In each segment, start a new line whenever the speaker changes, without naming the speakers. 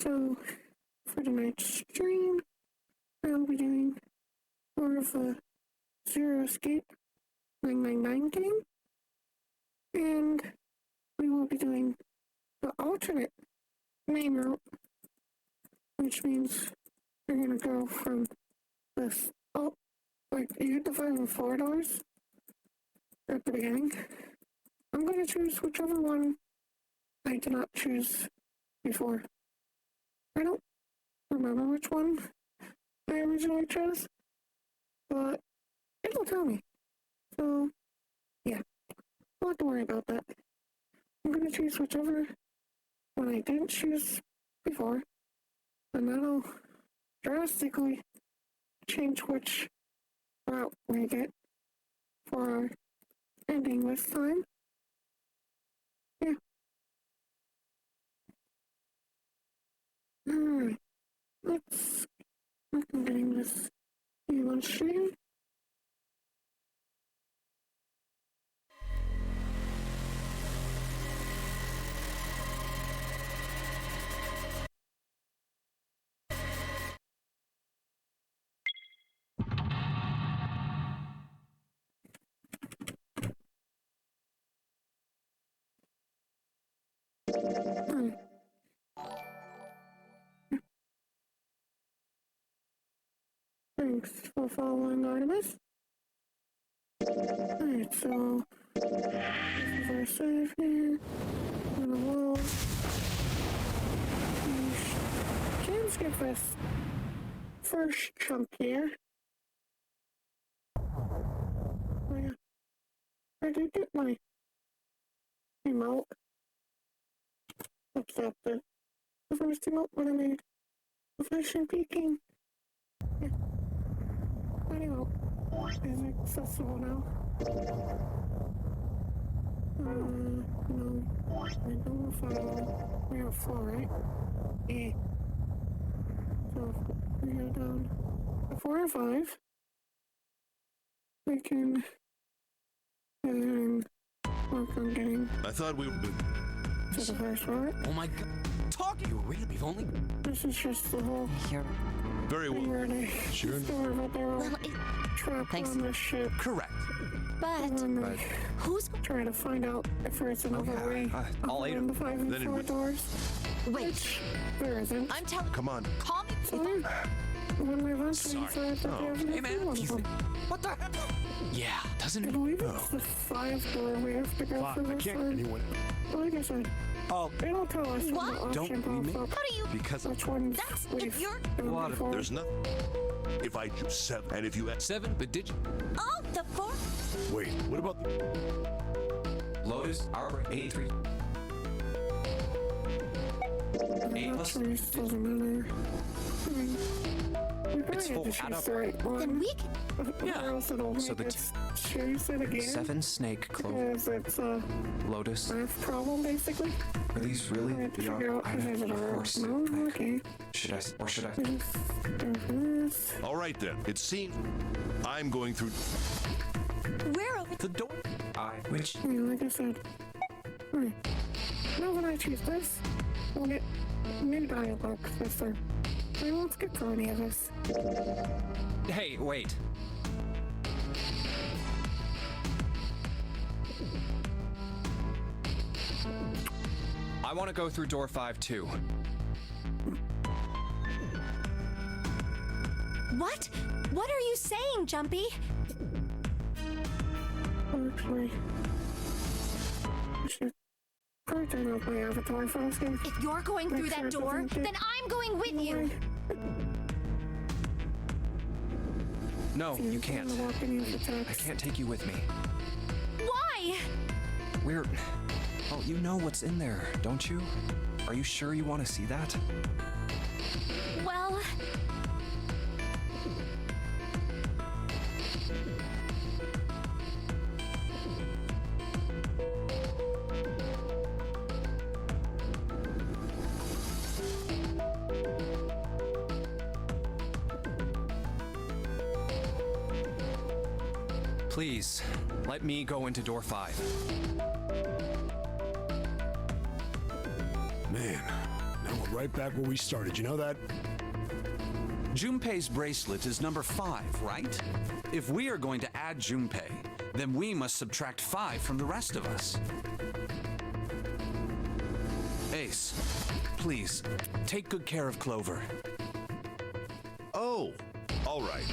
So, for tonight's stream, I'll be doing more of a Zero Escape 999 game, and we will be doing the alternate main route, which means you're gonna go from this, like, you hit the 5 and 4 doors at the beginning. I'm gonna choose whichever one I did not choose before. I don't remember which one I originally chose, but it'll tell me. So, yeah, don't have to worry about that. I'm gonna choose whichever one I didn't choose before, and that'll drastically change which route we get for our ending this time. Yeah. Alright, let's work on getting this game on stream. Alright. Thanks for following, Artemis. Alright, so this is our save here. On the wall. We can skip this first chunk here. Oh yeah, I did get my emote. Except the first emote that I made. Reflection peeking. Yeah. My emote is accessible now. No. I don't know if we have 4, right? Yeah. So if we go down to 4 and 5, we can work on getting
I thought we were...
to the first part.
Oh my god. Talking you really? We've only...
This is just the whole
Here.
Very
thing
well.
where they
Sure.
discover that they're all
Well,
trapped
Thanks.
on this ship.
Correct.
but
And then they
who's...
try to find out if there's another
yeah,
way
all eight
around the 5 and
Then it
4
would-
doors.
Wait,
There isn't.
I'm telling...
Come on.
Call me...
So when we eventually
Sorry.
decide that
Oh.
there's
Hey
a
man,
few of
you
them.
what the hell? Yeah,
I
doesn't...
believe it's the 5 door we have to go
Fuck,
through
I
this
can't...
time.
Anyone...
Like I said,
Oh,
it'll tell us when
What?
the option
Don't we
pops up.
How do you...
because...
Which ones
That's...
we've
If you're...
done
What?
before.
There's nothing... If I choose 7, and if you...
7, but did you...
Oh, the 4...
Wait, what about...
Lotus, Arbor, 83... 8 plus...
Choice doesn't matter. I mean, we probably
It's
have
full.
to
Add
choose
up.
the right one.
Then we can...
Yeah.
Or else it'll
So
make
the
us choose it again.
7, Snake, Clover,
Because it's a
Lotus.
math problem, basically.
Are these really
We have to
the...
figure out
I
if there's
know,
an
of
error.
course.
No, okay.
Should I... Or should I...
This.
All right, then. It seems... I'm going through...
We're over...
The door... Which...
Yeah, like I said. Alright. Now that I choose this, we'll get new dialogue this time. I won't skip through any of this.
Hey, wait. I want to go through door 5 too.
What? What are you saying, Jumpy?
Actually, I should probably turn off my avatar for this game.
If you're going through
Make sure
that
it
door,
doesn't get
then I'm going with you.
No, you can't.
Walk any of the
I
text.
can't take you with me.
Why?
We're... Oh, you know what's in there, don't you? Are you sure you want to see that?
Well...
Please, let me go into door 5.
Man, now
And we're right back where we started. You know that?
Junpei's bracelet is number 5, right? If we are going to add Junpei, then we must subtract 5 from the rest of us. Ace, please, take good care of Clover.
Oh, all right.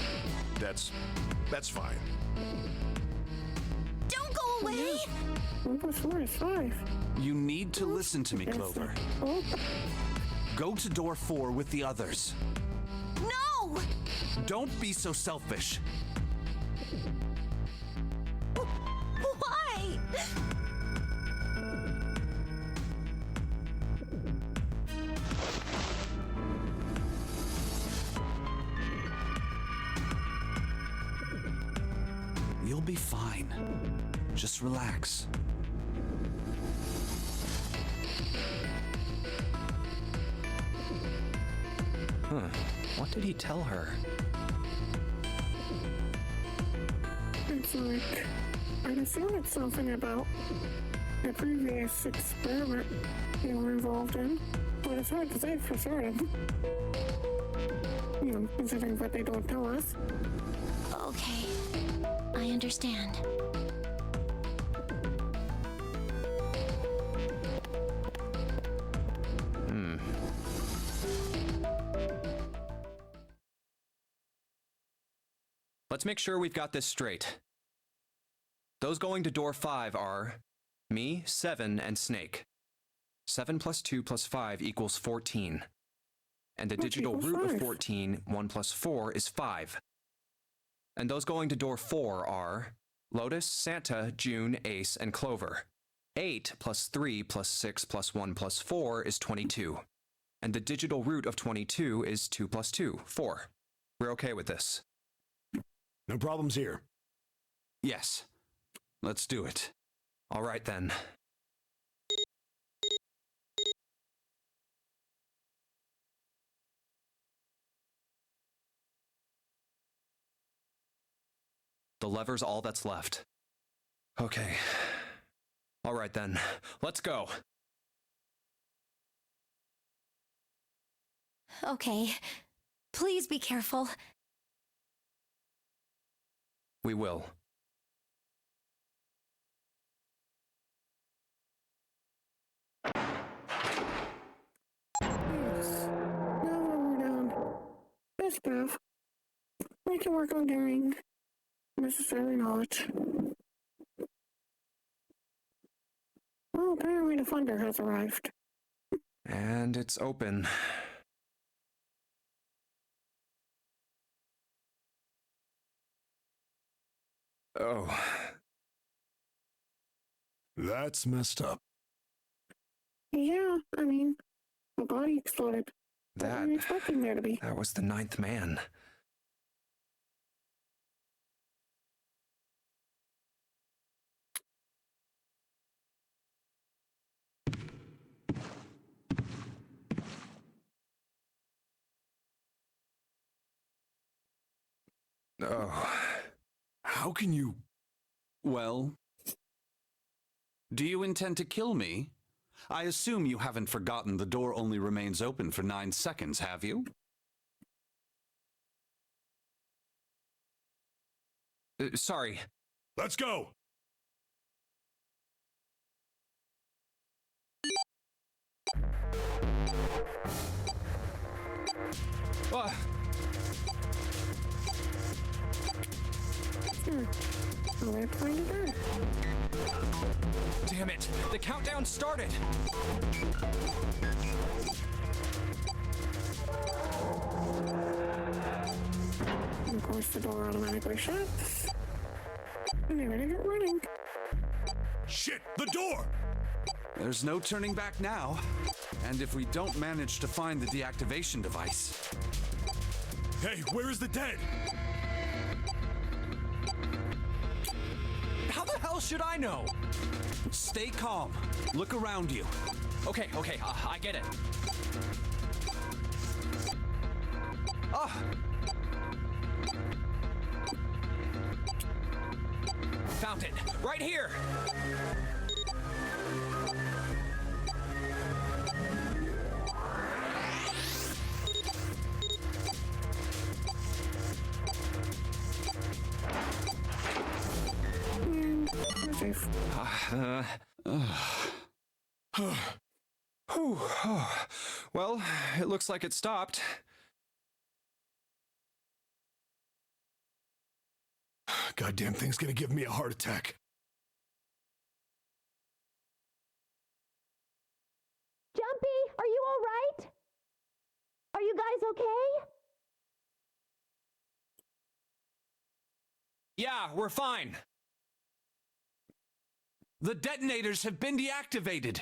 That's fine.
Don't go away!
1 plus 4 is 5.
You need to listen to me, Clover.
Oh,
Go to door 4 with the others.
No!
Don't be so selfish.
Why?
You'll be fine. Just relax. What did he tell her?
it's like, I'd assume it's something about the previous experiment they were involved in, but it's hard to say for certain. You know, considering what they don't tell us.
Okay, I understand.
Let's make sure we've got this straight. Those going to door 5 are me, 7, and Snake. 7 plus 2 plus 5 equals 14. And the
Which
digital
equals
root of
5.
14, 1 plus 4, is 5. And those going to door 4 are Lotus, Santa, June, Ace, and Clover. 8 plus 3 plus 6 plus 1 plus 4 is 22. And the digital root of 22 is 2 plus 2, 4. We're okay with this.
No problems here.
Yes. Let's do it. All right then. The lever's all that's left. Okay. All right then. Let's go.
Okay. Please be careful.
We will.
Yes. Now that we're done this stuff, we can work on getting necessary knowledge. Well, apparently the funder has arrived.
And it's open. Oh,
That's messed up.
Yeah, I mean, the body exploded. What were you
that
expecting there to be?
was the 9th man. Oh.
How can you...
Well, do you intend to kill me? I assume you haven't forgotten the door only remains open for 9 seconds, have you?
Sorry.
Let's go!
Ah,
Oh, they're trying to do.
damn it. The countdown started.
And of course, the door automatically shuts. And they're ready to get running.
Shit! The door!
There's no turning back now. And if we don't manage to find the deactivation device,
Hey, where is the dead?
How the hell should I know?
stay calm. Look around you.
Okay, I get it. Ah! Found it. Right here! Whew. Well, it looks like it stopped.
Goddamn thing's gonna give me a heart attack.
Jumpy, are you all right? Are you guys okay?
Yeah, we're fine.
The detonators have been deactivated.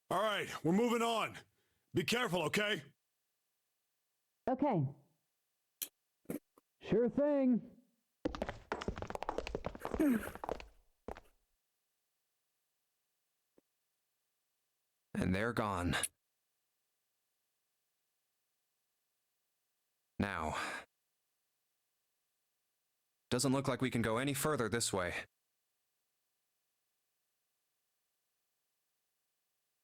All right, we're moving on. Be careful, okay?
Okay.
Sure thing.
And they're gone. Now, doesn't look like we can go any further this way.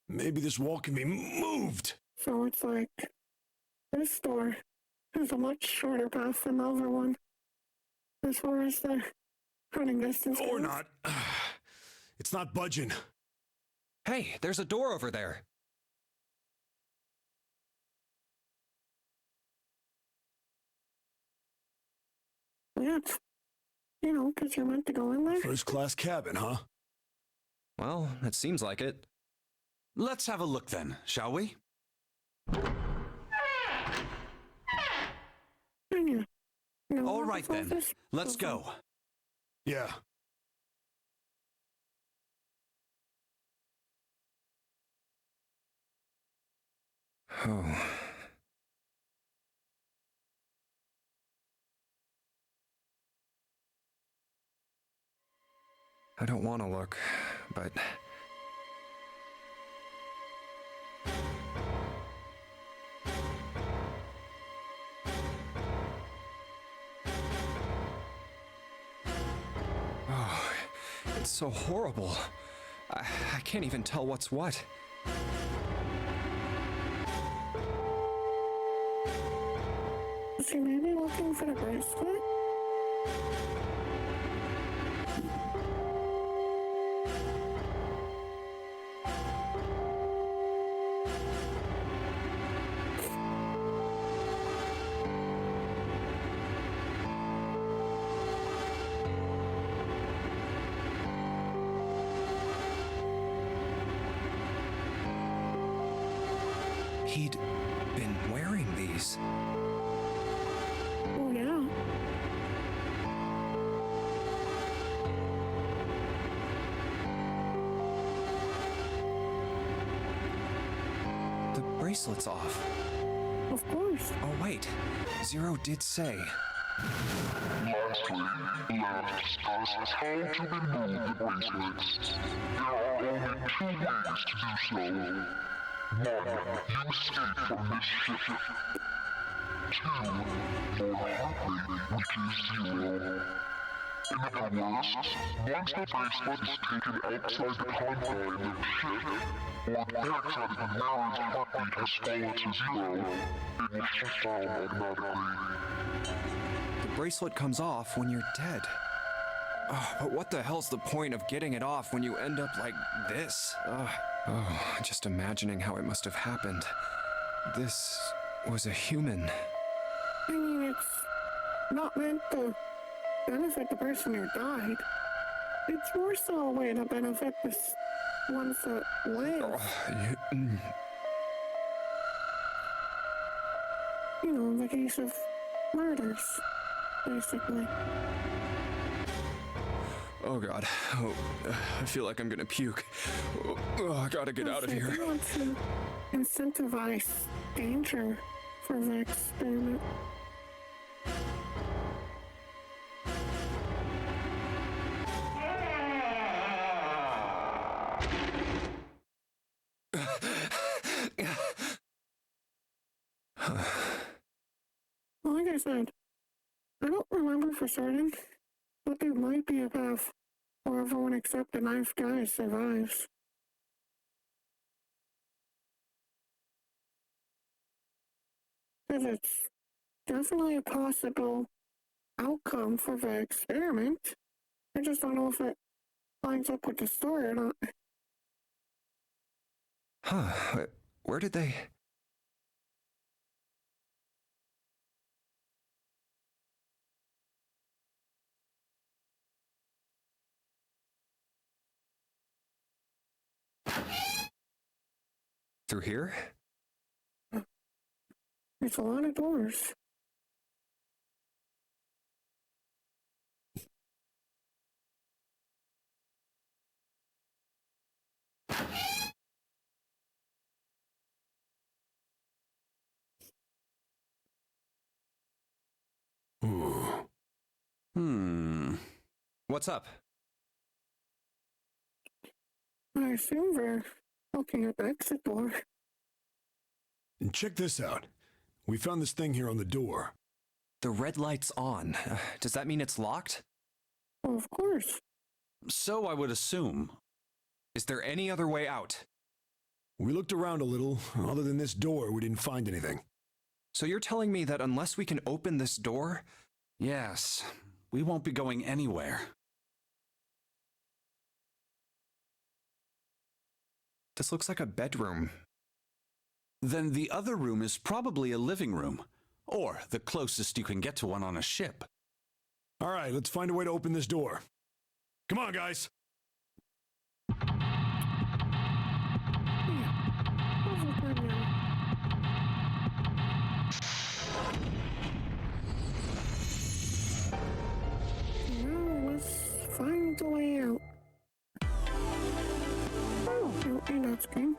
Maybe this wall can be moved.
So it's like this door has a much shorter path than the other one, as far as the running distance
Or
goes.
not. It's not budging.
Hey, there's a door over there.
Yeah, you know, because you're meant to go in there.
First class cabin, huh?
Well, it seems like it.
Let's have a look then, shall we?
Yeah. No,
All right then,
office.
let's go.
Yeah.
Oh. I don't want to look, but... Oh, it's so horrible. I can't even tell what's what.
Is he maybe looking for the bracelet?
He'd been wearing these.
Oh, yeah.
The bracelet's off.
Of course.
Oh, wait. Zero did say.
Lastly, let's discuss how to remove the bracelets. There are only two ways to do so. One, you escape from this ship. Two, your heart rate reaches zero. In other words, once the bracelet is taken outside the confine of the ship, or the outside of the wearer's heartbeat has fallen to zero, it will shut down automatically.
The bracelet comes off when you're dead. Oh, but what the hell's the point of getting it off when you end up like this? Oh, just imagining how it must have happened. This was a human.
I mean, it's not meant to benefit the person who died. It's more so a way to benefit the ones that live. You know, in the case of murders, basically.
Oh god. Oh, I feel like I'm gonna puke. I gotta get out of
So
here.
they want to incentivize danger for the experiment. Like I said, I don't remember for certain, but there might be a path where everyone except the nice guy survives. Because it's definitely a possible outcome for the experiment. I just don't know if it lines up with the story or not.
Huh. Where did they... Through here?
There's a lot of doors.
What's up?
I assume they're looking at the exit door.
And check this out. We found this thing here on the door.
The red light's on. Does that mean it's locked?
Well, of course.
So I would assume.
Is there any other way out?
We looked around a little. Other than this door, we didn't find anything.
So you're telling me that unless we can open this door...
Yes, we won't be going anywhere.
This looks like a bedroom.
Then the other room is probably a living room, or the closest you can get to one on a ship.
All right, let's find a way to open this door. Come on, guys.
Over here now. Now let's find the way out. Oh, okay, that's good.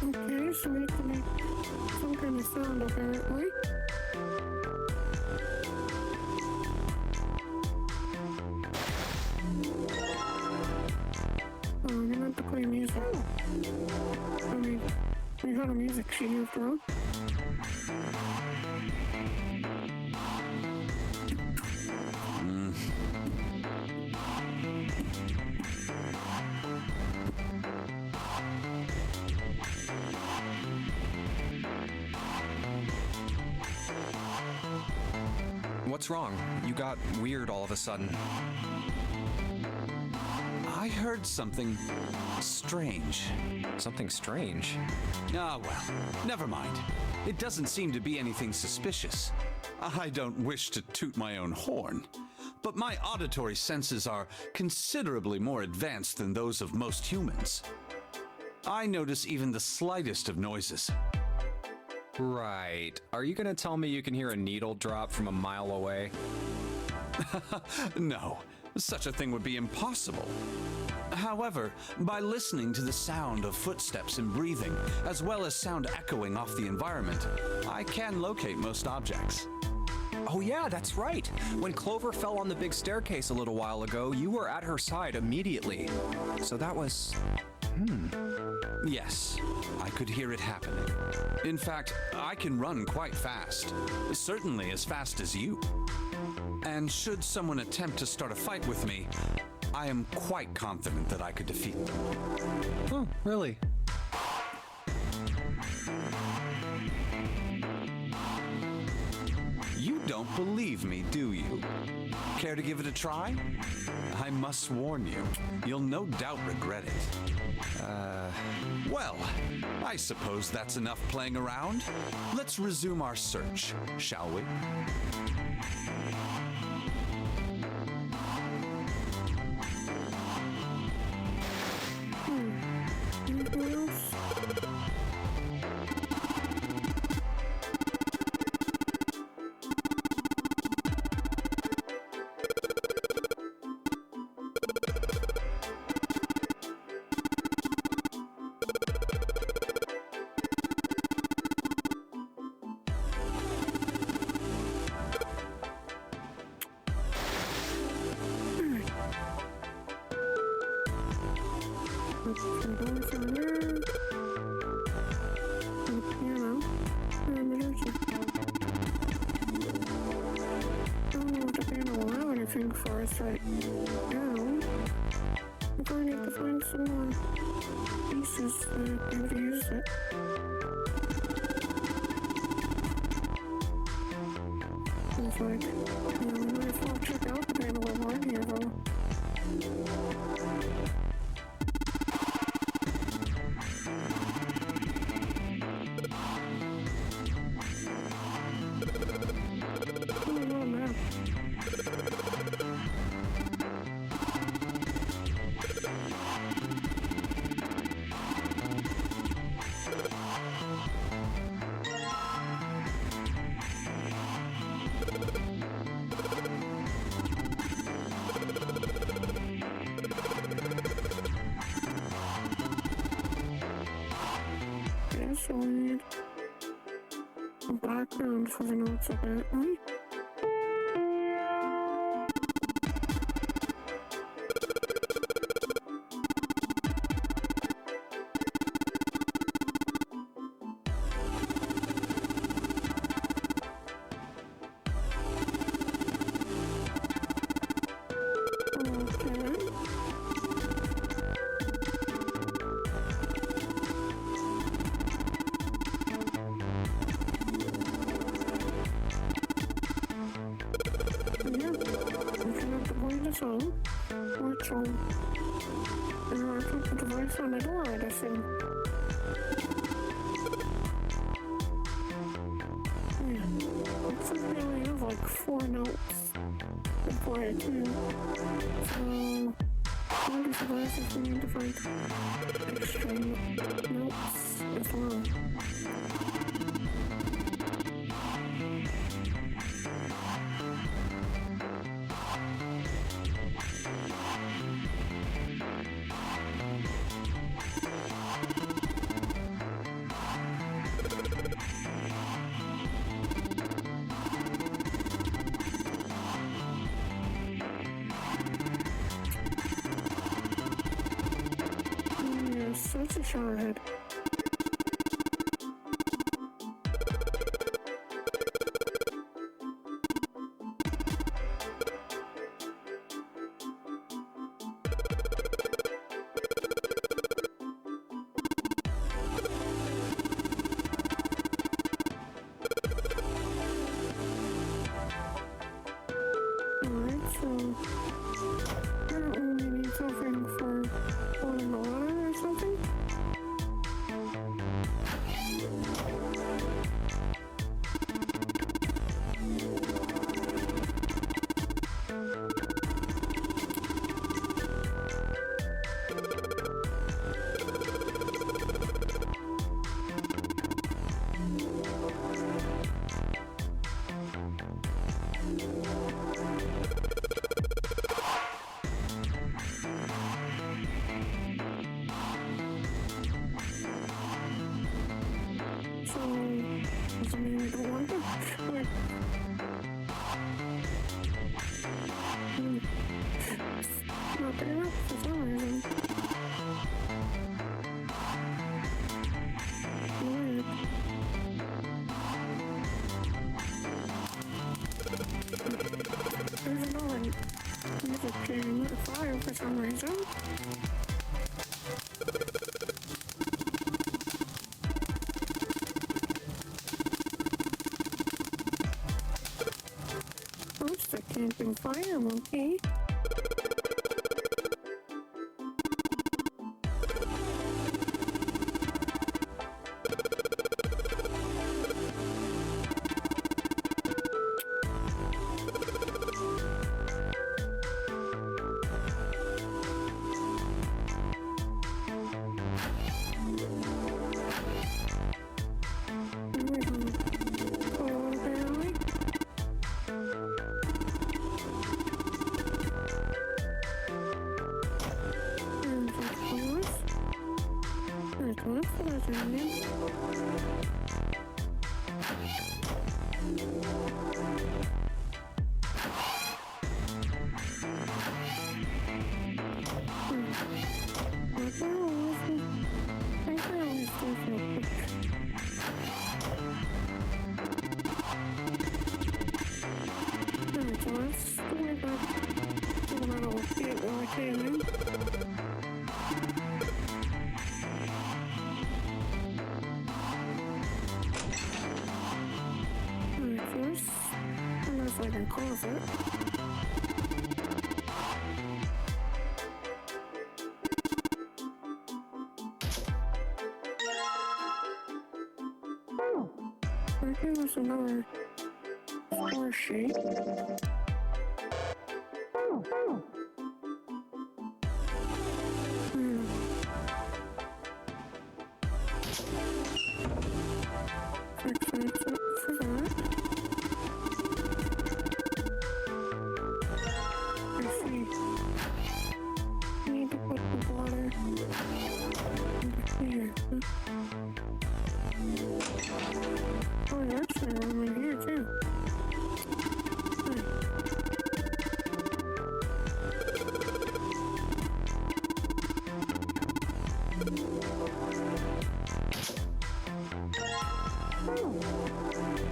Okay, so we have to make some kind of sound apparently. Oh, I'm gonna have to play music. I mean, we had a music sheet after all.
What's wrong? You got weird all of a sudden.
I heard something strange.
Something strange.
Ah, well, never mind. It doesn't seem to be anything suspicious. I don't wish to toot my own horn, but my auditory senses are considerably more advanced than those of most humans. I notice even the slightest of noises.
Right. Are you gonna tell me you can hear a needle drop from a mile away?
No, such a thing would be impossible. However, by listening to the sound of footsteps and breathing, as well as sound echoing off the environment, I can locate most objects.
Oh yeah, that's right. When Clover fell on the big staircase a little while ago, you were at her side immediately. So that was...
Yes, I could hear it happening. In fact, I can run quite fast, certainly as fast as you. And should someone attempt to start a fight with me, I am quite confident that I could defeat them.
Oh, really?
You don't believe me, do you? Care to give it a try? I must warn you, you'll no doubt regret it. Well, I suppose that's enough playing around. Let's resume our search, shall we?
Anything else? looking for us right now. We're going to need to find some more pieces that maybe use it. It's like, we might as well check out the panel over in here, though. So we need a background for the notes apparently. So, which will interact with the device on the door, I'd assume. Yeah, looks like we only have like 4 notes to play too. So, one of these devices we need to find extra notes as well. Such a showerhead. Alright, so apparently we need something for holding the water or something. Not there for some reason. Weird. There's no like music playing the fire for some reason. What's the camping fire monkey? if I can cause it. Okay, there's another score sheet. Fix it for that. I see. I need to put the water here. Oh, that's the room in here too.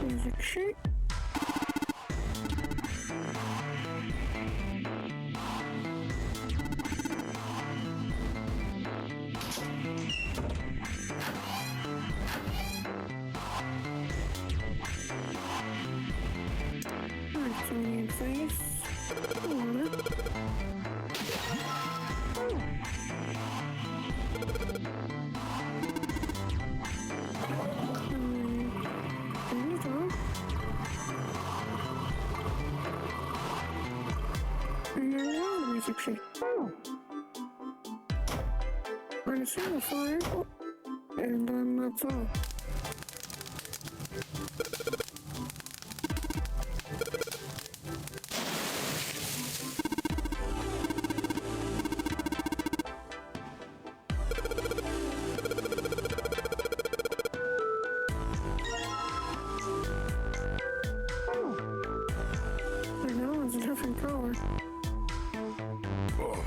Music sheet. Alright, so we need face. Water. There you go. And then now the music sheet. I'm seeing the fire. Oh, and then that's all. I know it's a different color. Well,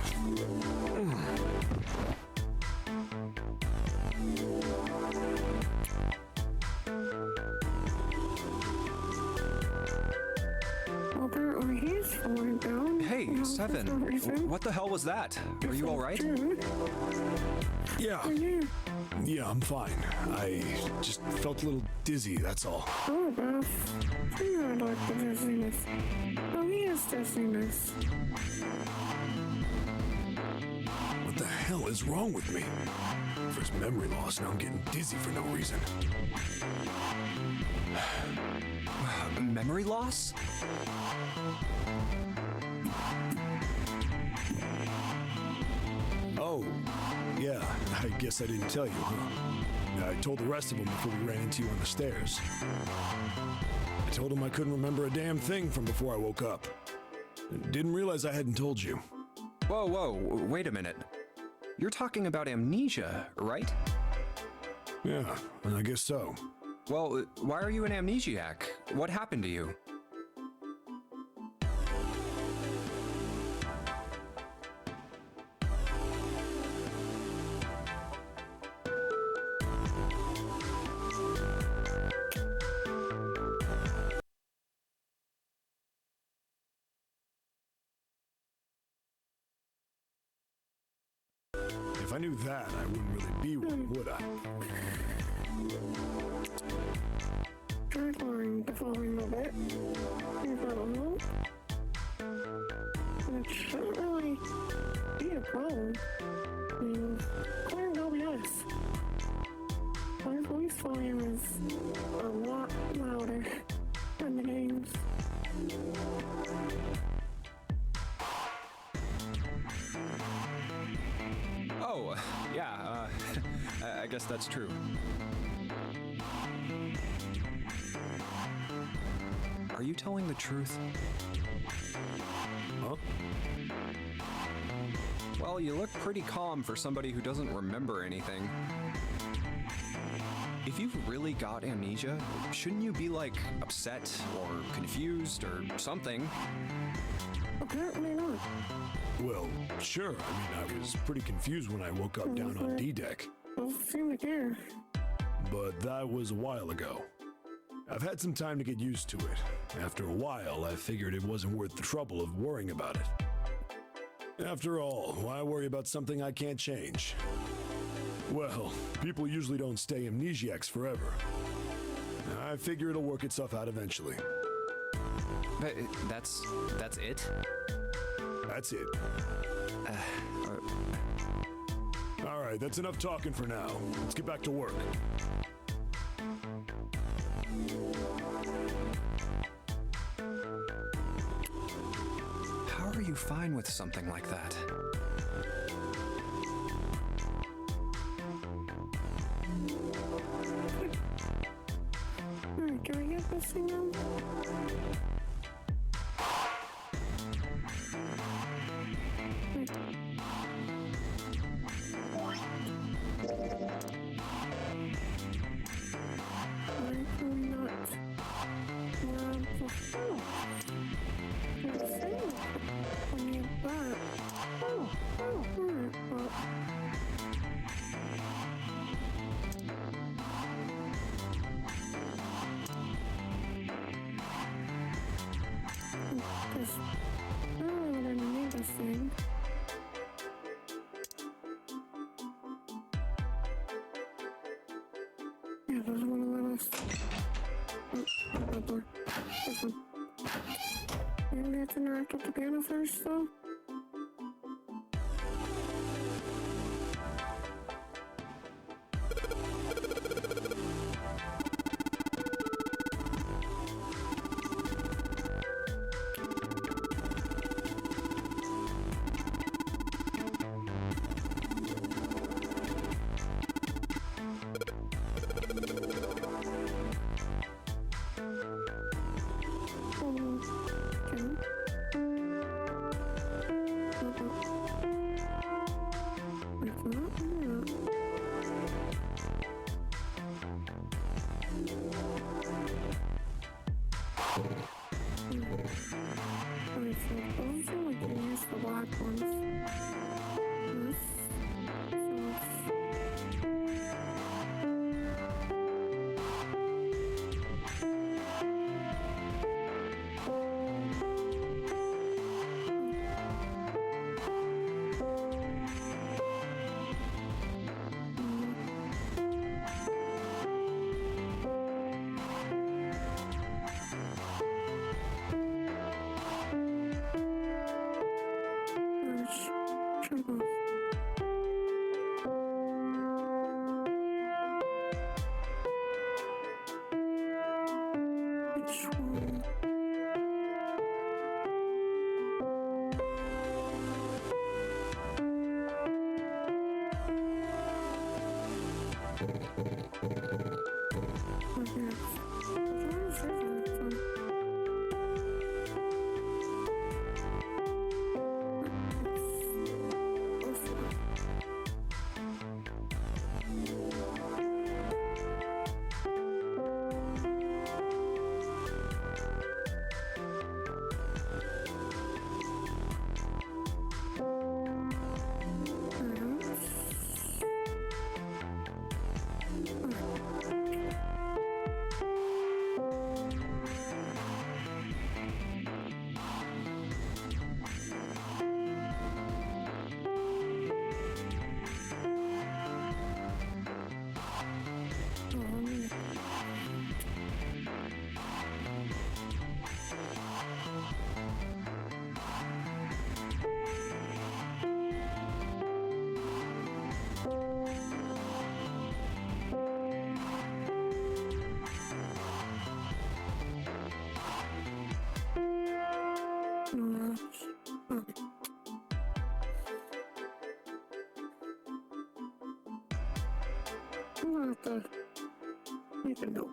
apparently he's falling down.
Hey,
You know, for
Seven.
some reason.
What the hell was that? Are you alright?
Dude,
Yeah,
yeah.
yeah, I'm fine. I just felt a little dizzy, that's all.
Oh, Beth. You don't like the dizziness. Oh, he has dizziness.
What the hell is wrong with me? First memory loss, now I'm getting dizzy for no reason.
Memory loss?
Oh, yeah, I guess I didn't tell you, huh? I told the rest of them before we ran into you on the stairs. I told them I couldn't remember a damn thing from before I woke up. Didn't realize I hadn't told you.
Whoa, whoa, wait a minute. You're talking about amnesia, right?
Yeah, I guess so.
Well, why are you an amnesiac? What happened to you?
If I knew that, I wouldn't really be one, would I?
Tried learning to fall in a bit. Here's a little. It shouldn't really be a problem. I mean, clear OBS. My voice volume is a lot louder than the games.
Oh, yeah, I guess that's true. Are you telling the truth?
Huh?
Well, you look pretty calm for somebody who doesn't remember anything. If you've really got amnesia, shouldn't you be, like, upset or confused or something?
Apparently not.
Well, sure. I mean, I was pretty confused when I woke up down on D-Deck.
Doesn't seem to care.
But that was a while ago. I've had some time to get used to it. After a while, I figured it wasn't worth the trouble of worrying about it. After all, why worry about something I can't change? Well, people usually don't stay amnesiacs forever. I figure it'll work itself out eventually.
But that's it?
That's it. All right, that's enough talking for now. Let's get back to work.
How are you fine with something like that?
Alright, do I get this thing now? Why can we not grab the phone? There's a thing. I need that. Alright, but... Because I don't really need this thing. Yeah, doesn't want to let us. Oh, that door. This one. Maybe we have to interact with the piano first, though? Make a note.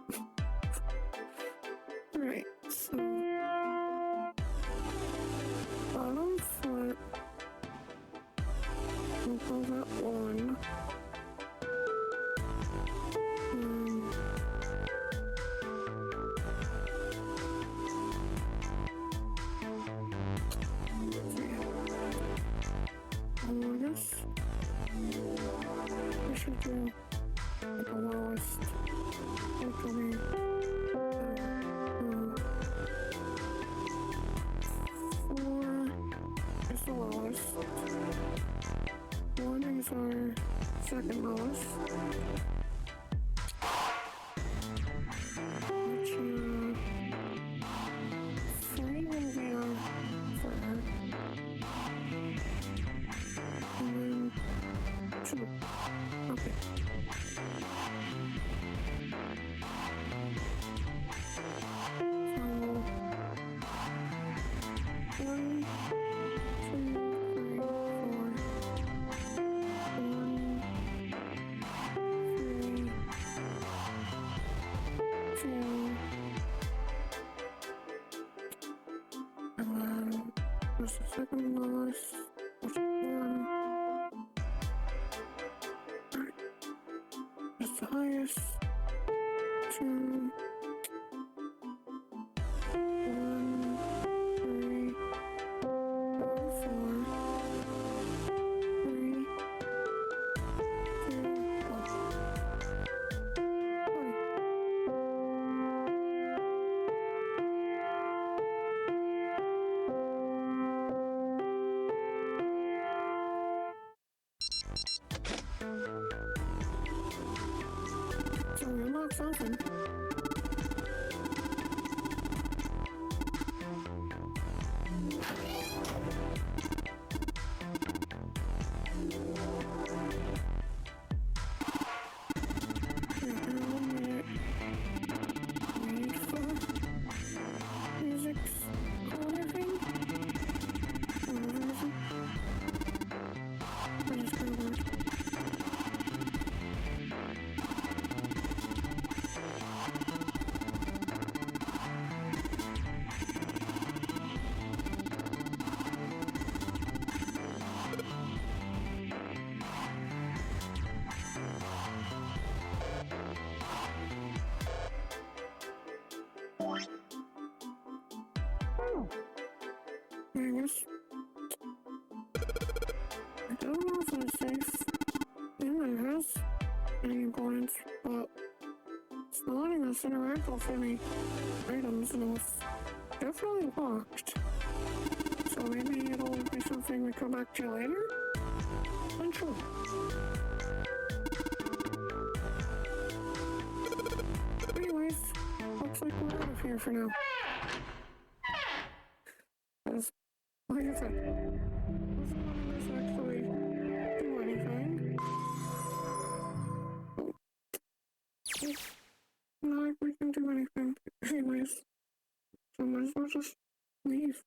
Alright, so bottom foot, we'll call that 1. Longest. We should do the lowest. Which will be 4 is the lowest. 1 is our second lowest. Which 2. Okay. So, 1, 2, 3, 4. 1, 3, 2. What's the second lowest? What's the 1? Alright. That's the highest. 2. 1, 3, 4, 4. 3, 2, 1. So we unlocked something. Music's color thing? Whatever it is. I just got a word. I guess. I don't know if it's safe. It has any importance, but it's not letting us interact with any items, and it was definitely locked. So maybe it'll be something we come back to later? Unsure. Anyways, looks like we're out of here for now. As like I said, wasn't letting us actually do anything. Not like we can do anything. Anyways, so might as well just leave.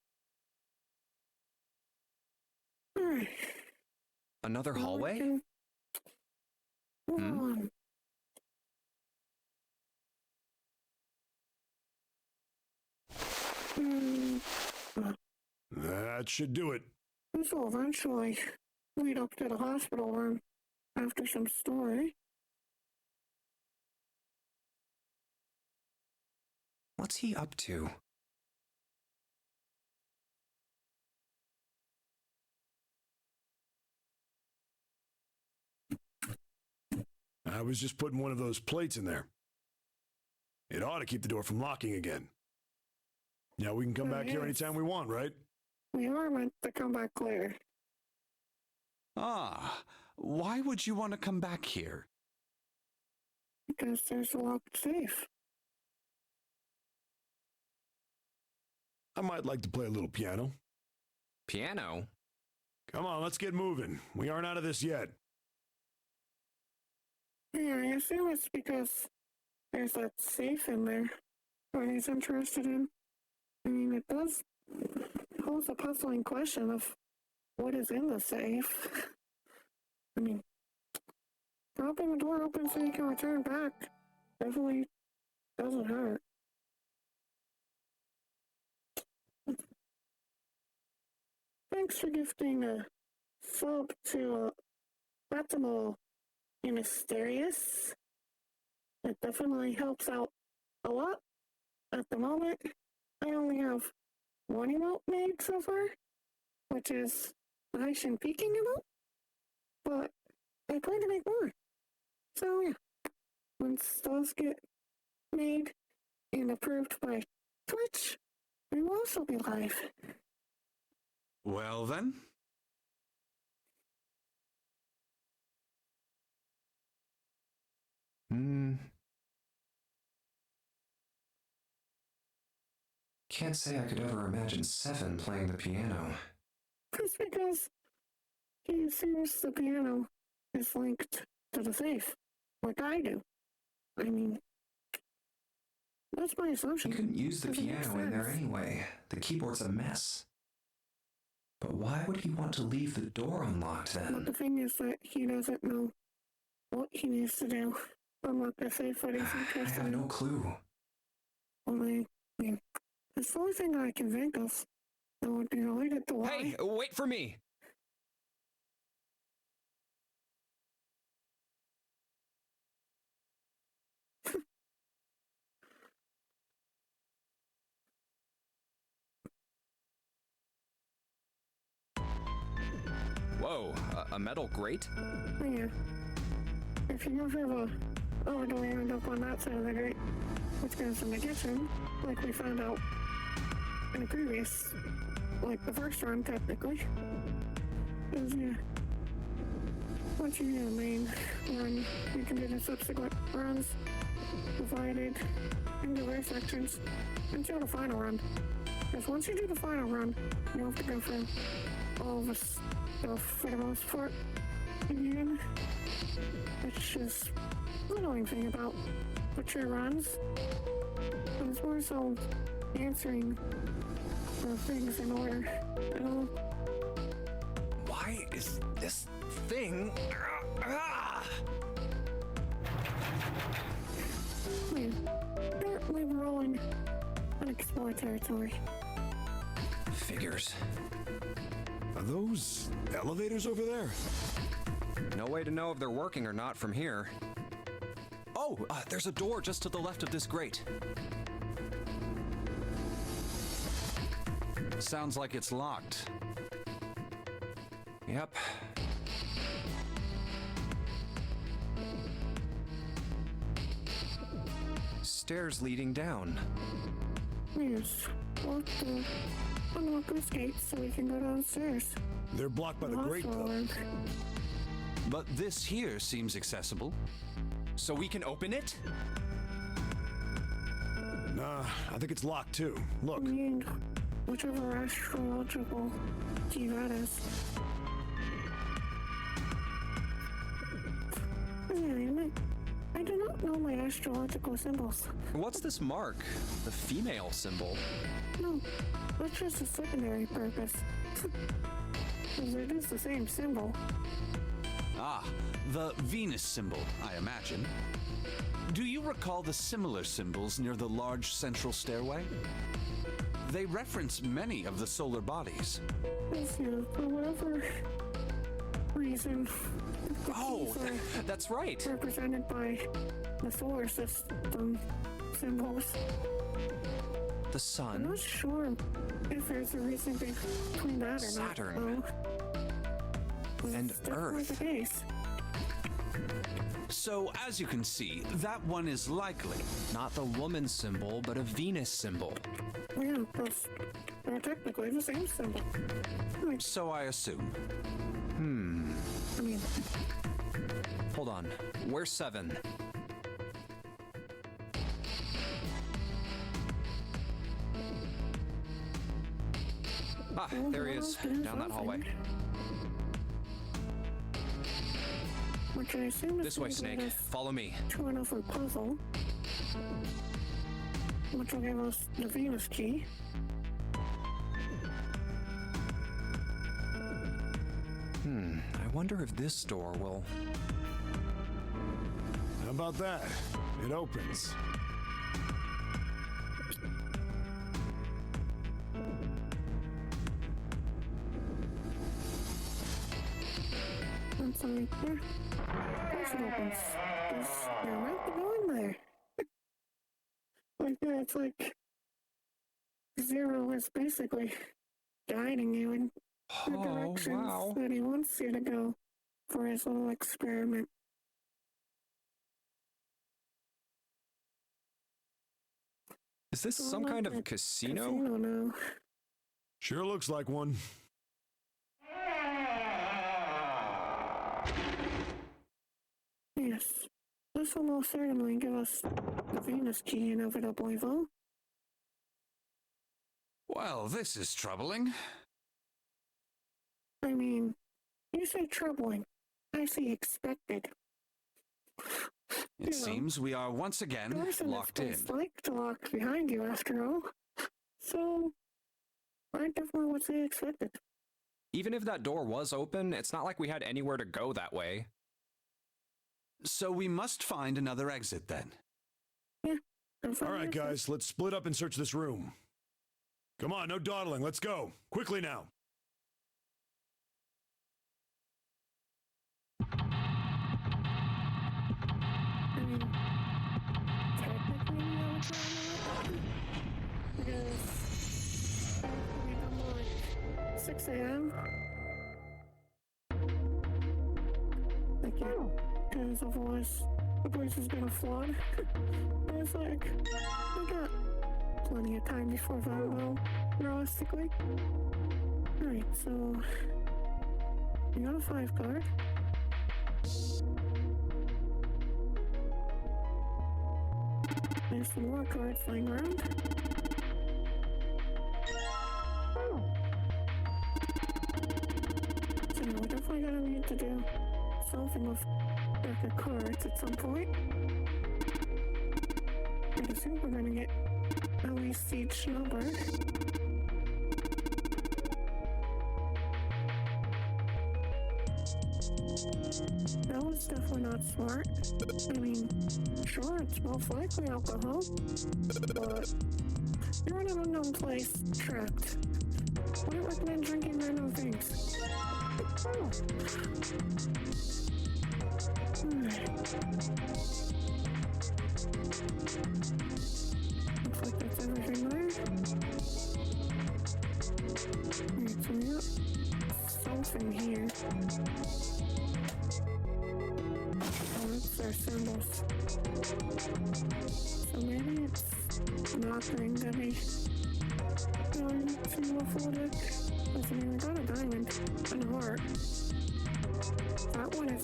Alright.
Another
now we
hallway?
can move on.
That should do it.
This will eventually lead up to the hospital room after some story.
What's he up to?
I was just putting one of those plates in there. It ought to keep the door from locking again. Now we can come back here
Yes.
anytime we want, right?
We are meant to come back later.
Ah, why would you want to come back here?
Because there's a locked safe.
I might like to play a little piano.
Piano?
Come on, let's get moving. We aren't out of this yet.
Yeah, I assume it's because there's that safe in there that he's interested in. I mean, it does pose a puzzling question of what is in the safe. I mean, propping the door open so you can return back definitely doesn't hurt. Thanks for gifting a sub to Optimal and Mysterious. It definitely helps out a lot. At the moment, I only have one emote made so far, which is the Haitian peeking emote, but I plan to make more. So yeah, once those get made and approved by Twitch, we will also be live.
Well then,
Can't say I could ever imagine Seven playing the piano.
Just because he seems the piano is linked to the safe, like I do. I mean, that's my assumption.
You couldn't use the
Does it make
piano in there
sense?
anyway. The keyboard's a mess. But why would he want to leave the door unlocked
But
then?
the thing is that he doesn't know what he needs to do. Unlock the safe that he's
I
interested
have
in.
no clue.
Only, it's the only thing I can think of that would be related to why.
Hey, wait for me! Whoa, a metal grate?
Yeah. If you go through the door, you end up on that side of the grate, which goes in the kitchen, like we found out in the previous, like the first run, technically. Because, yeah, once you do the main run, you can do the subsequent runs divided into their sections until the final run. Because once you do the final run, you have to go through all the stuff for the most part again. It's just the annoying thing about Witcher runs. But it's more so answering the things in order. You know?
Why is this thing...
Man, apparently we're all in unexplored territory.
Figures.
Are those elevators over there?
No way to know if they're working or not from here. Oh, there's a door just to the left of this grate.
Sounds like it's locked.
Yep. Stairs leading down.
Yes, we'll have to unlock this gate so we can go downstairs.
They're blocked by the grate,
hospital
though.
room.
But this here seems accessible.
So we can open it?
Nah, I think it's locked too. Look.
And whichever astrological key that is. Yeah, I do not know my astrological symbols.
What's this mark? The female symbol.
No, that's just a secondary purpose. Because it is the same symbol.
Ah, the Venus symbol, I imagine. Do you recall the similar symbols near the large central stairway? They reference many of the solar bodies.
Yes, yeah, for whatever reason, the
Oh,
keys are
that's right.
represented by the solar system symbols.
The
I'm
sun.
not sure if there's a reason between that or
Saturn.
not. Though.
And
It's definitely
Earth.
the case.
So, as you can see, that one is likely.
Not the woman symbol, but a Venus symbol.
Yeah, because they're technically the same symbol.
So I assume.
I mean,
Hold on. Where's 7? Ah, there he is. Down that hallway.
which I assume is
This way,
gonna
Snake.
give us
Follow me.
to another puzzle, which will give us the Venus key.
I wonder if this door will...
How about that? It opens.
It's like, yeah, of course it opens. Because you're meant to go in there. Like, yeah, it's like Zero is basically guiding you in the
Oh,
directions
wow.
that he wants you to go for his little experiment.
Is this
So
some
like
kind of
a
casino?
Casino now.
Sure looks like one.
Yes. This will most certainly give us the Venus key inevitably, though.
Well, this is troubling.
I mean, you say troubling. I see expected.
It seems we are once again locked in.
It's like to lock behind you after all. So, I definitely would say expected.
Even if that door was open, it's not like we had anywhere to go that way.
So we must find another exit then.
Yeah.
All right, guys, let's split up and search this room. Come on, no dawdling. Let's go. Quickly now.
I mean, technically, I would try to because we come like 6 a.m. Like, yeah, because otherwise the place is gonna flood. I was like, I got plenty of time before Vanwell, realistically. Alright, so you got a 5 card. There's some more cards lying around. So we're definitely gonna need to do something with deck of cards at some point. I assume we're gonna get at least Siege Snowbird. That was definitely not smart. I mean, sure, it's most likely alcohol, but you're in an unknown place, trapped. Wouldn't recommend drinking random things. Looks like that's everything there. Alright, so we got something here. Oh, that's our symbols. So maybe it's not going to be going to a full deck. Listen, we got a diamond and a heart. That one is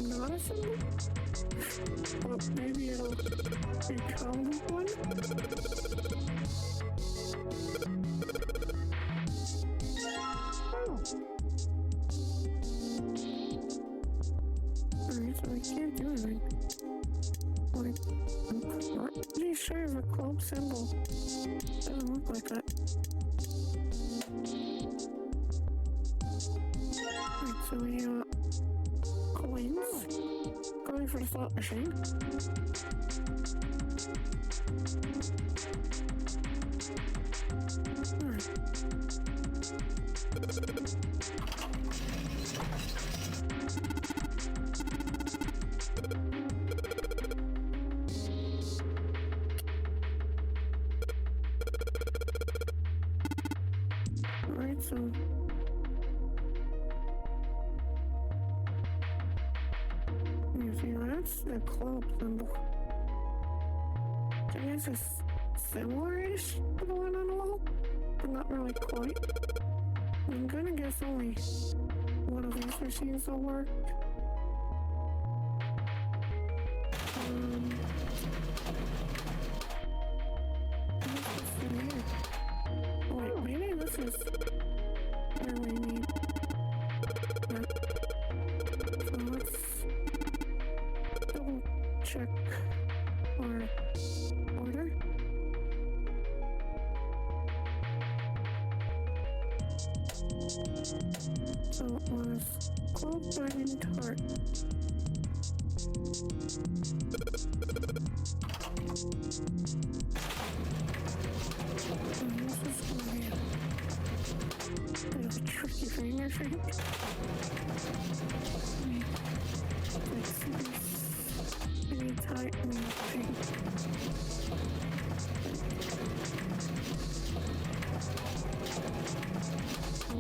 not a symbol, but maybe it'll become one. Alright, so we can't do anything. Like, I'm not pretty sure of a club symbol. Doesn't look like that. Alright, so we got coins. Going for the slot machine. Alright. Alright, so you see, that's the club symbol. I guess it's similar-ish to the one on the wall, but not really quite. I'm gonna guess only one of these machines will work. What's this in here? Wait, maybe this is where we need that. So let's double check our order. So it was Club Diamond Heart. And this is going to be a bit of a tricky thing, I think. Let's see this. Any type of thing.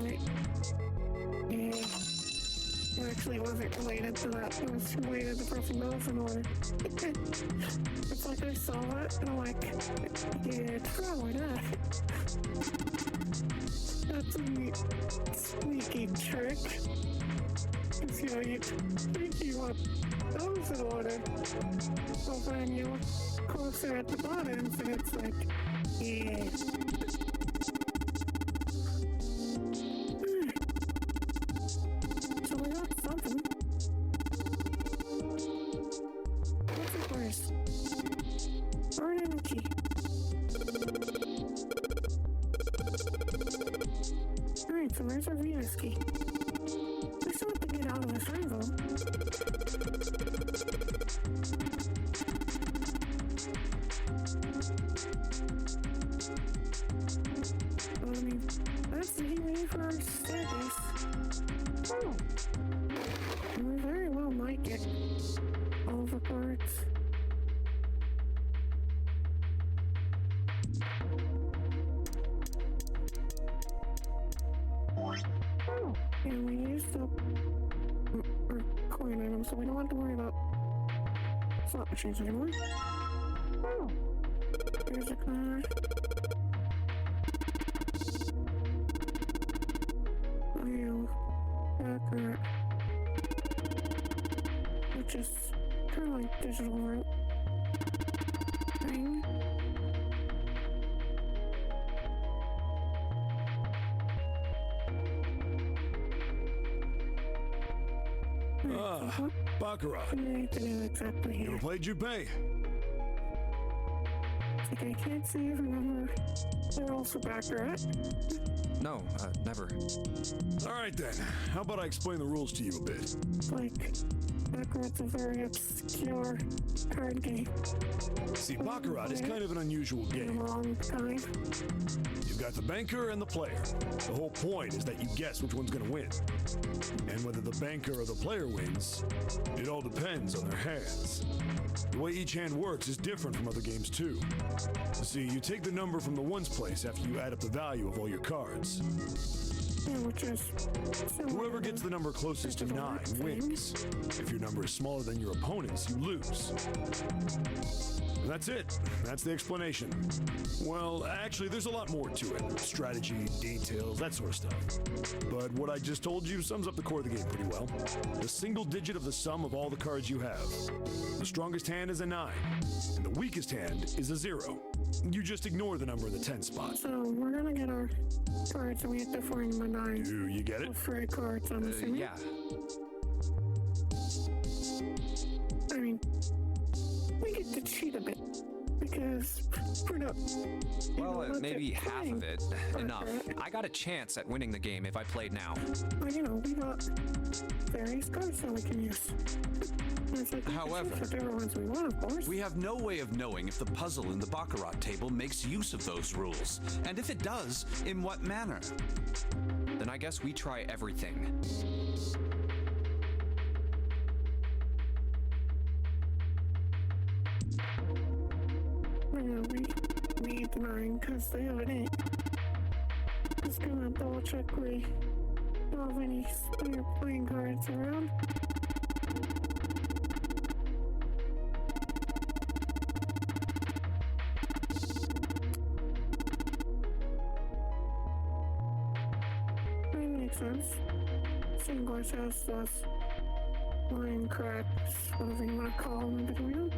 Wait. It actually wasn't related to that. It was related to pressing those in order. It's like I saw it and I'm like, yeah, it's probably that. That's a neat, sneaky trick. Because, you know, you think you want those in order. But when you look closer at the bottoms and it's like, yeah. So we got something. so where's our Venus key? We still have to get out of this envelope. I mean, that's the key for our staircase. Oh. And we very well might get all the parts. And we used up our coin items, so we don't have to worry about slot machines anymore. Here's a card. Baccarat. Which is kind of like digital route thing.
Ah, Baccarat.
Exactly
You
here.
ever played Junpei?
It's like I can't say if remember. They're also Baccarat.
No, never.
All right then. How about I explain the rules to you a bit?
Like, Baccarat's a very obscure card game.
See, Baccarat is kind of an unusual game.
Long time.
You've got the banker and the player. The whole point is that you guess which one's gonna win. And whether the banker or the player wins, it all depends on their hands. The way each hand works is different from other games too. See, you take the number from the ones place after you add up the value of all your cards.
Yeah, which is
Whoever gets the number closest to 9 wins. If your number is smaller than your opponent's, you lose. And that's it. That's the explanation. Well, actually, there's a lot more to it. Strategy, details, that sort of stuff. But what I just told you sums up the core of the game pretty well. The single digit of the sum of all the cards you have. The strongest hand is a 9, and the weakest hand is a 0. You just ignore the number in the 10 spot.
So we're gonna get our cards and we have to find the 9.
Do you get it?
Free cards, I'm assuming.
Yeah.
I mean, we get to cheat a bit because we're not.
Well, maybe half of it. Enough.
Baccarat.
I got a chance at winning the game if I played now.
Well, you know, we got various cards that we can use. And it's like, we can
However,
choose whichever ones we want, of course.
We have no way of knowing if the puzzle in the Baccarat table makes use of those rules, and if it does, in what manner.
Then I guess we try everything.
Yeah, we need 9 because they have an 8. Just gonna double check we don't have any spare playing cards around. That makes sense. English has those line cracks, whatever you want to call them in between them.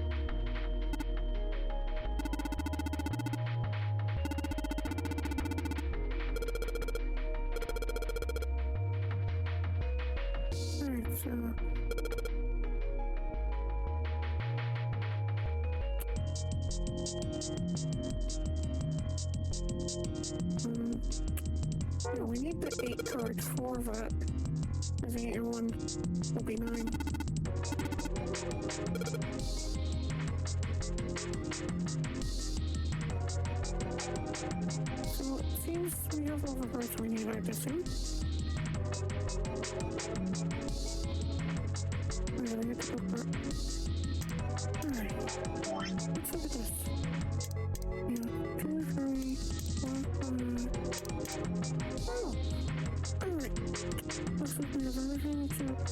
Alright, so yeah, we need the 8 cards for that. I think 8 and 1 will be 9. So it seems we have all the cards we need, I assume. We really get to go for it. Alright. Let's look at this. Yeah, 2, 3, 4, 5. Oh! Alright. Looks like we have everything except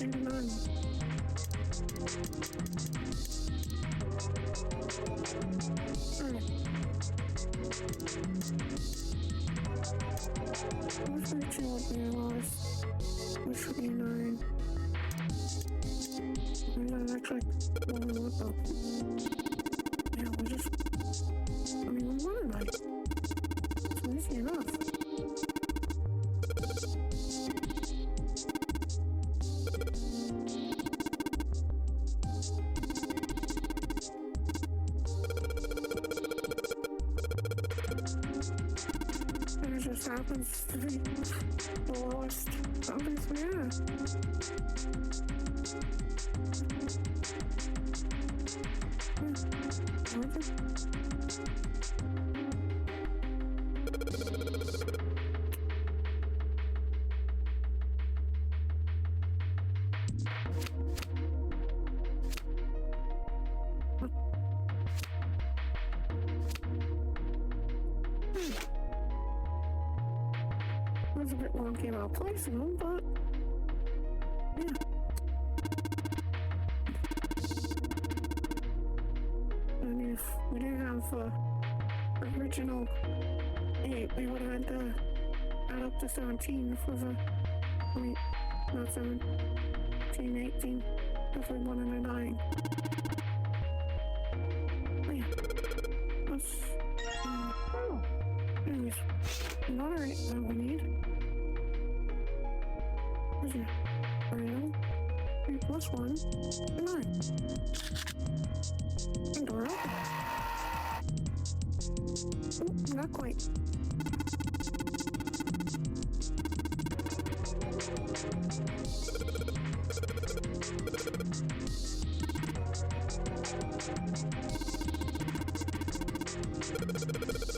8 and 9. Alright. Which would you would be lost? Which would be 9? And then actually, what the? Yeah, we just. I mean, we want a 9. It's easy enough. There's just happens to be the lowest. Obviously, yeah. Was a bit wonky about placing them, but yeah. And if we didn't have original 8, we would have had to add up to 17 for the, wait, not 17, 18, definitely 1 and a 9. Oh yeah, that's, anyways, moderate that we need. Where's your 3 plus 1, 9. And door open. Oh, not quite.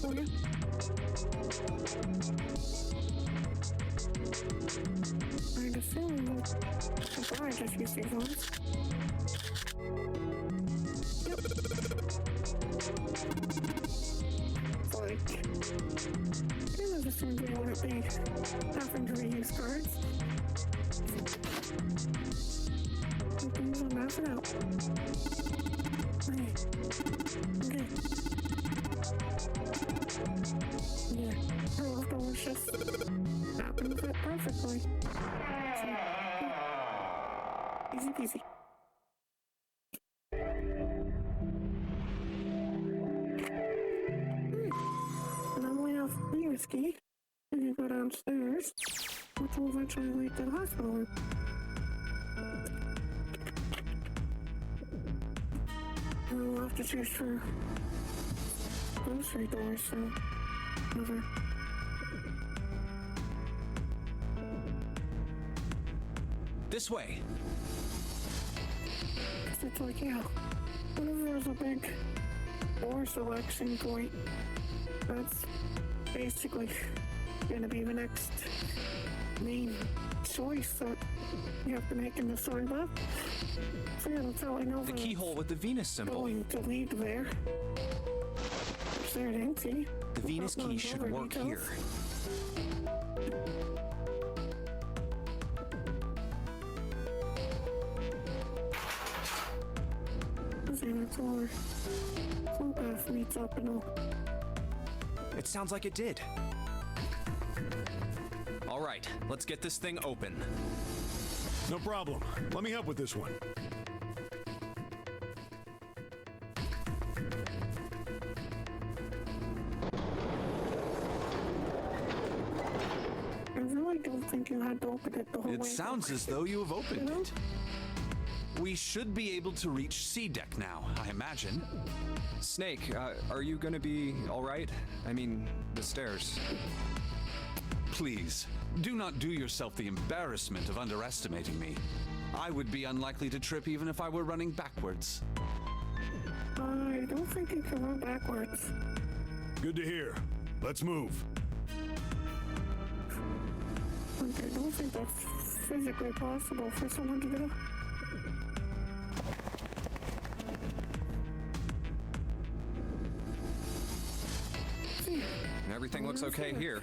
Oh, yeah. I'd assume the guy just used these ones. Yep. Like, I was assumed we wouldn't be having to reuse cards. Things will map it out. Okay. Okay. Yeah, our leftovers just happen to fit perfectly. So, easy peasy. And then we have the whiskey. And you go downstairs, which will eventually lead to the hospital room. And we'll have to choose for grocery doors, so whatever.
This way.
It's like, yeah, whenever there's a big door selection point, that's basically gonna be the next main choice that you have to make in the story map. So yeah, that's how I know
The
that
keyhole with the Venus symbol.
going to lead there. Which there it ain't, see?
The Venus
Not
key
knowing
should
over
work
details.
here.
See, that's where flow path meets up and all.
It sounds like it did. All right, let's get this thing open.
No problem. Let me help with this one.
I really don't think you had to open it the whole way.
It sounds as though you have opened it. We should be able to reach C deck now, I imagine.
Snake, are you gonna be all right? I mean, the stairs.
Please, do not do yourself the embarrassment of underestimating me. I would be unlikely to trip even if I were running backwards.
I don't think you can run backwards.
Good to hear. Let's move.
I don't think that's physically possible for someone to do. See,
Everything looks okay here.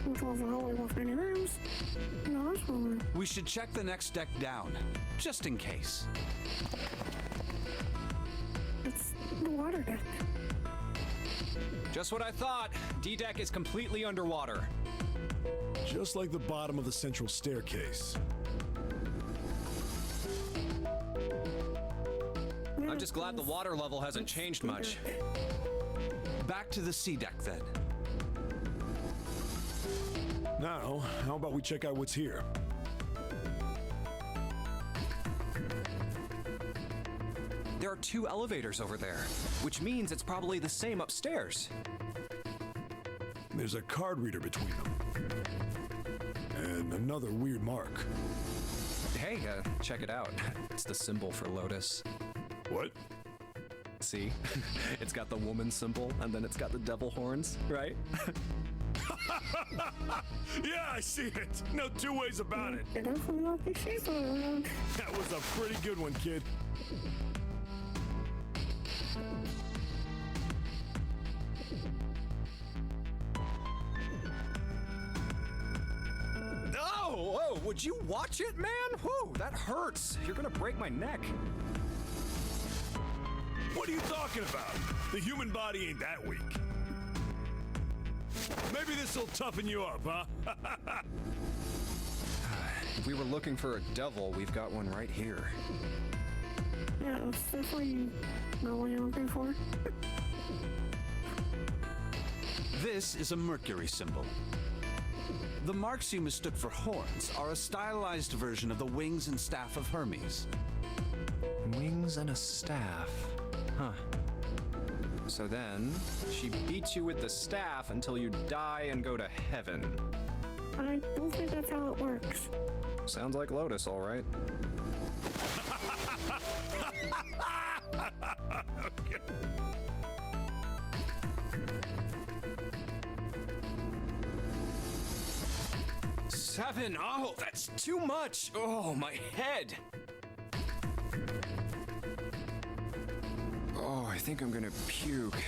which was a hallway with many rooms. No, that's one room.
We should check the next deck down, just in case.
It's the water deck.
Just what I thought. D-deck is completely underwater.
Just like the bottom of the central staircase.
I'm just glad the water level hasn't changed much.
Back to the C deck then.
Now, how about we check out what's here?
There are 2 elevators over there, which means it's probably the same upstairs.
There's a card reader between them. And another weird mark.
Hey, check it out. It's the symbol for Lotus.
What?
See? It's got the woman symbol, and then it's got the devil horns, right?
Yeah, I see it. No two ways about it.
You're definitely not the sheep around.
That was a pretty good one, kid.
Oh, would you watch it, man? Whew, that hurts. You're gonna break my neck.
What are you talking about? The human body ain't that weak. Maybe this'll toughen you up, huh?
If we were looking for a devil, we've got one right here.
Yeah, that's definitely not what you're looking for.
This is a Mercury symbol. The marks you mistook for horns are a stylized version of the wings and staff of Hermes.
Wings and a staff. Huh. So then, she beats you with the staff until you die and go to heaven.
I don't think that's how it works.
Sounds like Lotus, all right. Seven. Oh, that's too much. Oh, my head. Oh, I think I'm gonna puke.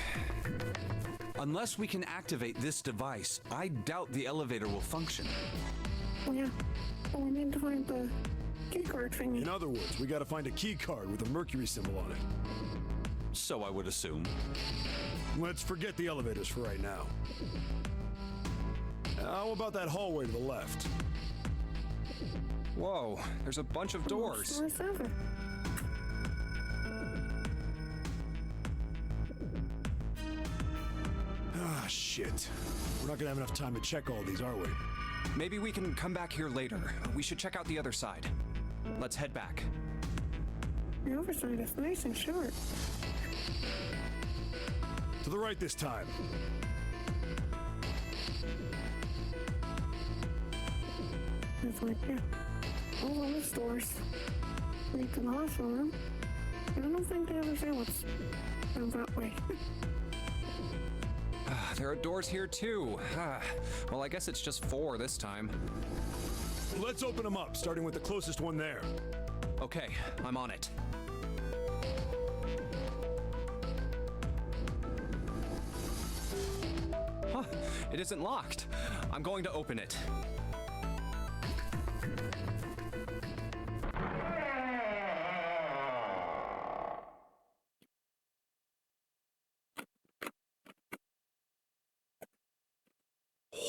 Unless we can activate this device, I doubt the elevator will function.
Oh yeah, but we need to find the key card thingy.
In other words, we gotta find a key card with a Mercury symbol on it.
So I would assume.
Let's forget the elevators for right now. How about that hallway to the left?
Whoa, there's a bunch of doors.
Doors ever.
Ah, shit. We're not gonna have enough time to check all these, are we?
Maybe we can come back here later. We should check out the other side. Let's head back.
The other side is nice and short.
To the right this time.
It's like, yeah, all those doors lead to the hospital room. And I don't think they ever say what's down that way.
There are doors here too. Well, I guess it's just 4 this time.
Let's open them up, starting with the closest one there.
Okay, I'm on it. Huh, it isn't locked. I'm going to open it.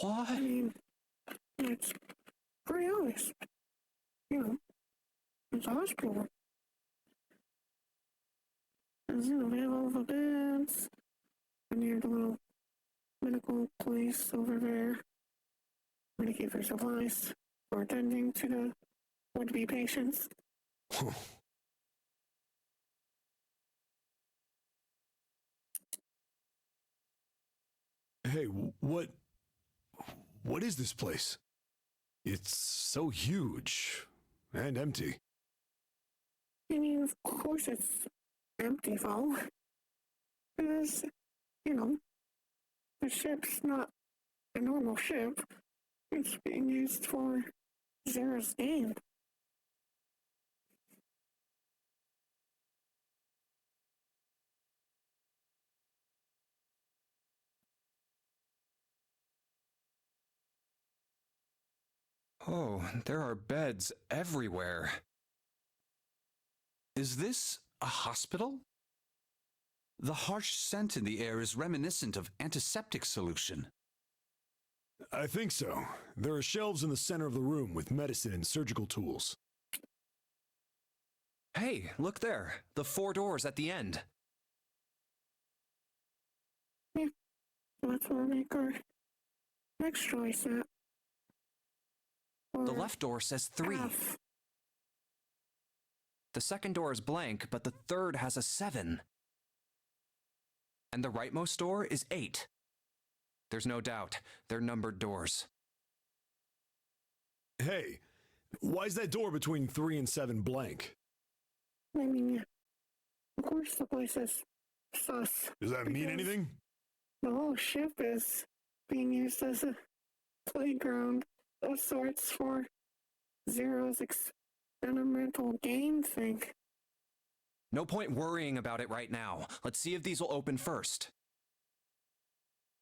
What?
I mean, it's pretty obvious. You know, it's a hospital room. And, you know, we have all the beds, and you have the little medical place over there where they keep their supplies for attending to the would-be patients.
Hey, what is this place? It's so huge and empty.
I mean, of course it's empty, Val. Because, you know, the ship's not a normal ship. It's being used for Zera's game.
Oh, there are beds everywhere.
Is this a hospital? The harsh scent in the air is reminiscent of antiseptic solution.
I think so. There are shelves in the center of the room with medicine and surgical tools.
Hey, look there. The 4 doors at the end.
Yeah, that's where we make our next choice at.
The
Or
left door says 3.
F.
The second door is blank, but the third has a 7. And the rightmost door is 8. There's no doubt. They're numbered doors.
Hey, why is that door between 3 and 7 blank?
I mean, yeah. Of course the place is sus.
Does that mean
Because
anything?
The whole ship is being used as a playground of sorts for Zero's experimental game thing.
No point worrying about it right now. Let's see if these will open first.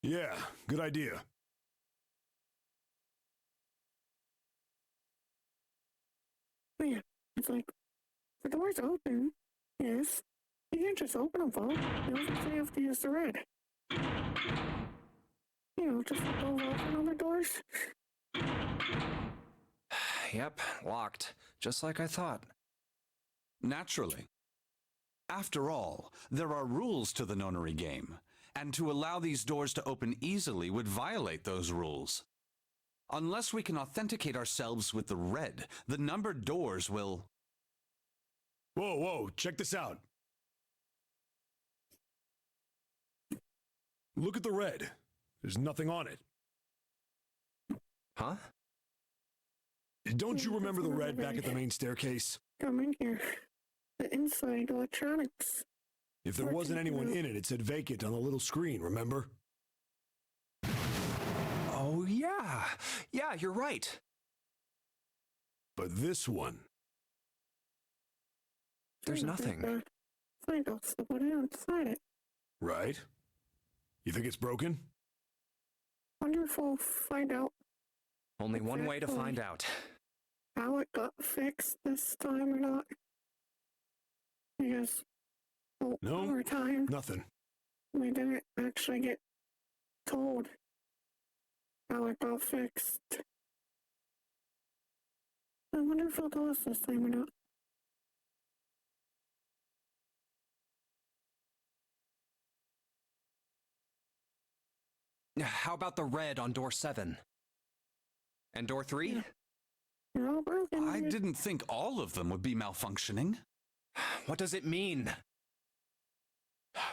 Yeah, good idea.
But yeah, it's like, the door's open, yes. You can't just open them, though. You also have to use the red. You know, just like those open other doors.
Yep, locked. Just like I thought.
Naturally. After all, there are rules to the nonary game, and to allow these doors to open easily would violate those rules. Unless we can authenticate ourselves with the red, the numbered doors will...
Whoa, check this out. Look at the red. There's nothing on it.
Huh?
Don't you remember the red back at the main staircase?
Come in here. The inside electronics.
If there wasn't anyone in it, it said vacant on the little screen, remember?
Oh, yeah. Yeah, you're right.
But this one,
There's nothing.
Find out what inside it.
right? You think it's broken?
Wonderful. Find out
Only one way to
Exactly.
find out.
how it got fixed this time or not. Because
No.
over time,
Nothing.
we didn't actually get told how it got fixed. I wonder if they'll tell us this time or not.
How about the red on door 7? And door 3?
Yeah. They're all broken.
I
dude.
didn't think all of them would be malfunctioning.
What does it mean?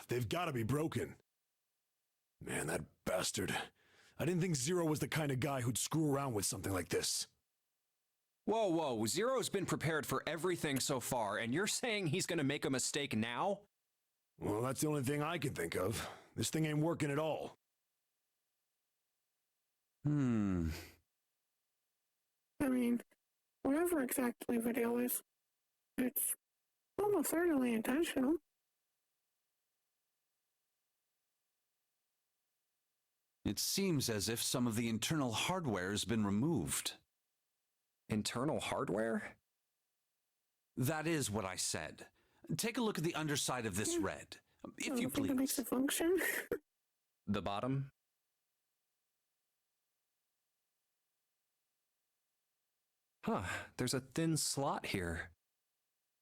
They've got to be broken. Man, that bastard. I didn't think Zero was the kind of guy who'd screw around with something like this.
Whoa, Zero's been prepared for everything so far, and you're saying he's gonna make a mistake now?
Well, that's the only thing I can think of. This thing ain't working at all.
I mean, whatever exactly video is, it's almost certainly intentional.
It seems as if some of the internal hardware has been removed.
Internal hardware?
That is what I said. Take a look at the underside of this red, if you
I think it makes
please.
it function.
The bottom? Huh, there's a thin slot here.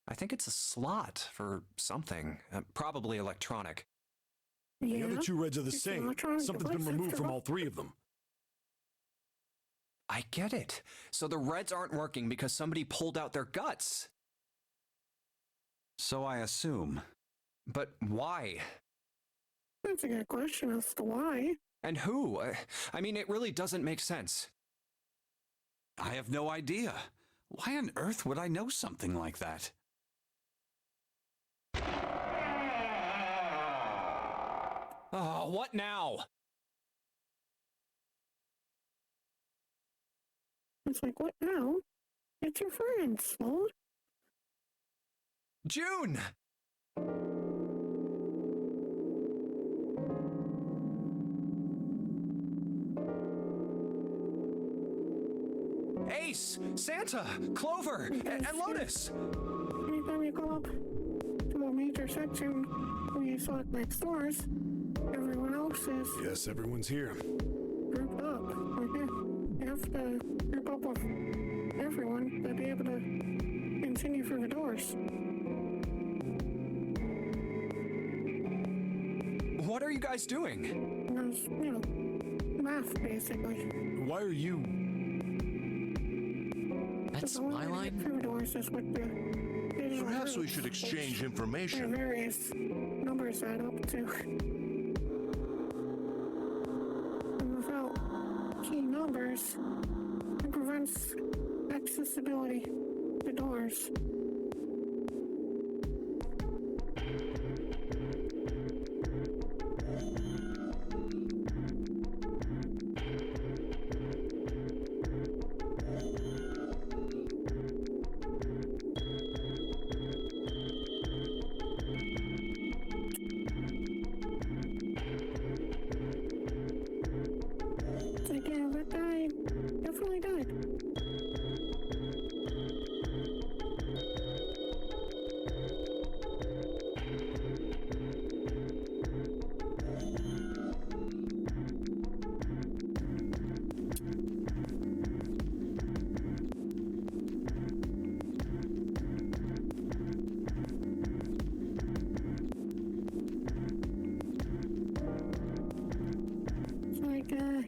I think it's a slot for something, probably electronic.
The other two reds are the
It's
same.
electronic
Something's been
device
removed
after
from
all.
all 3 of them.
I get it. So the reds aren't working because somebody pulled out their guts.
So I assume.
But why?
That's a good question as to why.
And who? I mean, it really doesn't make sense.
I have no idea. Why on earth would I know something like that?
Oh, what now?
It's like, what now? It's your friend, Sloan.
June! Ace, Santa, Clover, and Lotus!
Anytime you go up to a major section where you select next doors, everyone else is
Yes, everyone's here.
grouped up. Okay. You have to group up with everyone to be able to continue through the doors.
What are you guys doing?
There's, you know, math, basically.
Why are you...
That's
The only
my
way to get
line?
through the doors is with the digital
Perhaps we
routes,
should exchange
which
information.
their various numbers add up to. And numbers and prevents accessibility to doors. It's like, yeah, that guy definitely died. It's like, yeah,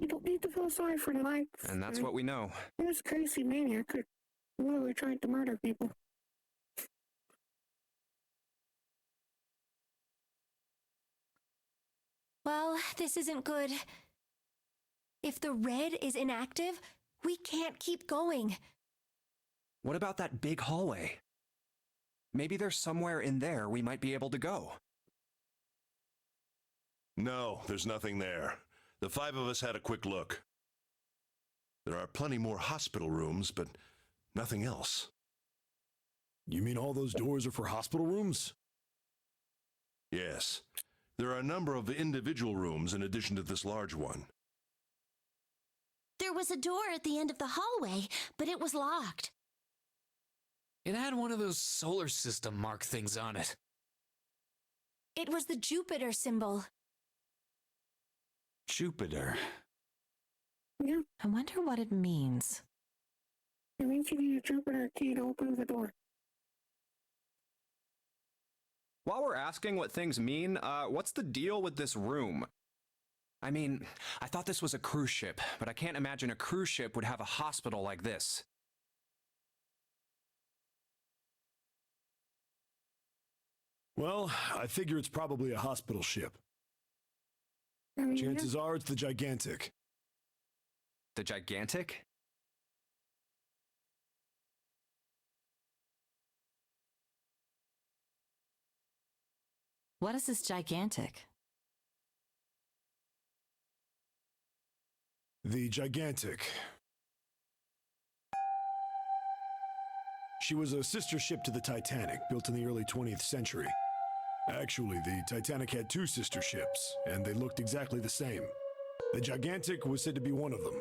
you don't need to feel sorry for the life.
And that's what we know.
This crazy maniac could literally tried to murder people.
Well, this isn't good. If the red is inactive, we can't keep going.
What about that big hallway? Maybe there's somewhere in there we might be able to go.
No, there's nothing there. The 5 of us had a quick look. There are plenty more hospital rooms, but nothing else.
You mean all those doors are for hospital rooms?
Yes. There are a number of individual rooms in addition to this large one.
There was a door at the end of the hallway, but it was locked.
It had one of those solar system mark things on it.
It was the Jupiter symbol.
Jupiter.
Yeah,
I wonder what it means.
it means you need a Jupiter key to open the door.
While we're asking what things mean, what's the deal with this room? I mean, I thought this was a cruise ship, but I can't imagine a cruise ship would have a hospital like this.
Well, I figure it's probably a hospital ship.
I mean, yeah.
Chances are it's the Gigantic.
The Gigantic?
What is this gigantic?
The Gigantic. She was a sister ship to the Titanic, built in the early 20th century. Actually, the Titanic had 2 sister ships, and they looked exactly the same. The Gigantic was said to be one of them.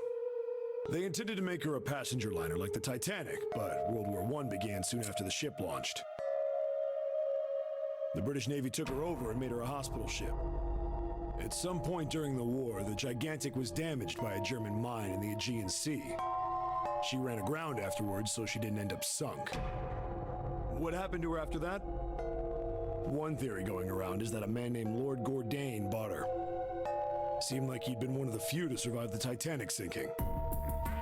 They intended to make her a passenger liner like the Titanic, but World War I began soon after the ship launched. The British Navy took her over and made her a hospital ship. At some point during the war, the Gigantic was damaged by a German mine in the Aegean Sea. She ran aground afterwards, so she didn't end up sunk. What happened to her after that? One theory going around is that a man named Lord Gordain bought her. Seemed like he'd been one of the few to survive the Titanic sinking.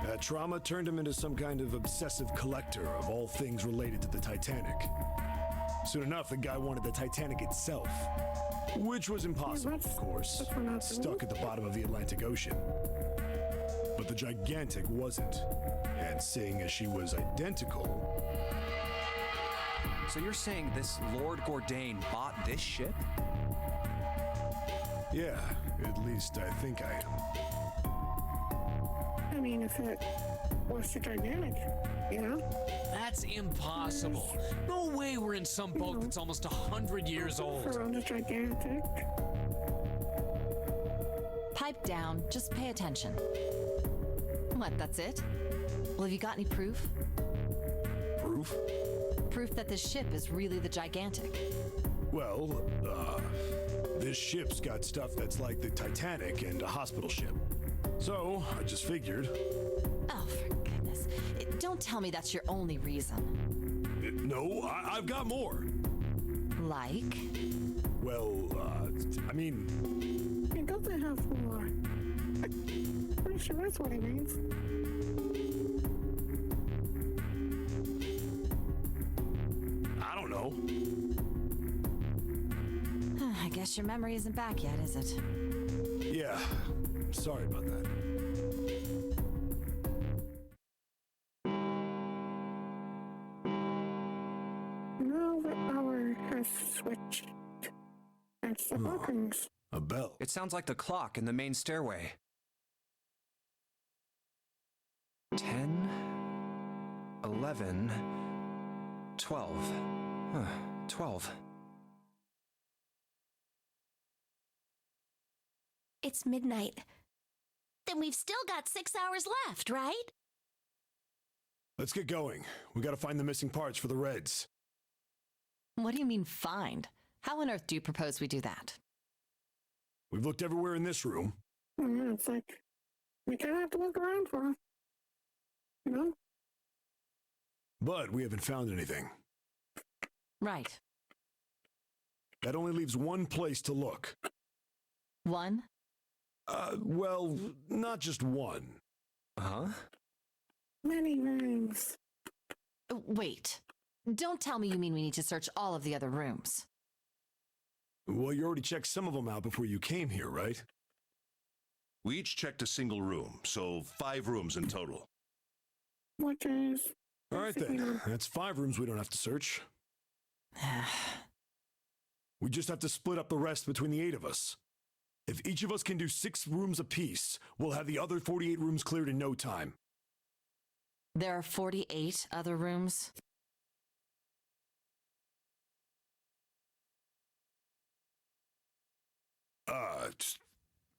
That trauma turned him into some kind of obsessive collector of all things related to the Titanic. Soon enough, the guy wanted the Titanic itself, which was impossible, of course,
that's what happened.
stuck at the bottom of the Atlantic Ocean. But the Gigantic wasn't, and seeing as she was identical,
So you're saying this Lord Gordain bought this ship?
yeah, at least I think I am.
I mean, if it was the Gigantic, you know?
That's impossible. No way we're in some boat that's almost 100 years old.
Around the Gigantic.
Pipe down, just pay attention. What, that's it? Well, have you got any proof?
Proof?
Proof that this ship is really the Gigantic.
Well, this ship's got stuff that's like the Titanic and a hospital ship. So, I just figured,
Oh, for goodness. Don't tell me that's your only reason.
no, I've got more.
Like?
Well, I mean,
It doesn't have more. I'm pretty sure that's what it means.
I don't know.
I guess your memory isn't back yet, is it?
Yeah, sorry about that.
switched. That's the buttons.
A bell.
It sounds like the clock in the main stairway. 10, 11, 12. 12.
It's midnight.
Then we've still got 6 hours left, right?
Let's get going. We gotta find the missing parts for the Reds.
What do you mean, find? How on earth do you propose we do that?
We've looked everywhere in this room.
Yeah, it's like, we kind of have to look around for them. You know?
But we haven't found anything.
Right.
That only leaves one place to look.
One?
Well, not just one.
Huh?
Many rooms.
Wait. Don't tell me you mean we need to search all of the other rooms.
Well, you already checked some of them out before you came here, right?
We each checked a single room, so 5 rooms in total.
Which is...
All right then. That's 5 rooms we don't have to search. We just have to split up the rest between the 8 of us. If each of us can do 6 rooms apiece, we'll have the other 48 rooms cleared in no time.
There are 48 other rooms?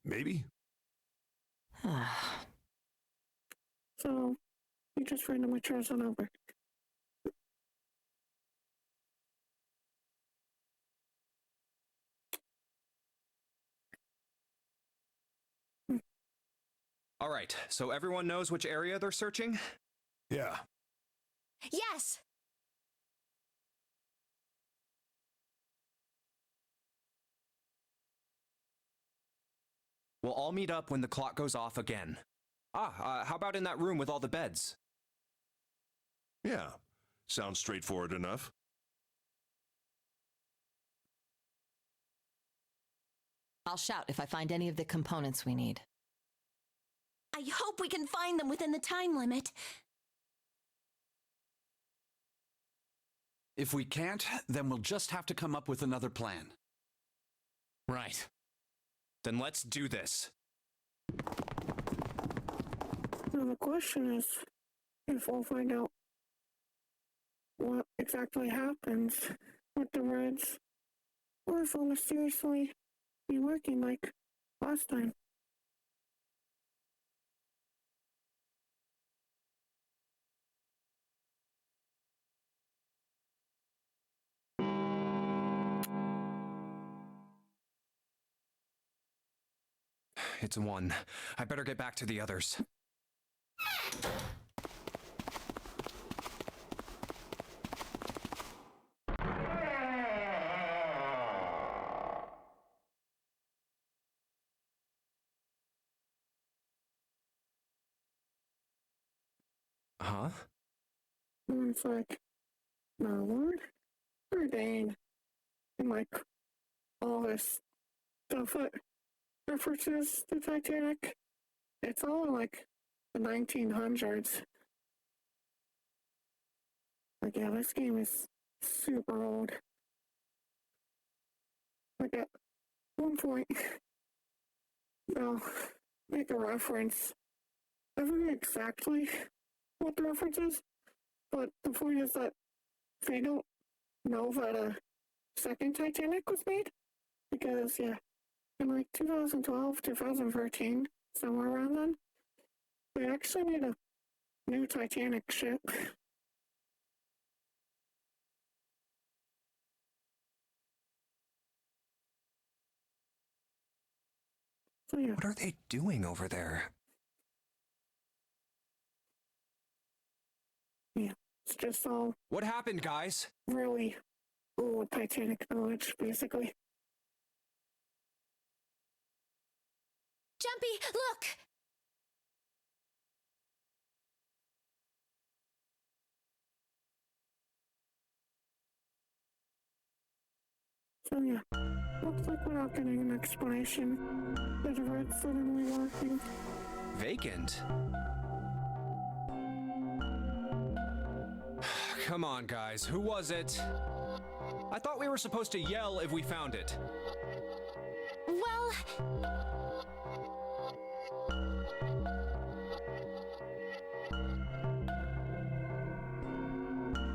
Maybe?
So, you just randomly chose a number.
All right, so everyone knows which area they're searching?
Yeah.
Yes!
We'll all meet up when the clock goes off again. How about in that room with all the beds?
Yeah, sounds straightforward enough.
I'll shout if I find any of the components we need.
I hope we can find them within the time limit.
If we can't, then we'll just have to come up with another plan.
Right.
Then let's do this.
Now the question is, if we'll find out what exactly happens with the Reds, or if we'll mysteriously be working like last time.
It's 1. I better get back to the others. Huh?
And it's like, my lord, ordained, and like all this stuff that references the Titanic. It's all in like the 1900s. Like, yeah, this game is super old. Like, at one point, they'll make a reference. I forget exactly what the reference is, but the point is that they don't know that a second Titanic was made. Because, yeah, in like 2012, 2013, somewhere around then, they actually made a new Titanic ship. So yeah,
What are they doing over there?
it's just all
What happened, guys?
really old Titanic knowledge, basically.
Jumpy, look!
So yeah, looks like we're not getting an explanation. The Red's suddenly working.
Vacant? Come on, guys. Who was it? I thought we were supposed to yell if we found it.
Well,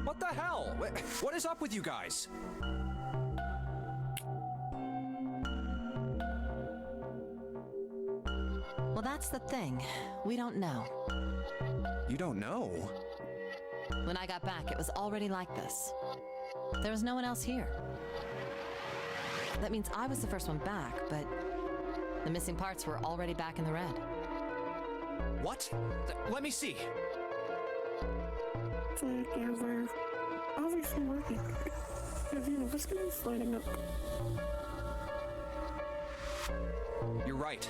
What the hell? What is up with you guys?
Well, that's the thing. We don't know.
You don't know?
When I got back, it was already like this. There was no one else here. That means I was the first one back, but the missing parts were already back in the red.
What? Let me see.
It's like, yeah, they're obviously working. Because, you know, the screen's lighting up.
You're right.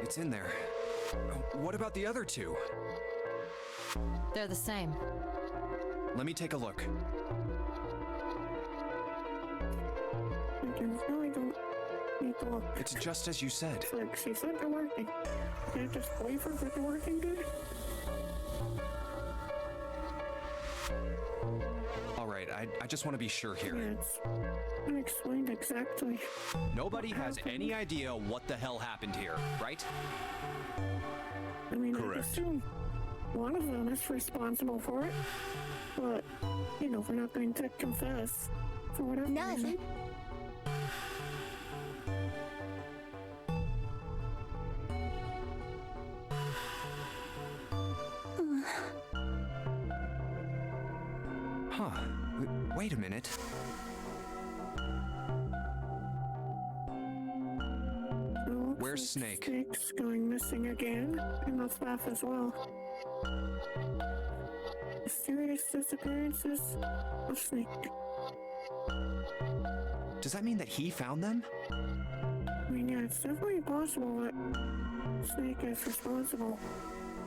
It's in there. What about the other two?
They're the same.
Let me take a look.
Like, you really don't need to look.
It's just as you said.
It's like, she said they're working. Can't just wait for it to working good.
All right, I just want to be sure
Yeah,
here.
it's unexplained exactly.
Nobody has any idea what the hell happened here, right?
I mean, I
Correct.
assume one of them is responsible for it. But, you know, we're not going to confess for whatever
none.
reason.
Huh. Wait a minute.
It looks
Where's
like
Snake?
Snake's going missing again, and that's Beth as well. Mysterious disappearances of Snake.
Does that mean that he found them?
I mean, yeah, it's definitely possible that Snake is responsible,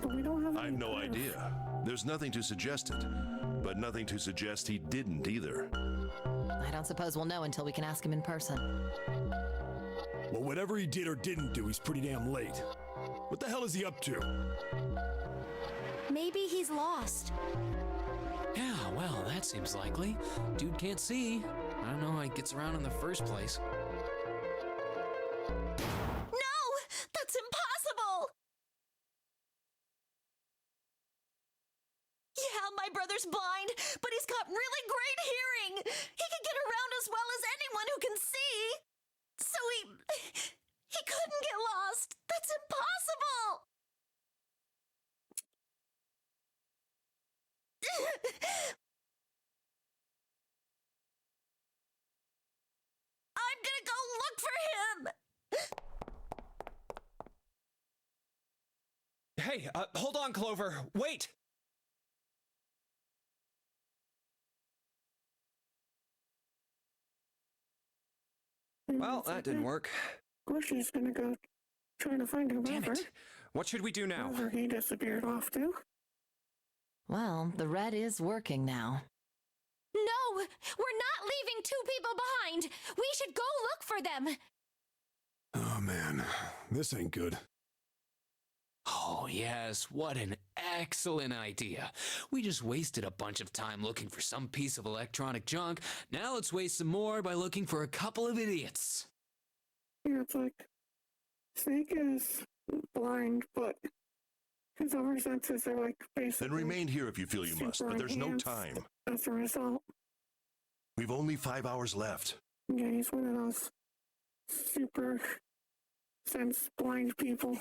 but we don't have any
I've no
proof.
idea. There's nothing to suggest it, but nothing to suggest he didn't either.
I don't suppose we'll know until we can ask him in person.
Well, whatever he did or didn't do, he's pretty damn late. What the hell is he up to?
Maybe he's lost.
Yeah, well, that seems likely. Dude can't see. I don't know how he gets around in the first place.
No! That's impossible! Yeah, my brother's blind, but he's got really great hearing. He can get around as well as anyone who can see. So he couldn't get lost. That's impossible. I'm gonna go look for him.
Hey, hold on, Clover. Wait! Well, that didn't work.
Of course, she's gonna go trying to find her
Damn
brother.
it. What should we do now?
Wherever he disappeared off to.
Well, the red is working now.
No! We're not leaving two people behind! We should go look for them!
Oh man, this ain't good.
Oh, yes, what an excellent idea. We just wasted a bunch of time looking for some piece of electronic junk. Now let's waste some more by looking for a couple of idiots.
Yeah, it's like Snake is blind, but his other senses are like basically.
Then remain here if you feel you must, but there's no
enhanced
time.
As a result,
We've only 5 hours left.
yeah, he's one of those super sense blind people.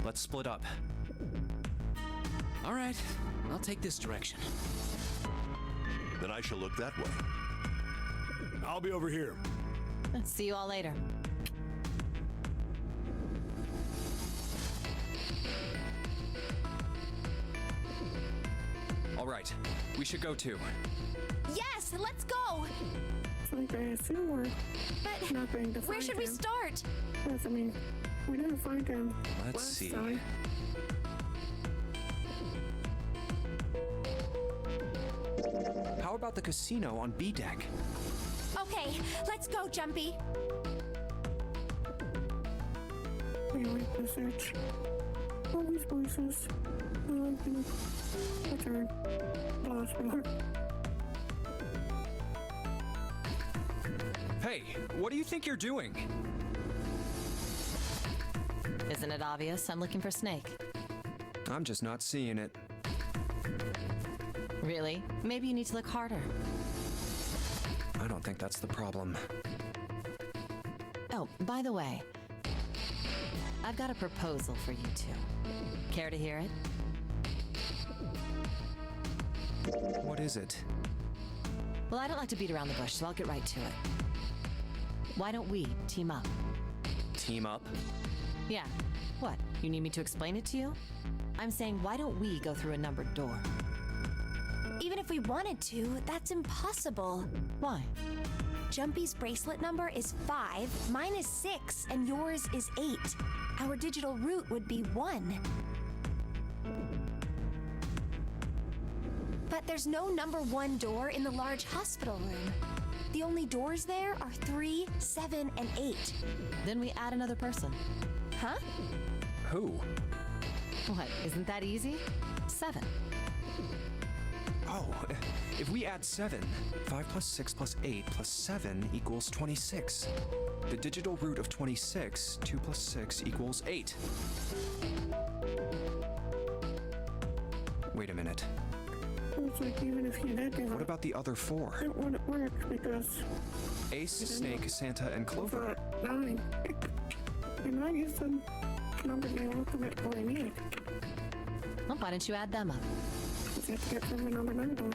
Let's split up.
All right, I'll take this direction.
Then I shall look that way.
I'll be over here.
See you all later.
All right, we should go too.
Yes, let's go!
It's like I assume we're
But
not going to find
where should we
him.
start?
Because, I mean, we didn't find him
Let's
last
see.
time.
How about the casino on B deck?
Okay, let's go, Jumpy.
can't wait to search. All these voices. Return. Blast door.
Hey, what do you think you're doing?
Isn't it obvious? I'm looking for Snake.
I'm just not seeing it.
Really? Maybe you need to look harder.
I don't think that's the problem.
Oh, by the way, I've got a proposal for you two. Care to hear it?
What is it?
Well, I don't like to beat around the bush, so I'll get right to it. Why don't we team up?
Team up?
Yeah. What? You need me to explain it to you? I'm saying, why don't we go through a numbered door?
Even if we wanted to, that's impossible.
Why?
Jumpy's bracelet number is 5, mine is 6, and yours is 8. Our digital route would be 1. But there's no number 1 door in the large hospital room. The only doors there are 3, 7, and 8.
Then we add another person.
Huh?
Who?
What, isn't that easy? 7.
Oh, if we add 7, 5 plus 6 plus 8 plus 7 equals 26. The digital root of 26, 2 plus 6 equals 8. Wait a minute.
Looks like even if you did do
What
it,
about the other 4?
it wouldn't work because
Ace, Snake, Santa, and Clover.
9. And 9 is the number they ultimate what I need.
Well, why don't you add them up?
You have to get from the number 9 door.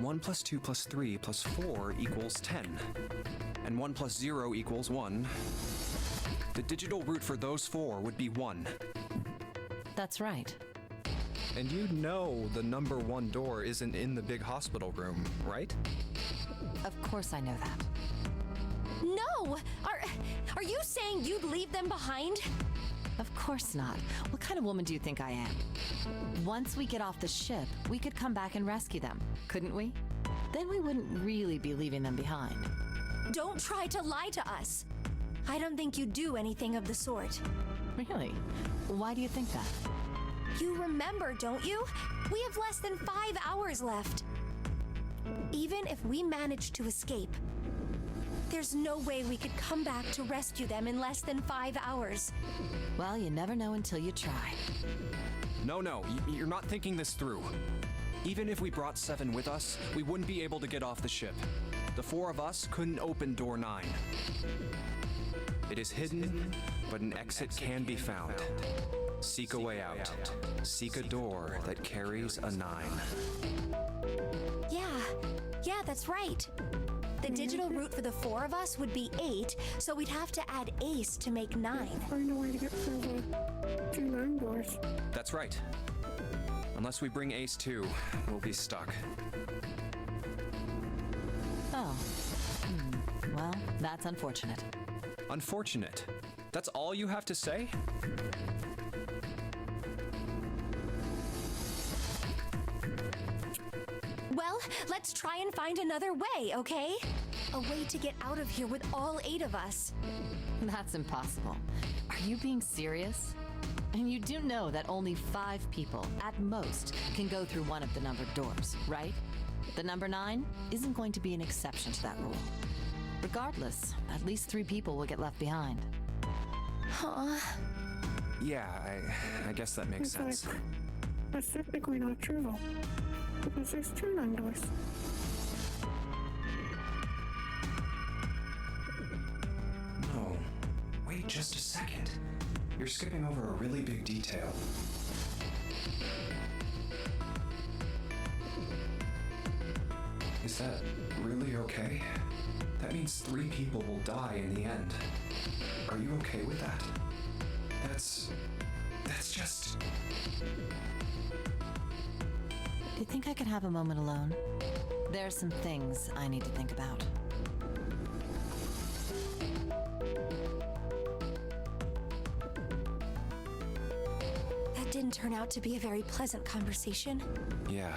1 plus 2 plus 3 plus 4 equals 10. And 1 plus 0 equals 1. The digital root for those 4 would be 1.
That's right.
And you know the number 1 door isn't in the big hospital room, right?
Of course I know that.
No! Are you saying you'd leave them behind?
Of course not. What kind of woman do you think I am? Once we get off the ship, we could come back and rescue them, couldn't we? Then we wouldn't really be leaving them behind.
Don't try to lie to us. I don't think you'd do anything of the sort.
Really? Why do you think that?
You remember, don't you? We have less than 5 hours left. Even if we manage to escape, there's no way we could come back to rescue them in less than 5 hours.
Well, you never know until you try.
No, you're not thinking this through. Even if we brought 7 with us, we wouldn't be able to get off the ship. The 4 of us couldn't open door 9. It is hidden, but an exit can be found. Seek a way out. Seek a door that carries a 9.
Yeah, that's right. The digital route for the 4 of us would be 8, so we'd have to add Ace to make 9.
Find a way to get through the 2 9 doors.
That's right. Unless we bring Ace too, we'll be stuck.
Oh. Well, that's unfortunate.
Unfortunate. That's all you have to say?
Well, let's try and find another way, okay? A way to get out of here with all 8 of us.
That's impossible. Are you being serious? And you do know that only 5 people, at most, can go through one of the numbered doors, right? The number 9 isn't going to be an exception to that rule. Regardless, at least 3 people will get left behind.
Huh?
Yeah, I guess that makes sense.
Like, that's technically not true, though. Because there's 2 9 doors.
No. Wait just a second. You're skipping over a really big detail. Is that really okay? That means 3 people will die in the end. Are you okay with that? That's just...
Do you think I could have a moment alone? There are some things I need to think about.
That didn't turn out to be a very pleasant conversation.
Yeah.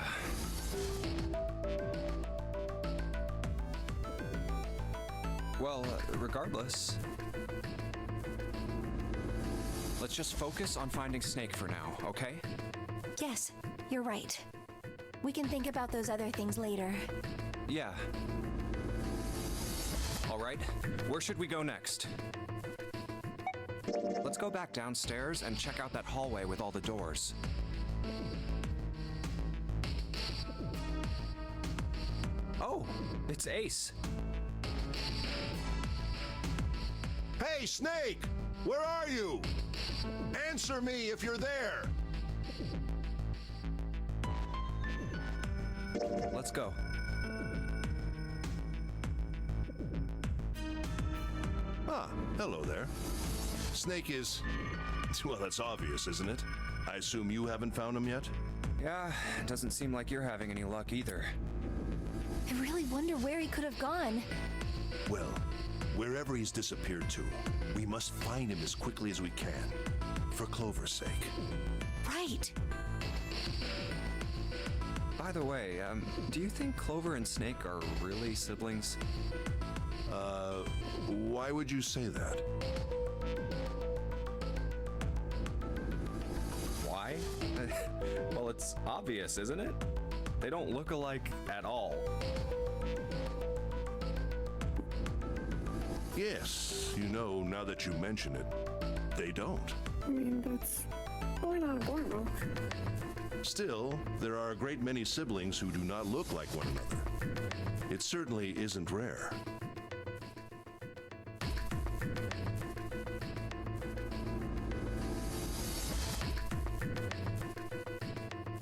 Well, regardless, let's just focus on finding Snake for now, okay?
Yes, you're right. We can think about those other things later.
Yeah. All right, where should we go next? Let's go back downstairs and check out that hallway with all the doors. Oh, it's Ace.
Hey, Snake! Where are you? Answer me if you're there!
Let's go.
Ah, hello there. Snake is... Well, that's obvious, isn't it? I assume you haven't found him yet?
Yeah, doesn't seem like you're having any luck either.
I really wonder where he could have gone.
Well, wherever he's disappeared to, we must find him as quickly as we can. For Clover's sake.
Right.
By the way, do you think Clover and Snake are really siblings?
Why would you say that?
Why? Well, it's obvious, isn't it? They don't look alike at all.
Yes, you know, now that you mention it, they don't.
I mean, that's really not normal.
Still, there are a great many siblings who do not look like one another. It certainly isn't rare.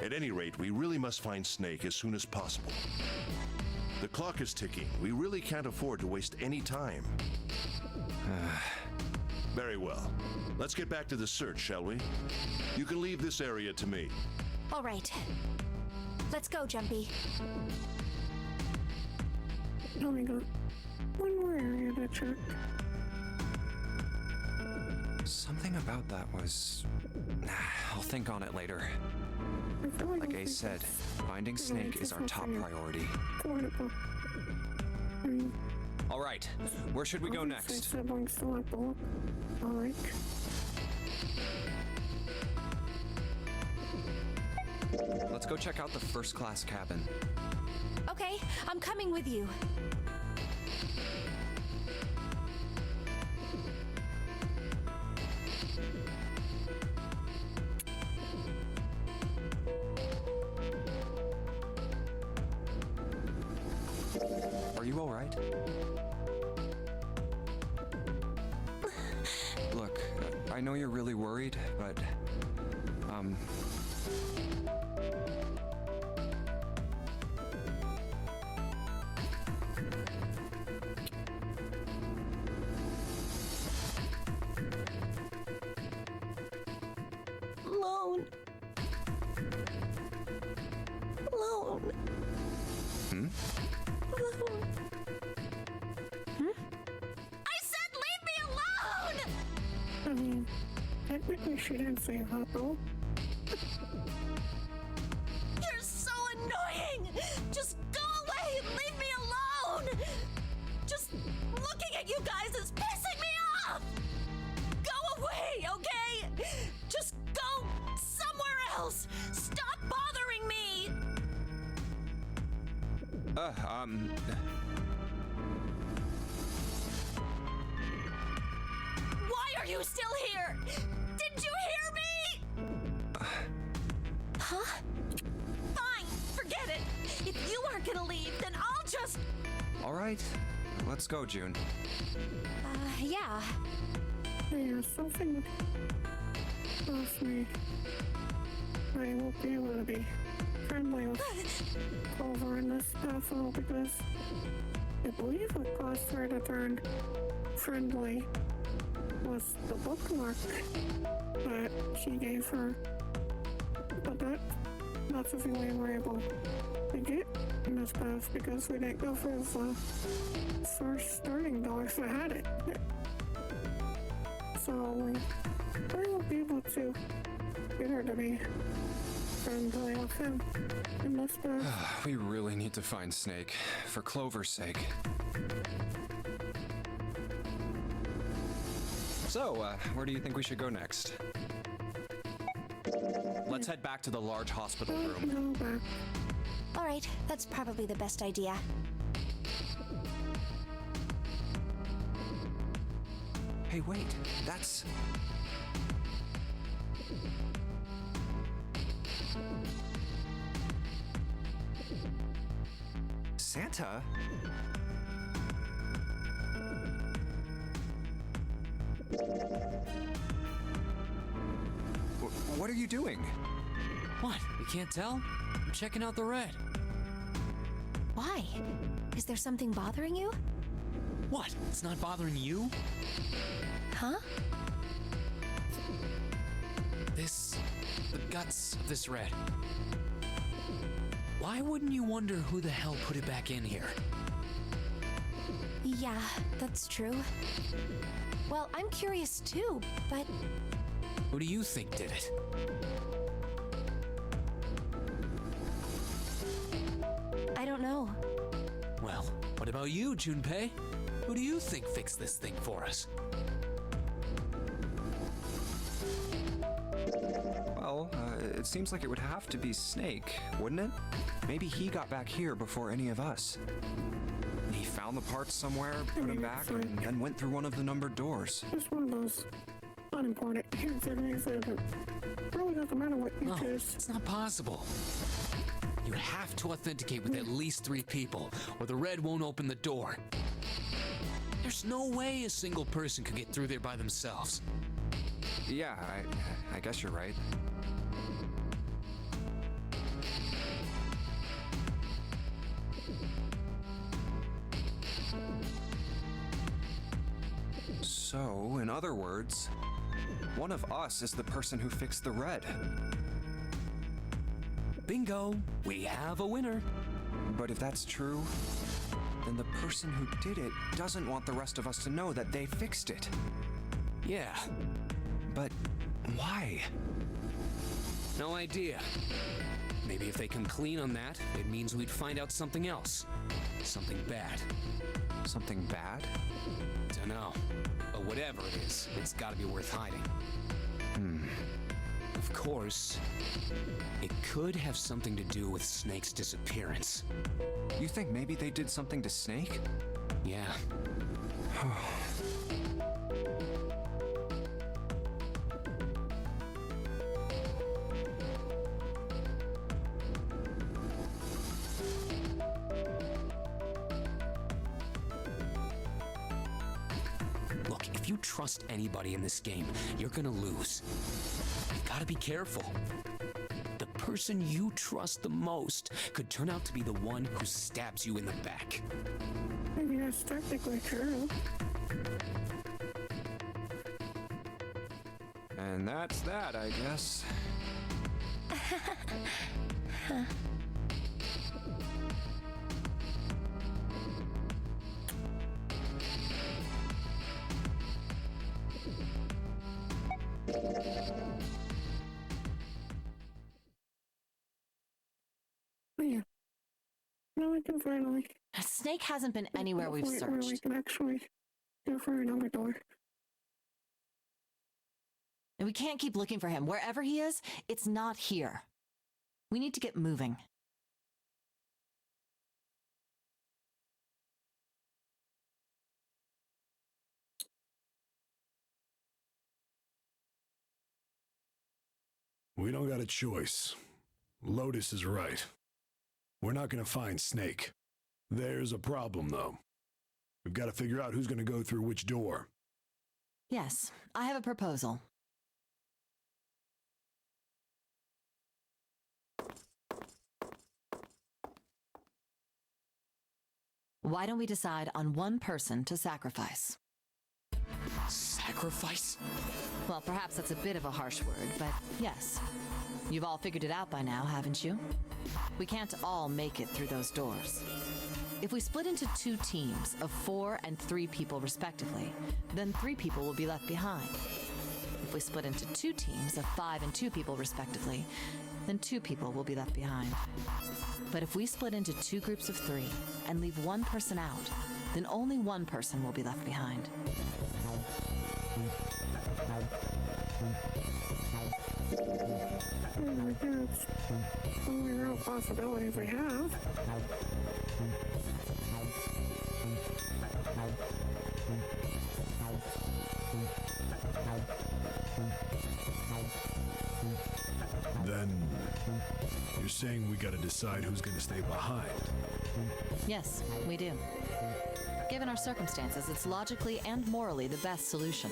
At any rate, we really must find Snake as soon as possible. The clock is ticking. We really can't afford to waste any time. Very well. Let's get back to the search, shall we? You can leave this area to me.
All right. Let's go, Jumpy.
Now we got one more area to check.
Something about that was... I'll think on it later.
I feel
Like
I
Ace said, finding Snake is our top priority.
affordable. I mean,
All right, where should we go
obviously
next?
siblings still have to look alike.
Let's go check out the first class cabin.
Okay, I'm coming with you.
Are you all right? Look, I know you're really worried, but,
Lone. Lone.
Hmm?
Lone. I said leave me alone!
I mean, technically she didn't say that though.
You're so annoying! Just go away and leave me alone! Just looking at you guys is pissing me off! Go away, okay? Just go somewhere else! Stop bothering me! Why are you still here? Didn't you hear me? Huh? Fine, forget it. If you aren't gonna leave, then I'll just...
all right, let's go, June.
Yeah.
Yeah, something tells me I won't be able to be friendly with Clover in this path though, because I believe what caused her to turn friendly was the bookmark that she gave her. But that's the thing we were able to get in this path because we didn't go for the first starting dogs that had it. So we won't be able to get her to be friendly with him in this path.
We really need to find Snake, for Clover's sake. So, where do you think we should go next? Let's head back to the large hospital room.
Go back.
All right, that's probably the best idea.
Hey, wait, that's... Santa? What are you doing?
What? You can't tell? I'm checking out the red.
Why? Is there something bothering you?
What? It's not bothering you?
Huh?
The guts of this red. Why wouldn't you wonder who the hell put it back in here?
Yeah, that's true. Well, I'm curious too, but
Who do you think did it?
I don't know.
Well, what about you, Junpei? Who do you think fixed this thing for us?
Well, it seems like it would have to be Snake, wouldn't it? Maybe he got back here before any of us. He found the parts somewhere, put them back, and then went through one of the numbered doors.
Just one of those unimportant incidents. Really doesn't matter what you
No,
choose.
it's not possible. You have to authenticate with at least 3 people, or the red won't open the door. There's no way a single person could get through there by themselves.
Yeah, I guess you're right. So, in other words, one of us is the person who fixed the red.
Bingo! We have a winner.
But if that's true, then the person who did it doesn't want the rest of us to know that they fixed it.
Yeah,
But why?
no idea. Maybe if they come clean on that, it means we'd find out something else. Something bad.
Something bad?
Dunno. But whatever it is, it's gotta be worth hiding. Of course, it could have something to do with Snake's disappearance.
You think maybe they did something to Snake?
Yeah. Look, if you trust anybody in this game, you're gonna lose. You gotta be careful. The person you trust the most could turn out to be the one who stabs you in the back.
Maybe that's technically true.
And that's that, I guess.
Oh, yeah. Now we can finally
Snake hasn't been anywhere we've
point where we
searched.
can actually go for another door.
And we can't keep looking for him. Wherever he is, it's not here. We need to get moving.
We don't got a choice. Lotus is right. We're not gonna find Snake. There's a problem, though. We've got to figure out who's gonna go through which door.
Yes, I have a proposal. Why don't we decide on one person to sacrifice?
Sacrifice?
Well, perhaps that's a bit of a harsh word, but yes. You've all figured it out by now, haven't you? We can't all make it through those doors. If we split into 2 teams of 4 and 3 people respectively, then 3 people will be left behind. If we split into 2 teams of 5 and 2 people respectively, then 2 people will be left behind. But if we split into 2 groups of 3 and leave 1 person out, then only 1 person will be left behind.
That's the only real possibilities we have.
Then you're saying we gotta decide who's gonna stay behind.
Yes, we do. Given our circumstances, it's logically and morally the best solution.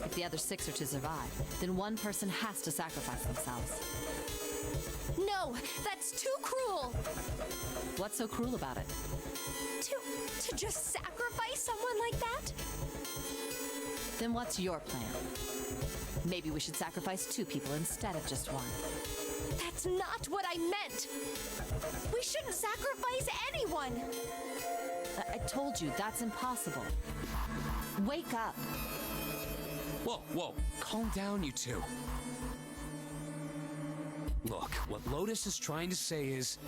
If the other 6 are to survive, then one person has to sacrifice themselves.
No, that's too cruel.
What's so cruel about it?
To just sacrifice someone like that?
Then what's your plan? Maybe we should sacrifice 2 people instead of just 1.
That's not what I meant. We shouldn't sacrifice anyone.
I told you that's impossible. Wake up.
Whoa, whoa, calm down, you two. Look, what Lotus is trying to say is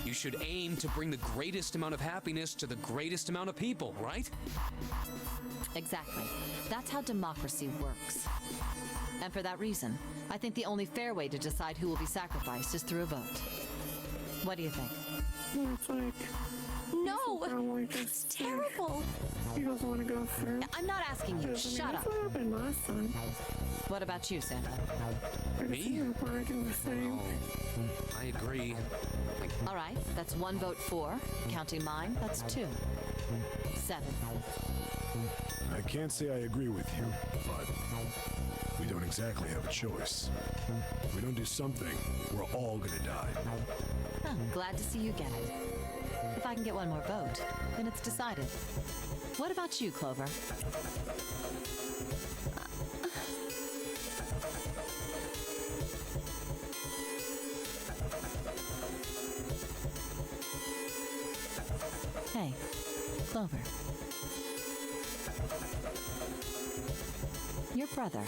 you should aim to bring the greatest amount of happiness to the greatest amount of people, right?
Exactly. That's how democracy works. And for that reason, I think the only fair way to decide who will be sacrificed is through a vote. What do you think?
It's like,
No,
probably
it's
just
terrible.
he doesn't want to go through.
I'm not asking you. Shut
That's
up.
what happened last time.
What about you, Santa?
Me?
I'll probably do the same.
I agree.
All right, that's 1 vote for. Counting mine, that's 2. 7.
I can't say I agree with you, but we don't exactly have a choice. If we don't do something, we're all gonna die.
Huh, glad to see you get it. If I can get 1 more vote, then it's decided. What about you, Clover? Hey, Clover. Your brother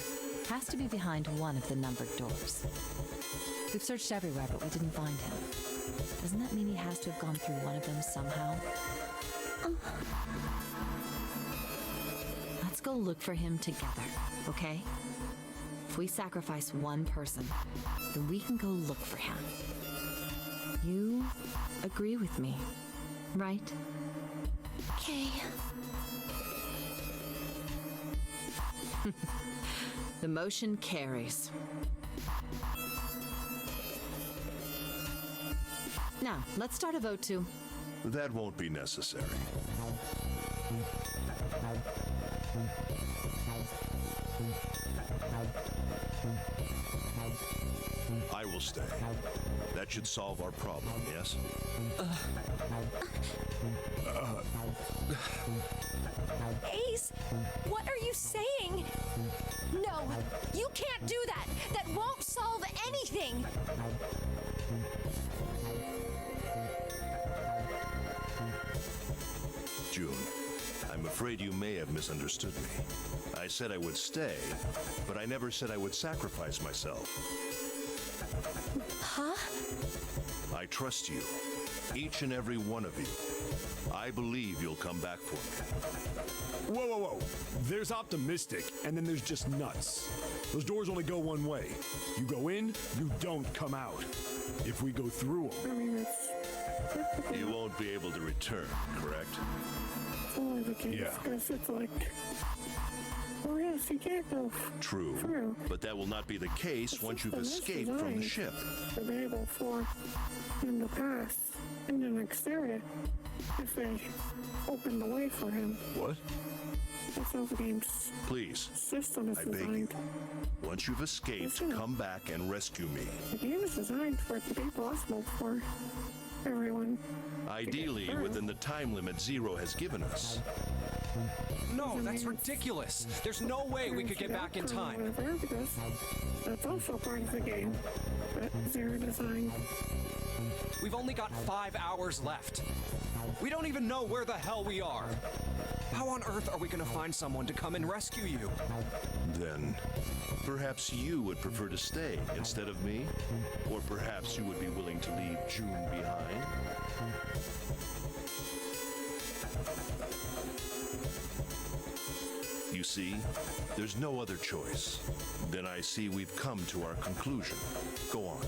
has to be behind one of the numbered doors. We've searched everywhere, but we didn't find him. Doesn't that mean he has to have gone through one of them somehow? Let's go look for him together, okay? If we sacrifice one person, then we can go look for him. You agree with me, right?
Okay.
The motion carries. Now, let's start a vote to...
That won't be necessary. I will stay. That should solve our problem, yes?
Ace, what are you saying? No, you can't do that. That won't solve anything.
June, I'm afraid you may have misunderstood me. I said I would stay, but I never said I would sacrifice myself.
Huh?
I trust you, each and every one of you. I believe you'll come back for me.
Whoa, whoa, whoa. There's optimistic, and then there's just nuts. Those doors only go one way. You go in, you don't come out. If we go through them,
I mean, it's
You won't be able to return, correct?
only the case
Yeah.
because it's like, oh yes, you can't go
True.
True.
But that will not be the case once you've
system is
escaped from the
designed
ship.
to be able for him to pass in the next area if they open the way for him.
what?
That's how the game's
Please,
system is
I beg you.
designed.
Once you've escaped,
Listen.
come back and rescue me.
The game is designed for it to be possible for everyone.
Ideally, within the time limit Zero has given us.
No, that's ridiculous. There's no way we could get back in time.
Whatever, because that's also part of the game that Zero designed.
We've only got 5 hours left. We don't even know where the hell we are. How on earth are we gonna find someone to come and rescue you?
Then, perhaps you would prefer to stay instead of me? Or perhaps you would be willing to leave June behind? You see, there's no other choice. Then I see we've come to our conclusion. Go on.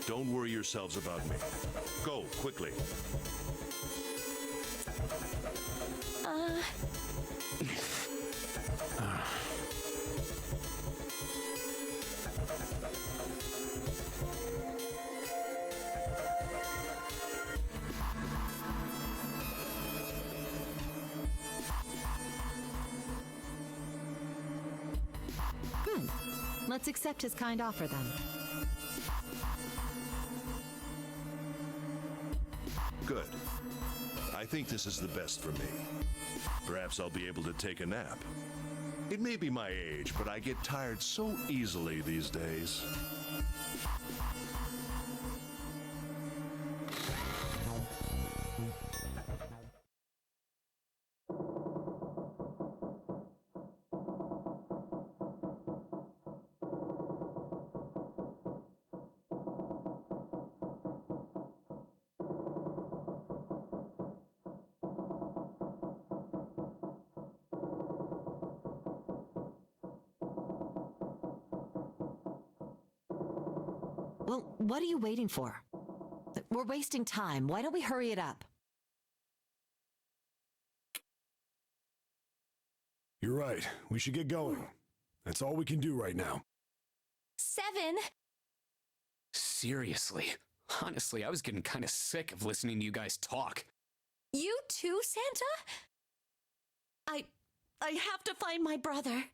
Don't worry yourselves about me. Go, quickly.
Let's accept his kind offer then.
Good. I think this is the best for me. Perhaps I'll be able to take a nap. It may be my age, but I get tired so easily these days.
Well, what are you waiting for? We're wasting time. Why don't we hurry it up?
You're right. We should get going. That's all we can do right now.
7.
Seriously. Honestly, I was getting kind of sick of listening to you guys talk.
You too, Santa?
I have to find my brother.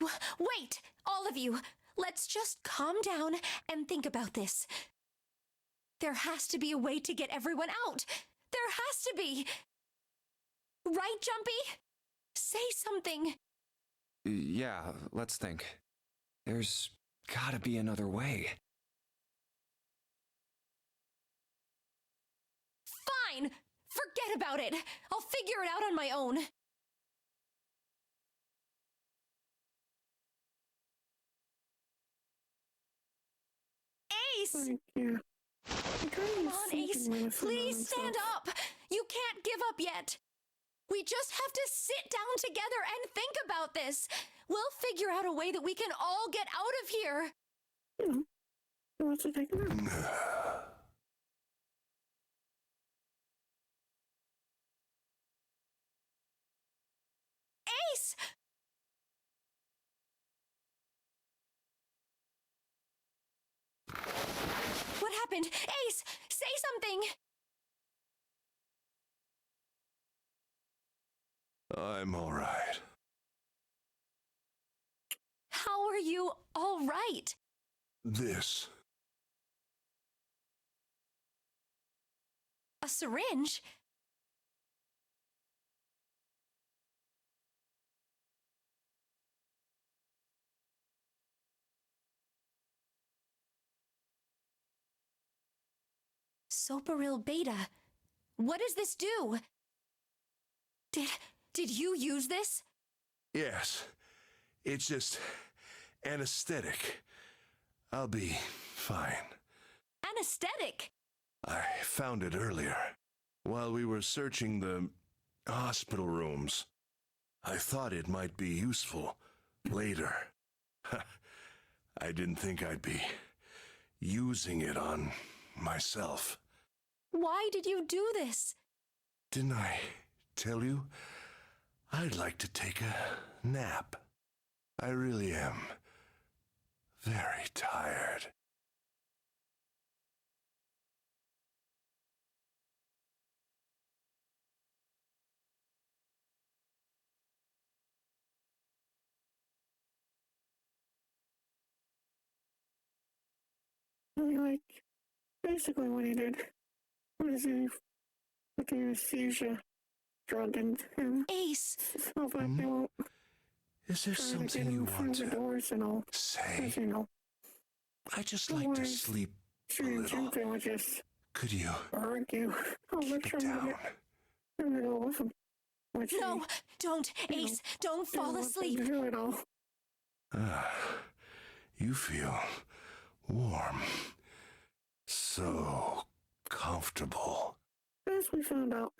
Wait, all of you. Let's just calm down and think about this. There has to be a way to get everyone out. There has to be. Right, Jumpy? Say something.
Yeah, let's think. There's gotta be another way.
Fine. Forget about it. I'll figure it out on my own. Ace!
Thank you.
Come on, Ace. Please stand up. You can't give up yet. We just have to sit down together and think about this. We'll figure out a way that we can all get out of here.
You know, he wants to take a nap.
Ace! What happened? Ace, say something!
I'm all right.
How are you all right?
This.
A syringe? Soparil Beta. What does this do? Did you use this?
Yes. It's just anesthetic. I'll be fine.
Anesthetic?
I found it earlier, while we were searching the hospital rooms. I thought it might be useful later. I didn't think I'd be using it on myself.
Why did you do this?
Didn't I tell you? I'd like to take a nap. I really am very tired.
Like, basically what he did was he put the anesthesia drug in him.
Ace!
So that they won't
Is there
try to get
something
him
you
through
want
the
to
doors and all.
say?
As you know,
I just like to
Otherwise,
sleep a
she and
little.
Jumpy would just
Could you
argue over
keep it
trying to
down?
get him to go with him. Which
No, don't, Ace, don't
he didn't
fall
want them
asleep.
to do it all.
Ah, you feel warm. So comfortable.
As we found out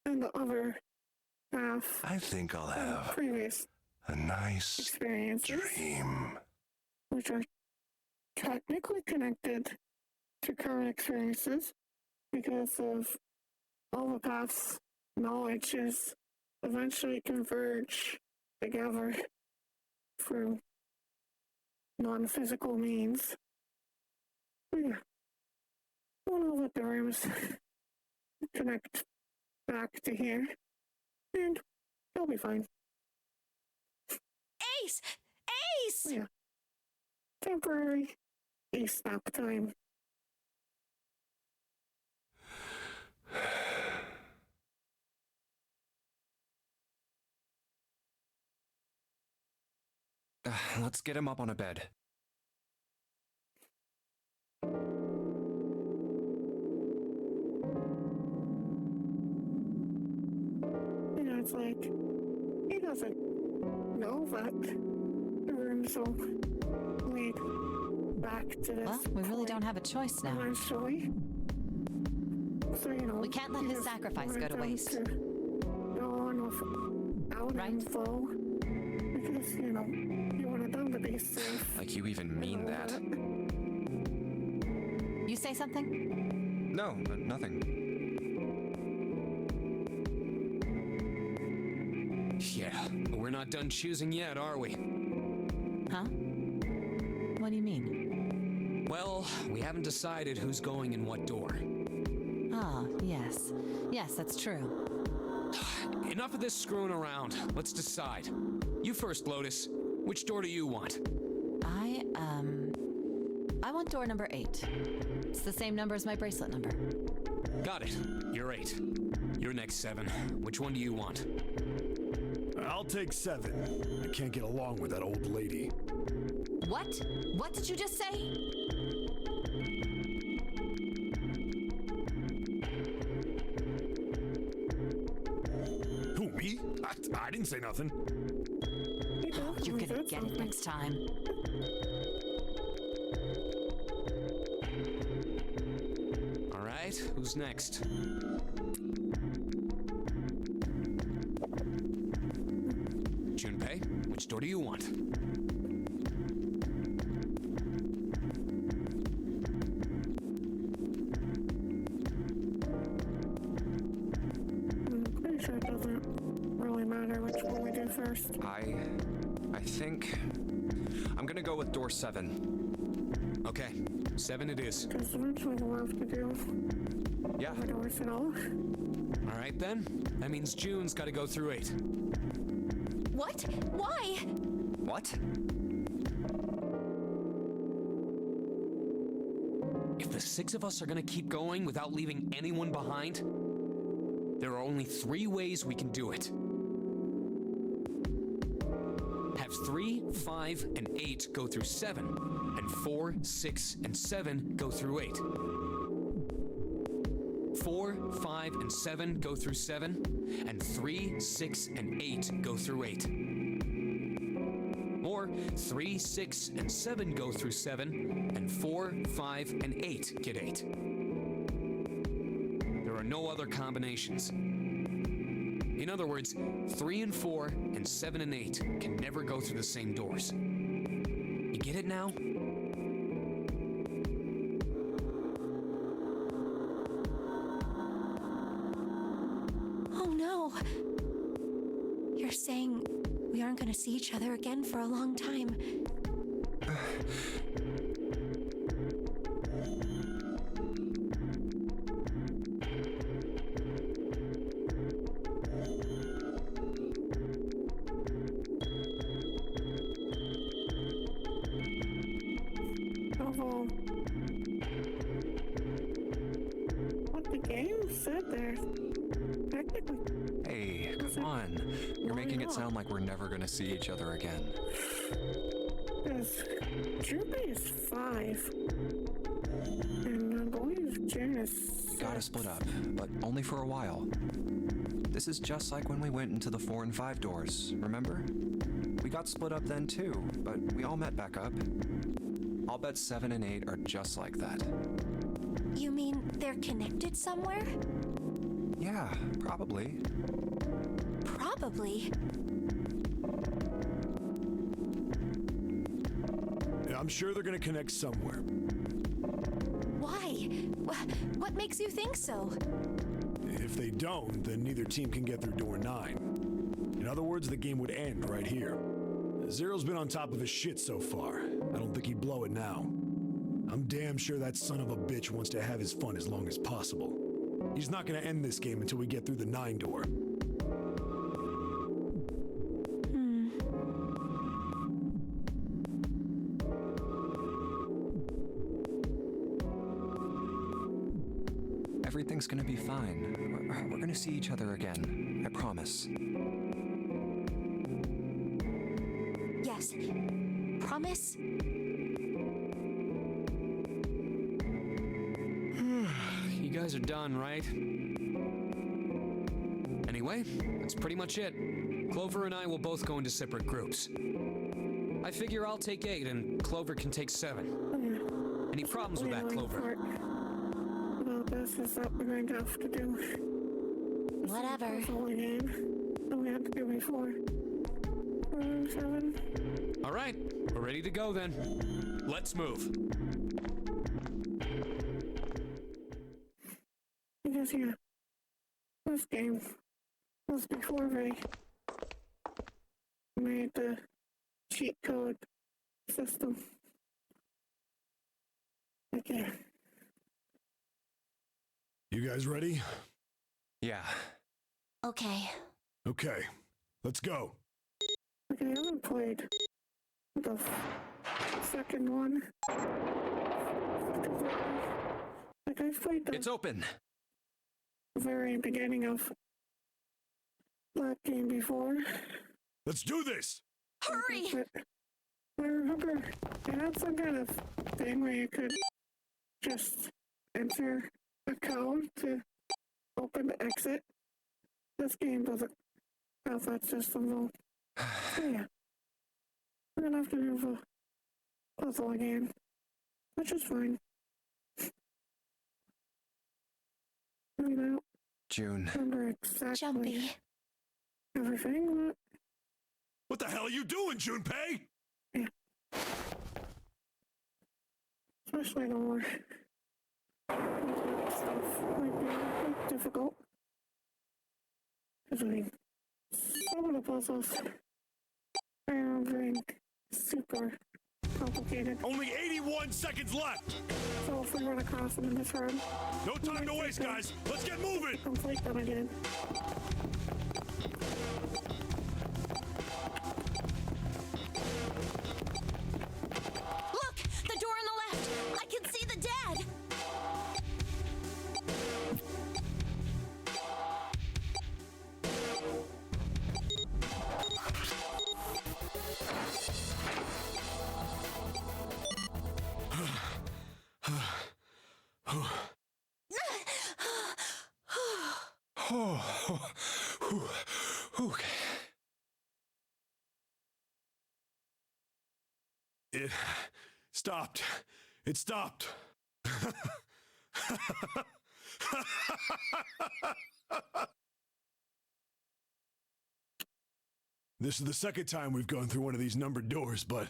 in the other have
I think I'll have
previous
a nice
experiences,
dream.
which are technically connected to current experiences because of all the past knowledges eventually converge together through non-physical means. But yeah, we'll let the rooms connect back to here, and they'll be fine.
Ace! Ace!
Yeah. Temporary ace nap time.
Let's get him up on a bed.
You know, it's like, he doesn't know that the rooms will lead back to this.
Well, we really don't have a choice now.
Eventually. So, you know,
We can't let
you
his
just
sacrifice
wanted
go to
them
waste.
to go on without
Right.
info. Because, you know, you wanted them to be safe.
Like you even mean
and all
that.
You say something?
No, nothing.
Yeah, but we're not done choosing yet, are we?
Huh? What do you mean?
Well, we haven't decided who's going in what door.
Ah, yes. Yes, that's true.
Enough of this screwing around. Let's decide. You first, Lotus. Which door do you want?
I want door number 8. It's the same number as my bracelet number.
Got it. You're 8. You're next, 7. Which one do you want?
I'll take 7. I can't get along with that old lady.
What? What did you just say?
Who, me? I didn't say nothing.
You're gonna get it next time.
All right, who's next? Junpei, which door do you want?
I'm pretty sure it doesn't really matter which one we do first.
I think I'm gonna go with door 7.
Okay, 7 it is.
Because eventually we'll have to do
Yeah.
the doors and all.
All right then. That means June's got to go through 8.
What? Why?
What?
If the 6 of us are gonna keep going without leaving anyone behind, there are only 3 ways we can do it. Have 3, 5, and 8 go through 7, and 4, 6, and 7 go through 8. 4, 5, and 7 go through 7, and 3, 6, and 8 go through 8. Or 3, 6, and 7 go through 7, and 4, 5, and 8 get 8. There are no other combinations. In other words, 3 and 4 and 7 and 8 can never go through the same doors. You get it now?
Oh no. You're saying we aren't going to see each other again for a long time.
Although, what the game said there, technically,
Hey, come on. You're making it sound like we're never gonna see each other again.
because Junpei is 5, and I believe June is 6.
Gotta split up, but only for a while. This is just like when we went into the 4 and 5 doors, remember? We got split up then too, but we all met back up. I'll bet 7 and 8 are just like that.
You mean they're connected somewhere?
Yeah, probably.
Probably.
Yeah, I'm sure they're gonna connect somewhere.
Why? What makes you think so?
If they don't, then neither team can get through door 9. In other words, the game would end right here. Zero's been on top of his shit so far. I don't think he'd blow it now. I'm damn sure that son of a bitch wants to have his fun as long as possible. He's not gonna end this game until we get through the 9 door.
Everything's gonna be fine. We're gonna see each other again. I promise.
Yes. Promise?
You guys are done, right? Anyway, that's pretty much it. Clover and I will both go into separate groups. I figure I'll take 8 and Clover can take 7. Any problems with that, Clover?
Well, this is what we're going to have to do.
Whatever.
It's all again that we had to do before. 7.
All right, we're ready to go then. Let's move.
Because, yeah, this game was before they made the cheat code system. Okay.
You guys ready?
Yeah.
Okay.
Okay, let's go.
Okay, I haven't played the second one. Like, I've played the
It's open.
very beginning of that game before.
Let's do this!
Hurry!
But I remember it had some kind of thing where you could just enter a code to open the exit. This game doesn't have that system though. So yeah. We're gonna have to do the puzzle again. Which is fine. I don't
June.
remember exactly
Jumpy.
everything,
What the hell are you doing, Junpei?
especially the more stuff might be difficult. Because I mean, some of the puzzles are very super complicated.
Only 81 seconds left!
So if we run across them in this run,
No time to waste, guys! Let's get moving!
complete them again.
Look! The door on the left! I can see the dead!
Okay.
It stopped. It stopped. This is the second time we've gone through one of these numbered doors, but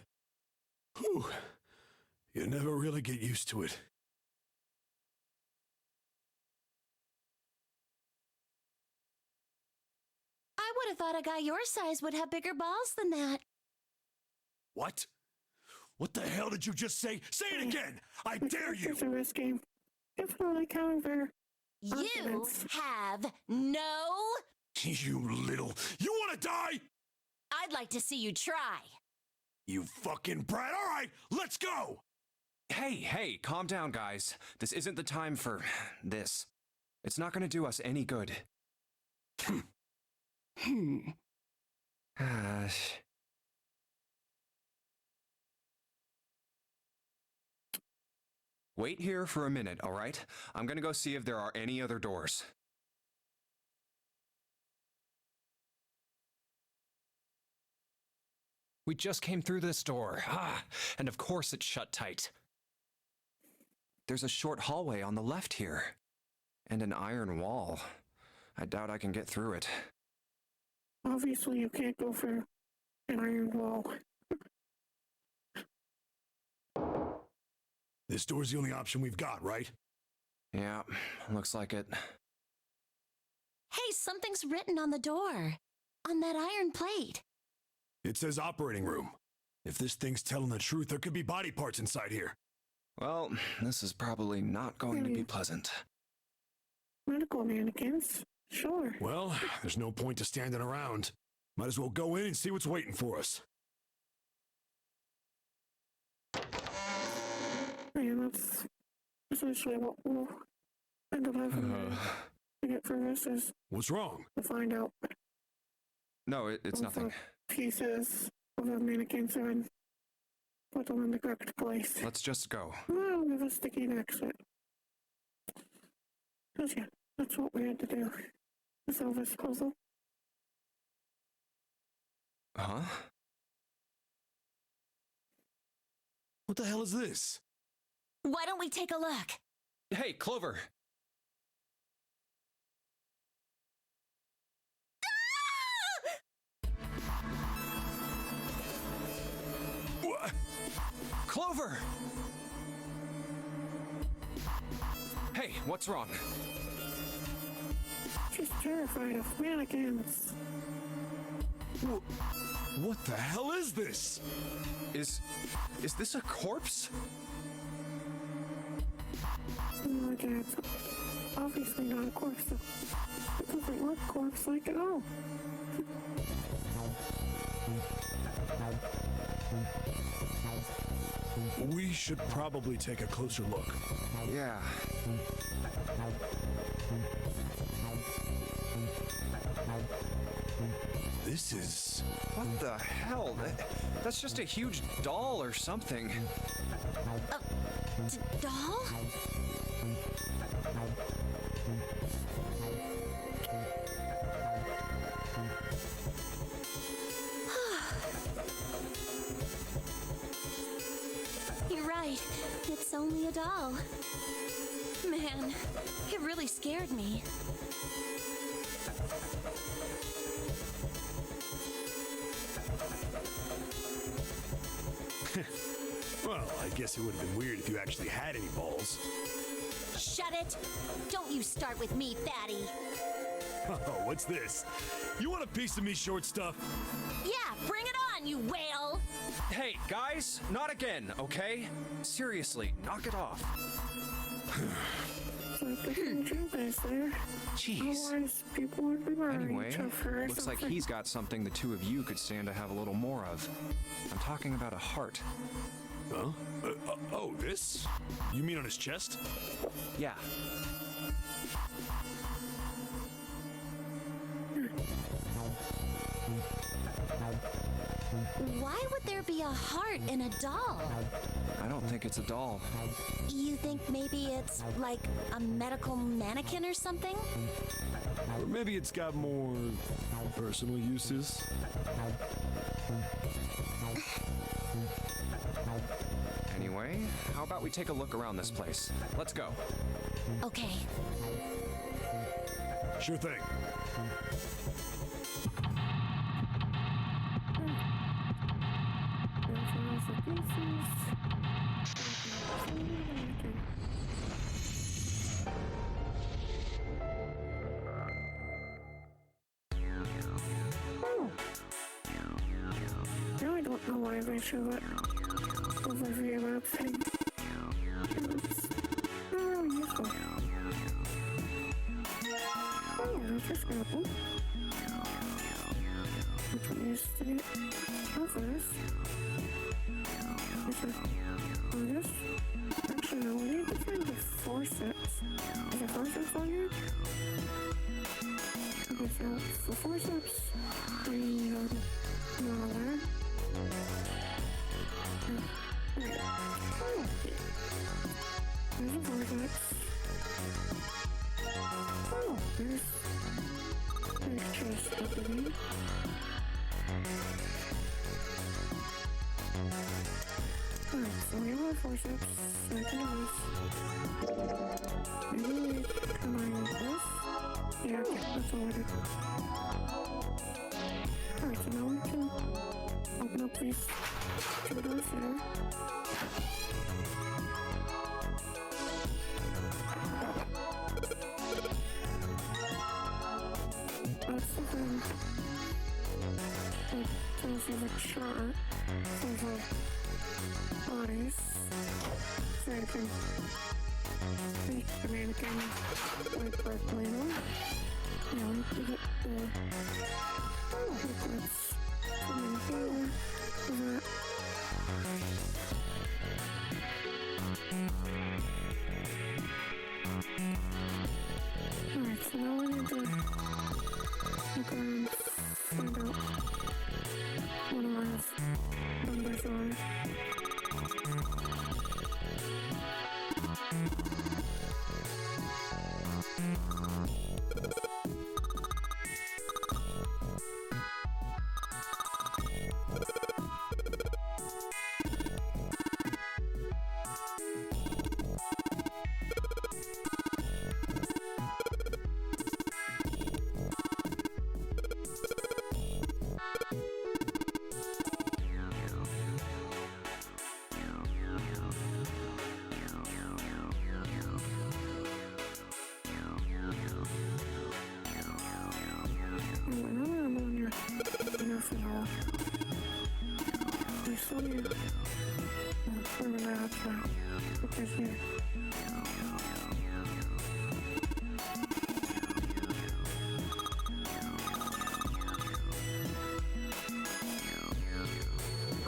whew, you never really get used to it.
I would have thought a guy your size would have bigger balls than that.
What? What the hell did you just say? Say it again! I dare you!
It's a risk game. Definitely counting for
You
confidence.
have no...
You little... You want to die?
I'd like to see you try.
You fucking brat. All right, let's go!
Hey, calm down, guys. This isn't the time for this. It's not gonna do us any good. Wait here for a minute, all right? I'm gonna go see if there are any other doors.
We just came through this door. And of course it's shut tight.
There's a short hallway on the left here. And an iron wall. I doubt I can get through it.
Obviously, you can't go for an iron wall.
This door's the only option we've got, right?
Yeah, looks like it.
Hey, something's written on the door. On that iron plate.
It says operating room. If this thing's telling the truth, there could be body parts inside here.
Well, this is probably not going to be pleasant.
Medical mannequins? Sure.
Well, there's no point to standing around. Might as well go in and see what's waiting for us.
And that's essentially what we'll end up having to get through this is
What's wrong?
to find out
No, it's
what
nothing.
the pieces of the mannequins and put them in the correct place.
Let's just go.
Well, give a sticky exit. Because yeah, that's what we had to do to solve this puzzle.
Huh?
What the hell is this?
Why don't we take a look?
Hey, Clover!
What?
Clover! Hey, what's wrong?
She's terrified of mannequins.
What the hell is this?
Is this a corpse?
Oh my God, it's obviously not a corpse. It doesn't look corpse-like at all.
We should probably take a closer look.
Yeah.
This is...
What the hell? That's just a huge doll or something.
Doll? You're right. It's only a doll. Man, it really scared me.
Well, I guess it would have been weird if you actually had any balls.
Shut it! Don't you start with me, fatty.
Oh, what's this? You want a piece of me, short stuff?
Yeah, bring it on, you whale!
Hey, guys, not again, okay? Seriously, knock it off.
So I think you guys there.
Jeez.
Otherwise, people would be mad
Anyway,
at each other or
looks like
something.
he's got something the two of you could stand to have a little more of. I'm talking about a heart.
Huh? Oh, this? You mean on his chest?
Yeah.
Why would there be a heart in a doll?
I don't think it's a doll.
You think maybe it's like a medical mannequin or something?
Or maybe it's got more personal uses?
Anyway, how about we take a look around this place? Let's go.
Okay.
Sure thing.
Now I don't know why they show that overview map thing. It's not really useful. Oh yeah, just grab one. Which one is the others? This? Actually, no, we need to find the forceps. Is the forceps on here? Okay, so the forceps, we need on there. Right. Oh, there's a vortex. Oh, there's chest opening. Alright, so we have our forceps. So I can do this. Maybe we combine with this. Yeah, okay, that's all I do. these two doors here. That's the thing that tells you the chart of the bodies, so you can make the mannequin like correctly. You know, you get the liquids coming here, over. Alright, so now we need to look around, find out what our numbers are.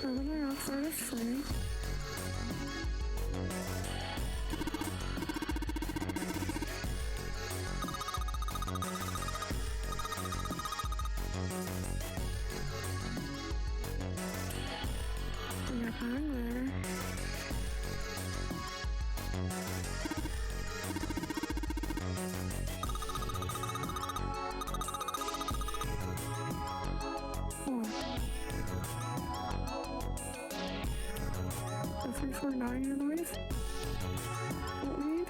Carbon dioxide is free. We got pine there. For 9 anyways. What we need?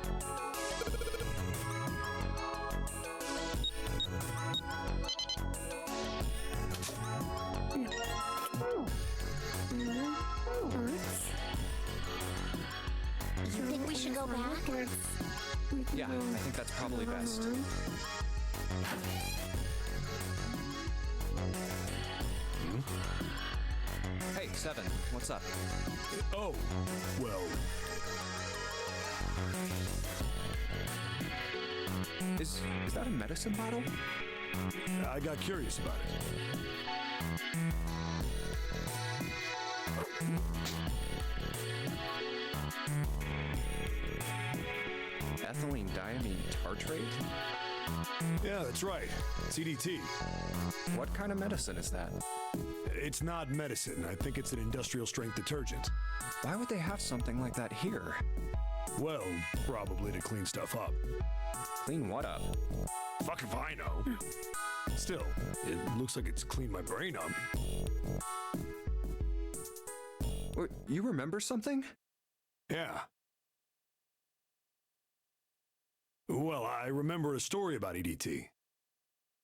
Yeah. Alright.
You think we should go back?
Yeah, I think that's probably best. Hey, Seven, what's up?
Oh, well,
Is that a medicine bottle?
I got curious about it.
Ethylene diamine tartrate?
Yeah, that's right. CDT.
What kind of medicine is that?
It's not medicine. I think it's an industrial strength detergent.
Why would they have something like that here?
Well, probably to clean stuff up.
Clean what up?
Fuck if I know. Still, it looks like it's cleaned my brain up.
You remember something?
Yeah. Well, I remember a story about EDT.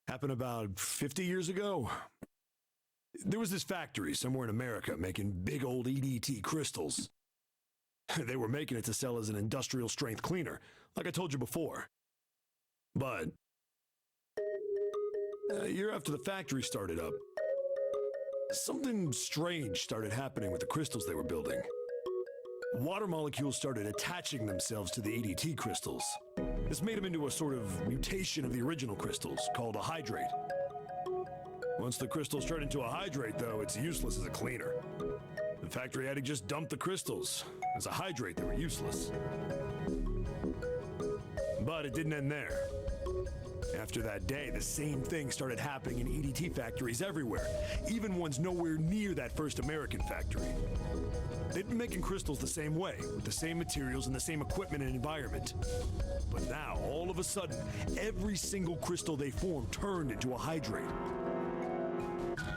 Happened about 50 years ago. There was this factory somewhere in America making big old EDT crystals. They were making it to sell as an industrial strength cleaner, like I told you before. But a year after the factory started up, something strange started happening with the crystals they were building. Water molecules started attaching themselves to the EDT crystals. This made them into a sort of mutation of the original crystals, called a hydrate. Once the crystals turn into a hydrate, though, it's useless as a cleaner. The factory had to just dump the crystals. As a hydrate, they were useless. But it didn't end there. After that day, the same thing started happening in EDT factories everywhere, even ones nowhere near that first American factory. They'd been making crystals the same way, with the same materials and the same equipment and environment. But now, all of a sudden, every single crystal they formed turned into a hydrate.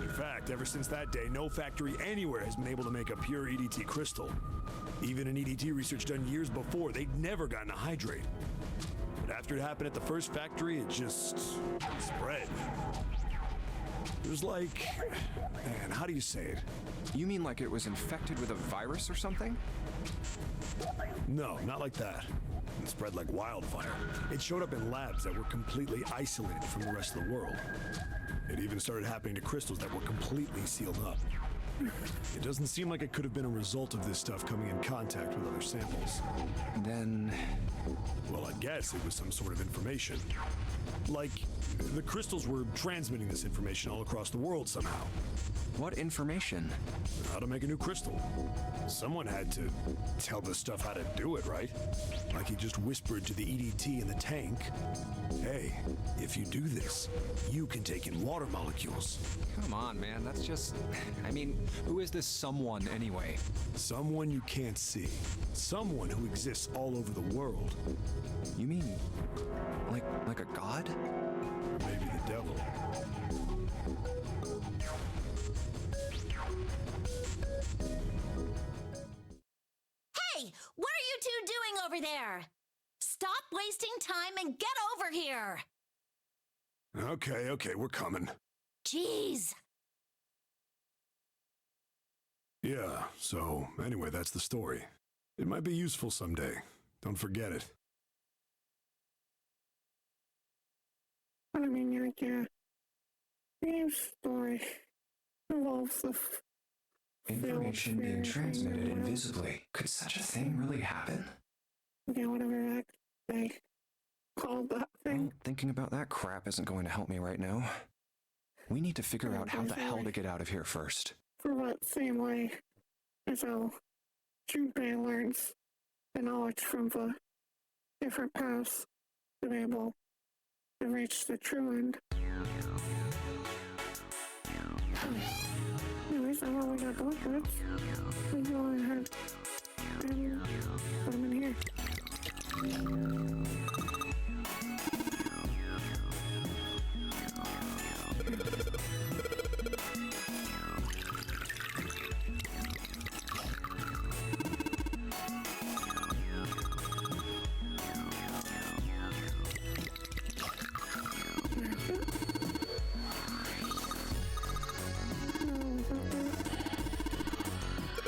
In fact, ever since that day, no factory anywhere has been able to make a pure EDT crystal. Even in EDT research done years before, they'd never gotten a hydrate. But after it happened at the first factory, it just spread. There's like, man, how do you say it?
You mean like it was infected with a virus or something?
No, not like that. It spread like wildfire. It showed up in labs that were completely isolated from the rest of the world. It even started happening to crystals that were completely sealed up. It doesn't seem like it could have been a result of this stuff coming in contact with other samples.
Then
Well, I guess it was some sort of information. Like, the crystals were transmitting this information all across the world somehow.
what information?
How to make a new crystal. Someone had to tell the stuff how to do it, right? Like he just whispered to the EDT in the tank, hey, if you do this, you can take in water molecules.
Come on, man. That's just. I mean, who is this someone anyway?
Someone you can't see. Someone who exists all over the world.
You mean like a god?
Maybe the devil.
Hey, what are you two doing over there? Stop wasting time and get over here.
Okay, we're coming.
Jeez.
Yeah, so anyway, that's the story. It might be useful someday. Don't forget it.
But I mean, like, the story involves the
Information being transmitted invisibly. Could such a thing really happen?
yeah, whatever that they called that thing.
Well, thinking about that crap isn't going to help me right now. We need to figure out how the hell to get out of here first.
For what same way as how Junpei learns the knowledge from the different paths to be able to reach the true end. Anyways, I've only got those goods. We go ahead and put them in here.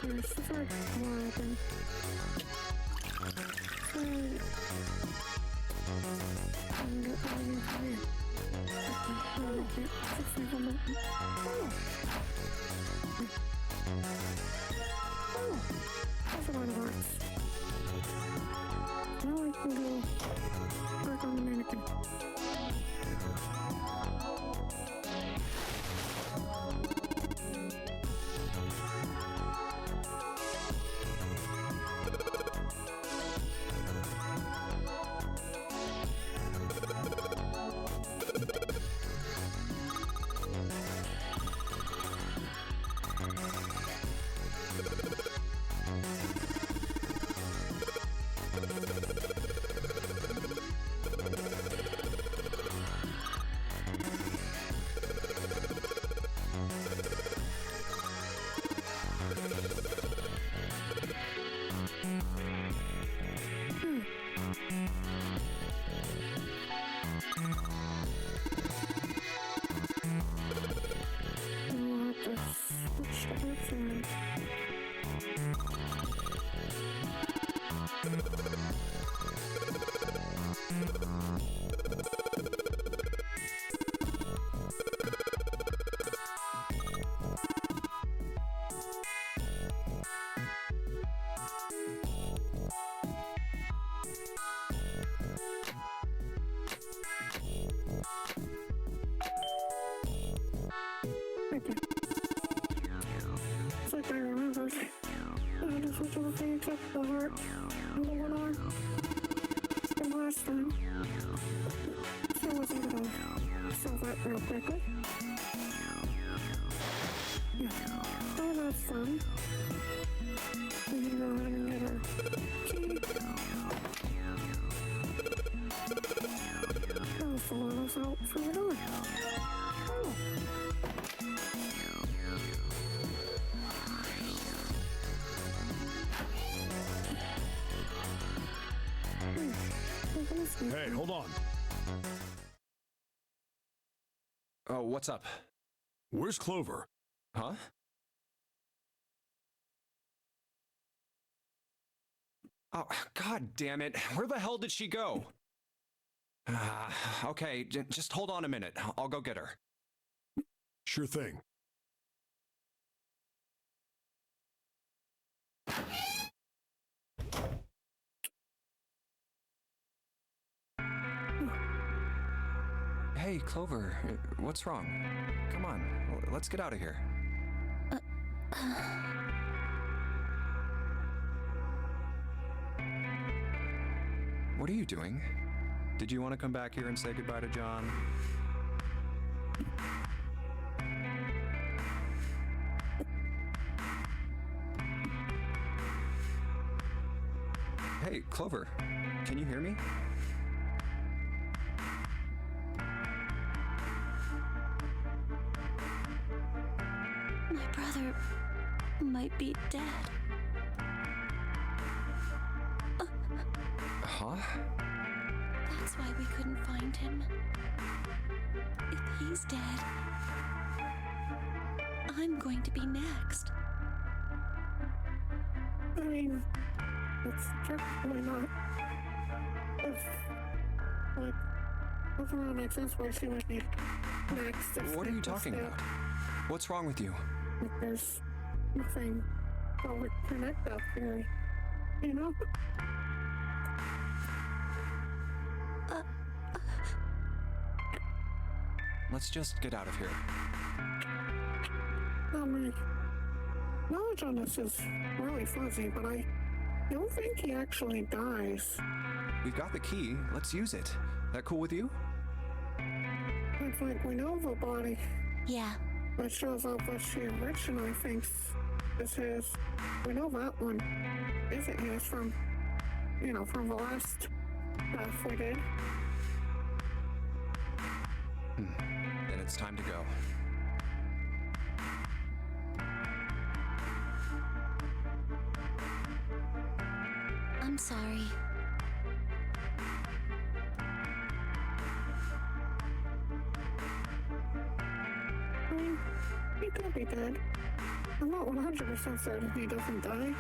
There's the first one. That's a lot of hearts. Now I can go work on the mannequin. It's like I remembered. I just wish everything except the heart and the one arm. From last time. So I wasn't gonna solve that real quickly. Yeah. Oh, that's fun. We can go ahead and get our key. That'll follow us out through the door. Oh.
Hey, hold on.
Oh, what's up?
Where's Clover?
Huh? Oh, god damn it. Where the hell did she go? Okay, just hold on a minute. I'll go get her.
Sure thing.
Hey, Clover, what's wrong? Come on, let's get out of here. What are you doing? Did you want to come back here and say goodbye to John? Hey, Clover, can you hear me?
My brother might be dead.
Huh?
That's why we couldn't find him. If he's dead, I'm going to be next.
I mean, it's definitely not. Like, nothing really makes sense why she would be next.
What are you talking about? What's wrong with you?
Like, there's nothing that would connect that theory, you know?
Let's just get out of here.
I mean, knowledge on this is really fuzzy, but I don't think he actually dies.
We've got the key. Let's use it. That cool with you?
It's like we know the body
Yeah,
that shows up what she originally thinks is his. We know that one isn't his from the last stuff we did.
Then it's time to go.
I'm sorry.
I mean, he could be dead. I'm not 100% certain he doesn't die.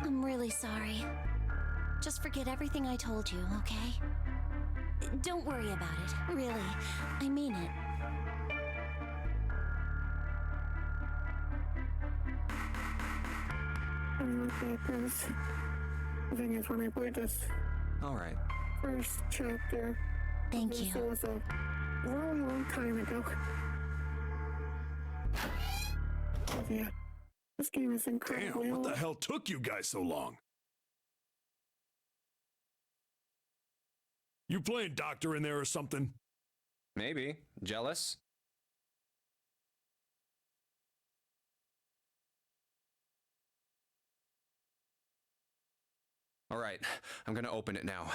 I'm really sorry. Just forget everything I told you, okay? Don't worry about it, really. I mean it.
I mean, okay, because the thing is, when I played this
All right.
first chapter,
Thank
it
you.
was a really long time ago. But yeah, this game is
Damn,
incredibly
what the
old.
hell took you guys so long? You playing doctor in there or something?
Maybe. Jealous? All right, I'm gonna open it now.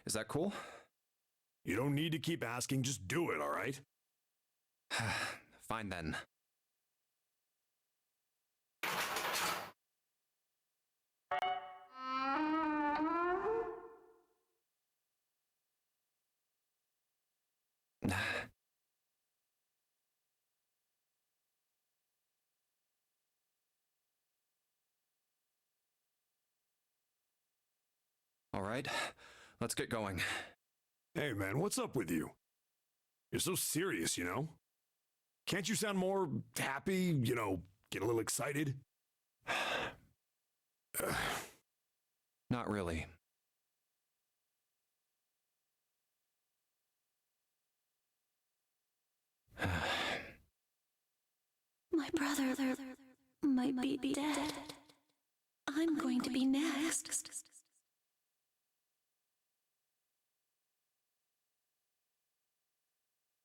Is that cool?
You don't need to keep asking, just do it, all right?
Fine then. All right, let's get going.
Hey man, what's up with you? You're so serious, you know? Can't you sound more happy, get a little excited?
Not really.
My brother might be dead. I'm going to be next.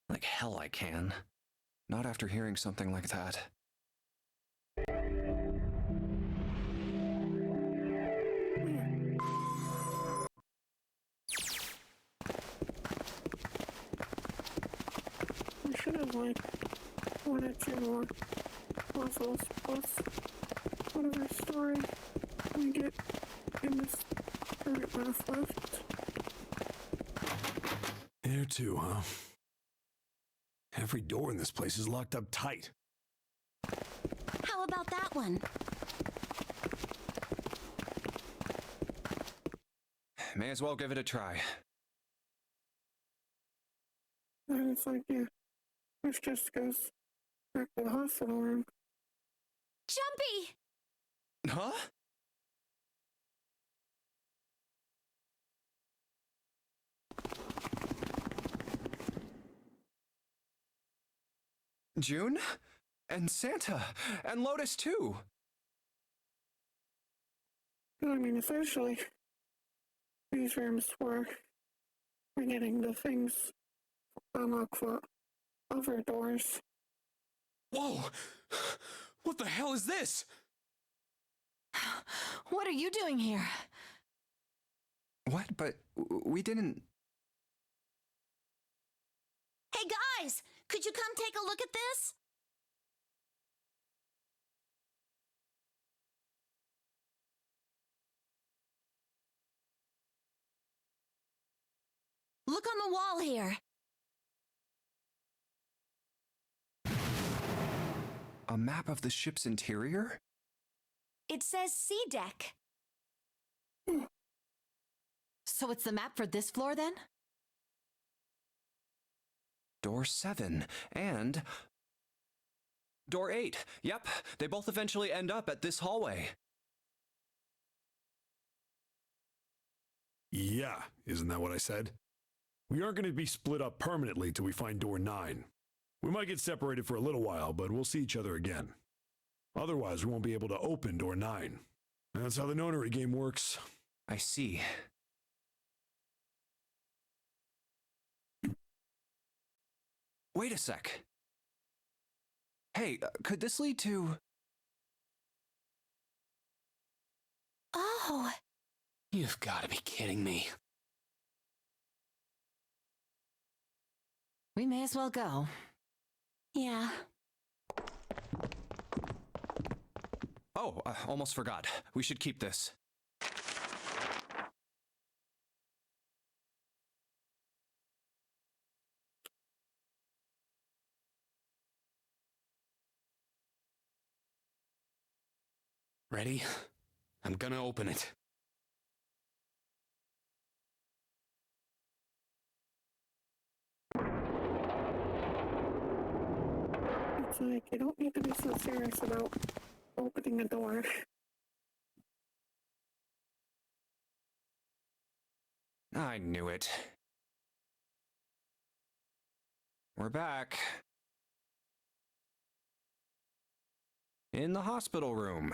Like hell I can. Not after hearing something like that.
We should have, like, one or two more puzzles plus whatever story we get in this current map left.
There too, huh? Every door in this place is locked up tight.
How about that one?
May as well give it a try.
And it's like, yeah, this just goes back to the hospital room.
Jumpy!
Huh? June? And Santa? And Lotus, too!
I mean, essentially, these rooms were getting the things unlocked for other doors.
Whoa! What the hell is this?
What are you doing here?
What? But we didn't...
Hey guys, could you come take a look at this? Look on the wall here.
A map of the ship's interior?
It says C deck.
So it's the map for this floor then?
Door 7 and... Door 8. Yep, they both eventually end up at this hallway.
Yeah, isn't that what I said? We aren't going to be split up permanently till we find door 9. We might get separated for a little while, but we'll see each other again. Otherwise, we won't be able to open door 9. That's how the nonary game works.
I see. Wait a sec. Hey, could this lead to...
Oh,
You've got to be kidding me.
We may as well go.
yeah.
Oh, almost forgot. We should keep this.
Ready? I'm gonna open it.
It's like, you don't need to be so serious about opening a door.
I knew it. We're back. In the hospital room.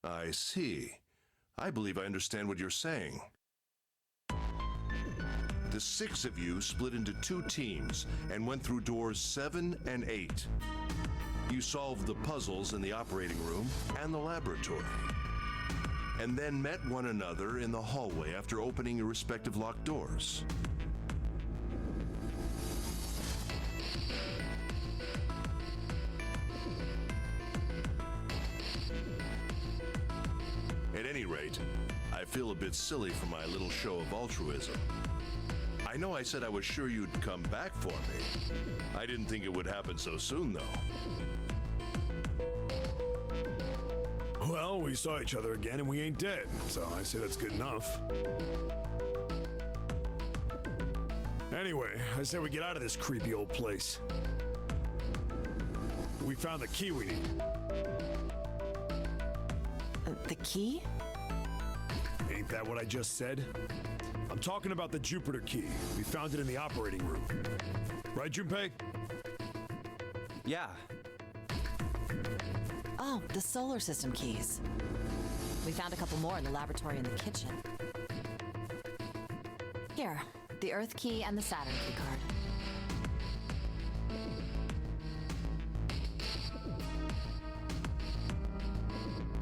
I see. I believe I understand what you're saying. The 6 of you split into 2 teams and went through doors 7 and 8. You solved the puzzles in the operating room and the laboratory, and then met one another in the hallway after opening your respective locked doors. At any rate, I feel a bit silly for my little show of altruism. I know I said I was sure you'd come back for me. I didn't think it would happen so soon, though.
Well, we saw each other again and we ain't dead, so I say that's good enough. Anyway, I say we get out of this creepy old place. We found the key we need.
The key?
Ain't that what I just said? I'm talking about the Jupiter key. We found it in the operating room. Right, Junpei?
Yeah.
Oh, the solar system keys. We found a couple more in the laboratory and the kitchen. Here, the Earth key and the Saturn key card.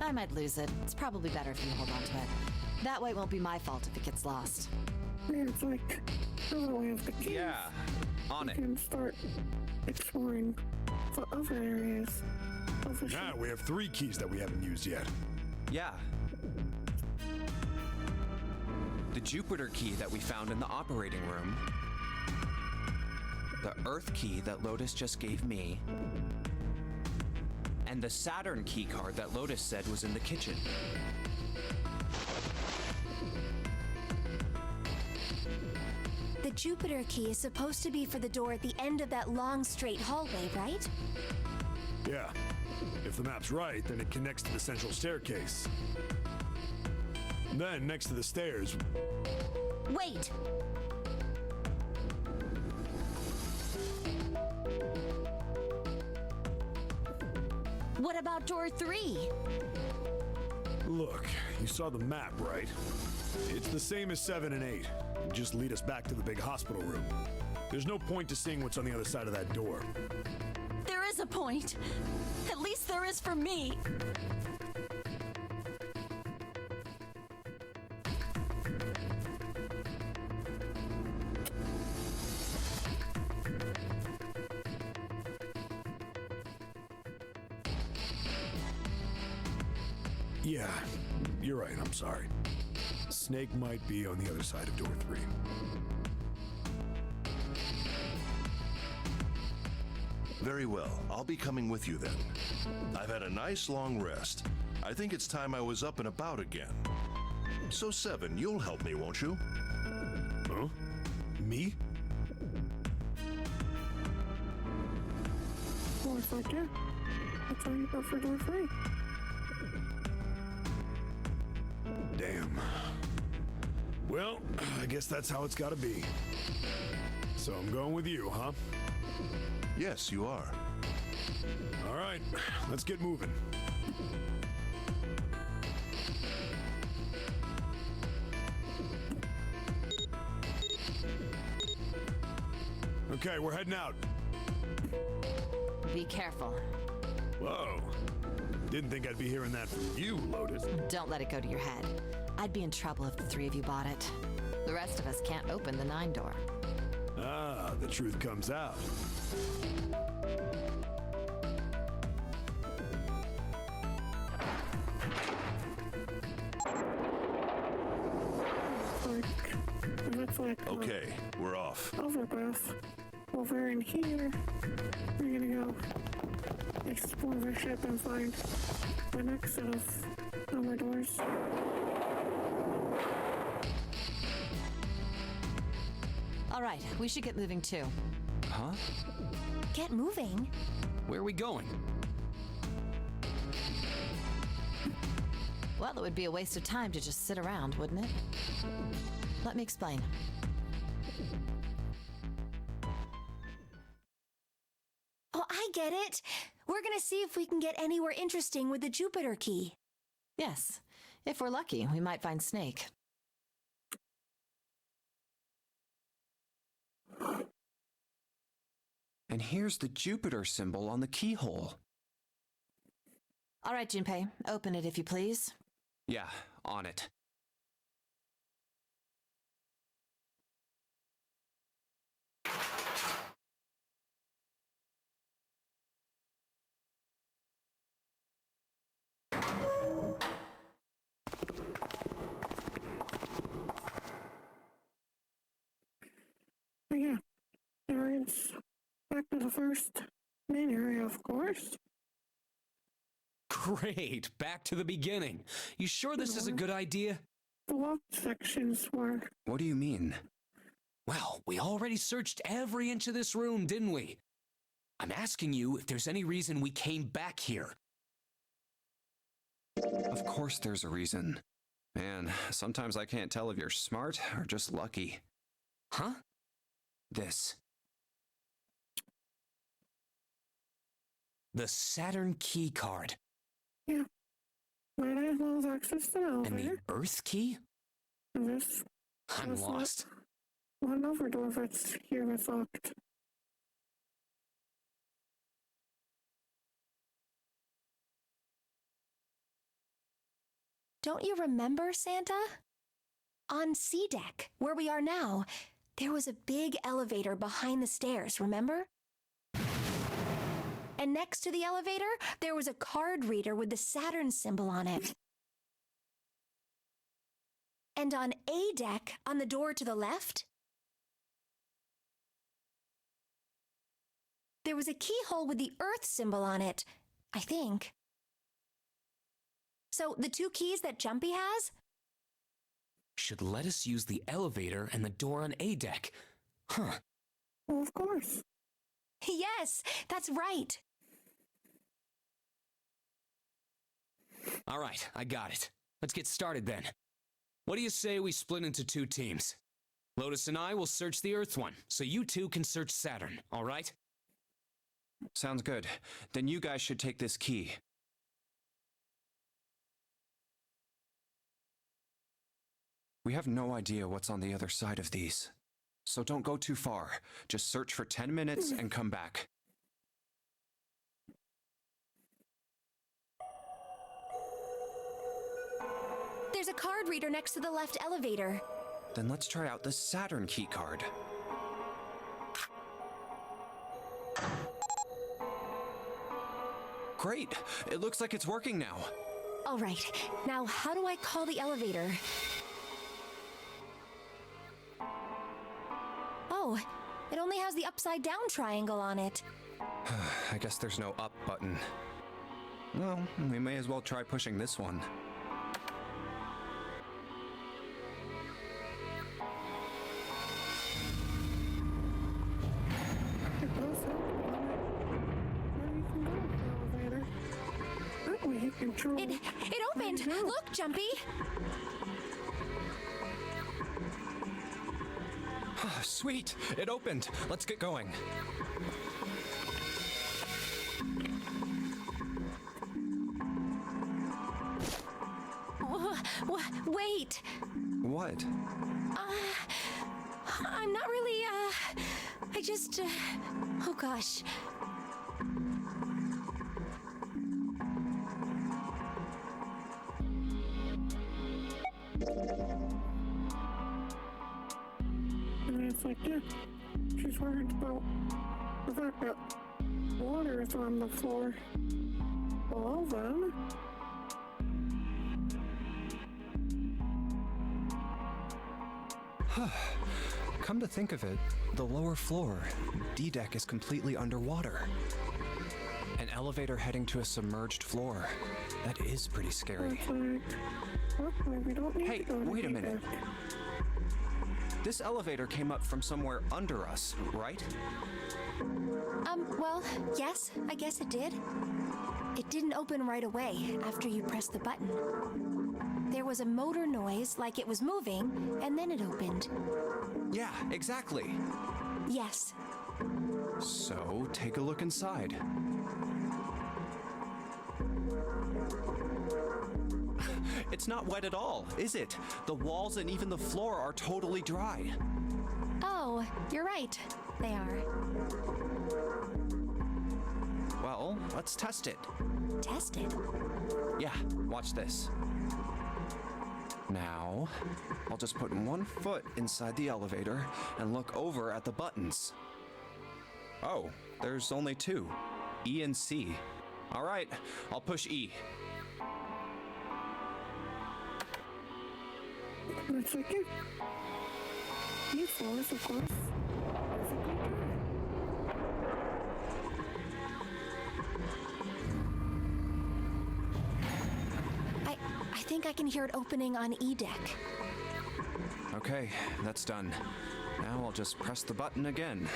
I might lose it. It's probably better if you hold on to it. That way it won't be my fault if it gets lost.
Yeah, it's like, now that we have the keys,
Yeah. On
we
it.
can start exploring the other areas of the
Now
ship.
we have 3 keys that we haven't used yet.
Yeah. The Jupiter key that we found in the operating room. The Earth key that Lotus just gave me. And the Saturn key card that Lotus said was in the kitchen.
The Jupiter key is supposed to be for the door at the end of that long straight hallway, right?
Yeah. If the map's right, then it connects to the central staircase. Then, next to the stairs,
Wait! What about door 3?
look, you saw the map, right? It's the same as 7 and 8. Just lead us back to the big hospital room. There's no point to seeing what's on the other side of that door.
There is a point. At least there is for me.
Yeah, you're right, I'm sorry. Snake might be on the other side of door 3.
Very well. I'll be coming with you then. I've had a nice long rest. I think it's time I was up and about again. So, 7, you'll help me, won't you?
Huh? Me?
Looks like it. That's why you go for door 3.
Damn. Well, I guess that's how it's gotta be. So I'm going with you, huh?
Yes, you are.
All right, let's get moving. Okay, we're heading out.
Be careful.
Whoa. Didn't think I'd be hearing that from you, Lotus.
Don't let it go to your head. I'd be in trouble if the 3 of you bought it. The rest of us can't open the 9 door.
Ah, the truth comes out.
Looks like
Okay, we're off.
overgrowth. Over in here, we're gonna go explore the ship and find the next set of armor doors.
All right, we should get moving too.
Huh?
Get moving.
Where are we going?
Well, it would be a waste of time to just sit around, wouldn't it? Let me explain.
Oh, I get it. We're gonna see if we can get anywhere interesting with the Jupiter key.
Yes, if we're lucky, we might find Snake.
And here's the Jupiter symbol on the keyhole.
All right, Junpei, open it if you please.
Yeah, on it.
But yeah, there is back to the first main area, of course.
Great, back to the beginning. You sure this is a good idea?
The locked sections were
What do you mean?
Well, we already searched every inch of this room, didn't we? I'm asking you if there's any reason we came back here.
Of course there's a reason. Man, sometimes I can't tell if you're smart or just lucky.
Huh?
This.
The Saturn key card.
might as well as access to the
And
elevator.
the Earth key?
And this
I'm
That's not-
lost.
one over door that's here that's locked.
Don't you remember, Santa? On C deck, where we are now, there was a big elevator behind the stairs, remember? And next to the elevator, there was a card reader with the Saturn symbol on it. And on A deck, on the door to the left, there was a keyhole with the Earth symbol on it, I think. So the two keys that Jumpy has?
Should let us use the elevator and the door on A deck. Huh.
Well, of course.
Yes, that's right.
All right, I got it. Let's get started then. What do you say we split into two teams? Lotus and I will search the Earth one, so you two can search Saturn, all right?
Sounds good. Then you guys should take this key. We have no idea what's on the other side of these. So don't go too far. Just search for 10 minutes and come back.
There's a card reader next to the left elevator.
Then let's try out the Saturn key card. Great! It looks like it's working now.
All right, now how do I call the elevator? Oh, it only has the upside down triangle on it.
I guess there's no up button. Well, we may as well try pushing this one.
It does help where you can go with the elevator. That way you control.
It opened! Look, Jumpy!
Sweet! It opened! Let's get going.
Wait!
What?
I'm not really, I just, oh gosh.
And it's like, yeah, she's worried about the fact that water is on the floor. Well, then.
Come to think of it, the lower floor, D deck, is completely underwater. An elevator heading to a submerged floor. That is pretty scary.
It's like, luckily we don't need
Hey,
to go to
wait a
D
minute.
deck.
This elevator came up from somewhere under us, right?
Well, yes, I guess it did. It didn't open right away after you pressed the button. There was a motor noise like it was moving, and then it opened.
Yeah, exactly.
Yes.
So, take a look inside. It's not wet at all, is it? The walls and even the floor are totally dry.
Oh, you're right. They are.
Well, let's test it.
Test it.
Yeah, watch this. Now, I'll just put one foot inside the elevator and look over at the buttons. Oh, there's only two, E and C. All right, I'll push E.
And it's like, yeah. These floors, of course. Perfectly dry.
I think I can hear it opening on E deck.
Okay, that's done. Now I'll just press the button again.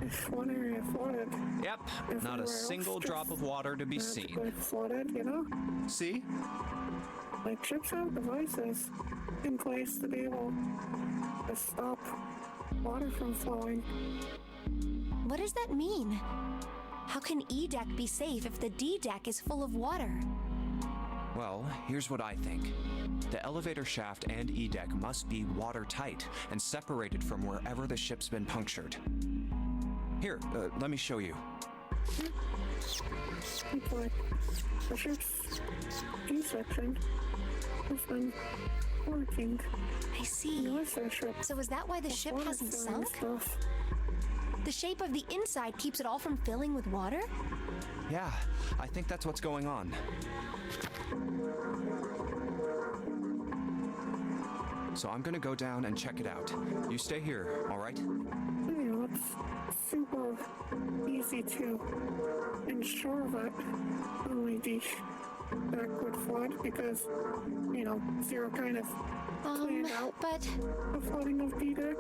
If one area flooded,
Yep, not
everywhere
a
else
single
just
drop of water to be seen.
magically flooded, you know?
See?
Like ships have devices in place to be able to stop water from flowing.
What does that mean? How can E deck be safe if the D deck is full of water?
Well, here's what I think. The elevator shaft and E deck must be watertight and separated from wherever the ship's been punctured. Here, let me show you.
It's like the ship's D section has been working.
I see.
The USA ship
So is that why the ship
water
hasn't
filling
sunk?
stuff.
The shape of the inside keeps it all from filling with water?
Yeah, I think that's what's going on. So I'm gonna go down and check it out. You stay here, all right?
You know, it's super easy to ensure that only the back would flood because, you know, Zero kind of planned out
But
the flooding of the deck.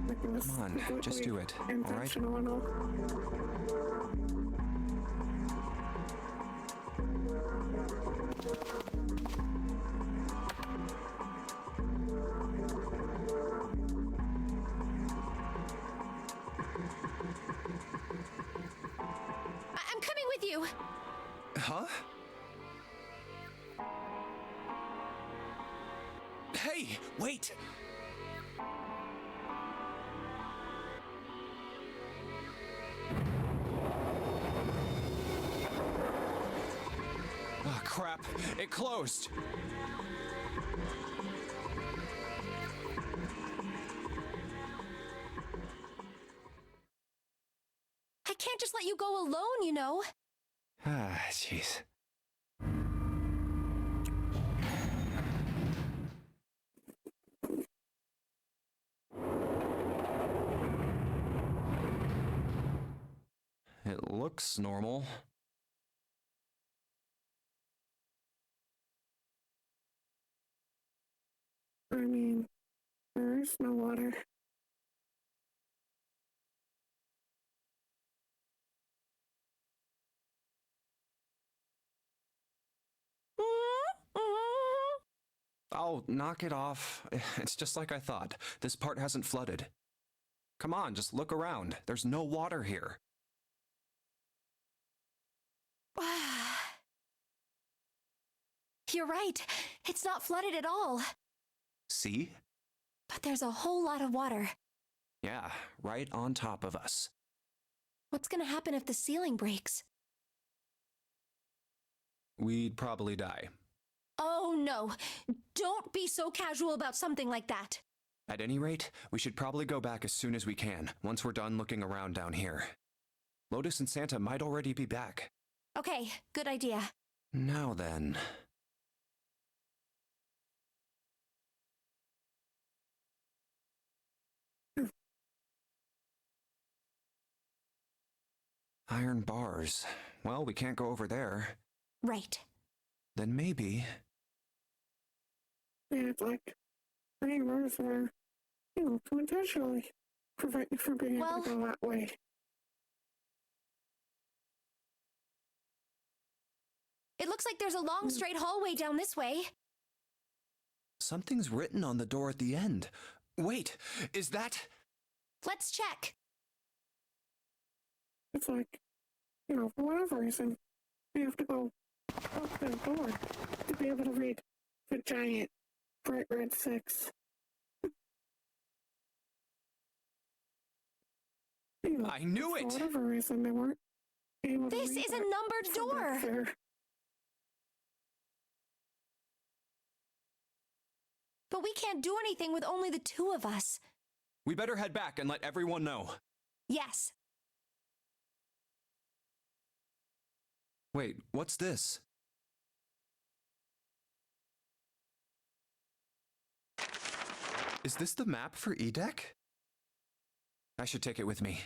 Like it was
Come on, just do it, all right?
intentional and all.
I'm coming with you.
Huh? Hey, wait! Oh, crap. It closed.
I can't just let you go alone, you know.
Ah, jeez. It looks normal.
I mean, there is no water.
Oh, knock it off. It's just like I thought. This part hasn't flooded. Come on, just look around. There's no water here.
You're right. It's not flooded at all.
See?
But there's a whole lot of water.
Yeah, right on top of us.
What's gonna happen if the ceiling breaks?
We'd probably die.
Oh no! Don't be so casual about something like that.
At any rate, we should probably go back as soon as we can, once we're done looking around down here. Lotus and Santa might already be back.
Okay, good idea.
Now then. Iron bars. Well, we can't go over there.
Right.
Then maybe...
Yeah, it's like iron bars were, you know, to intentionally prevent you from being able to go that way.
It looks like there's a long straight hallway down this way.
Something's written on the door at the end. Wait, is that...
Let's check.
It's like, you know, for whatever reason, you have to go up the door to be able to read the giant bright red 6. You know,
I knew
for
it!
whatever reason, they weren't able to
This
read
is a
that
numbered
from back
door.
there.
But we can't do anything with only the two of us.
We better head back and let everyone know.
Yes.
Wait, what's this? Is this the map for Edek? I should take it with me.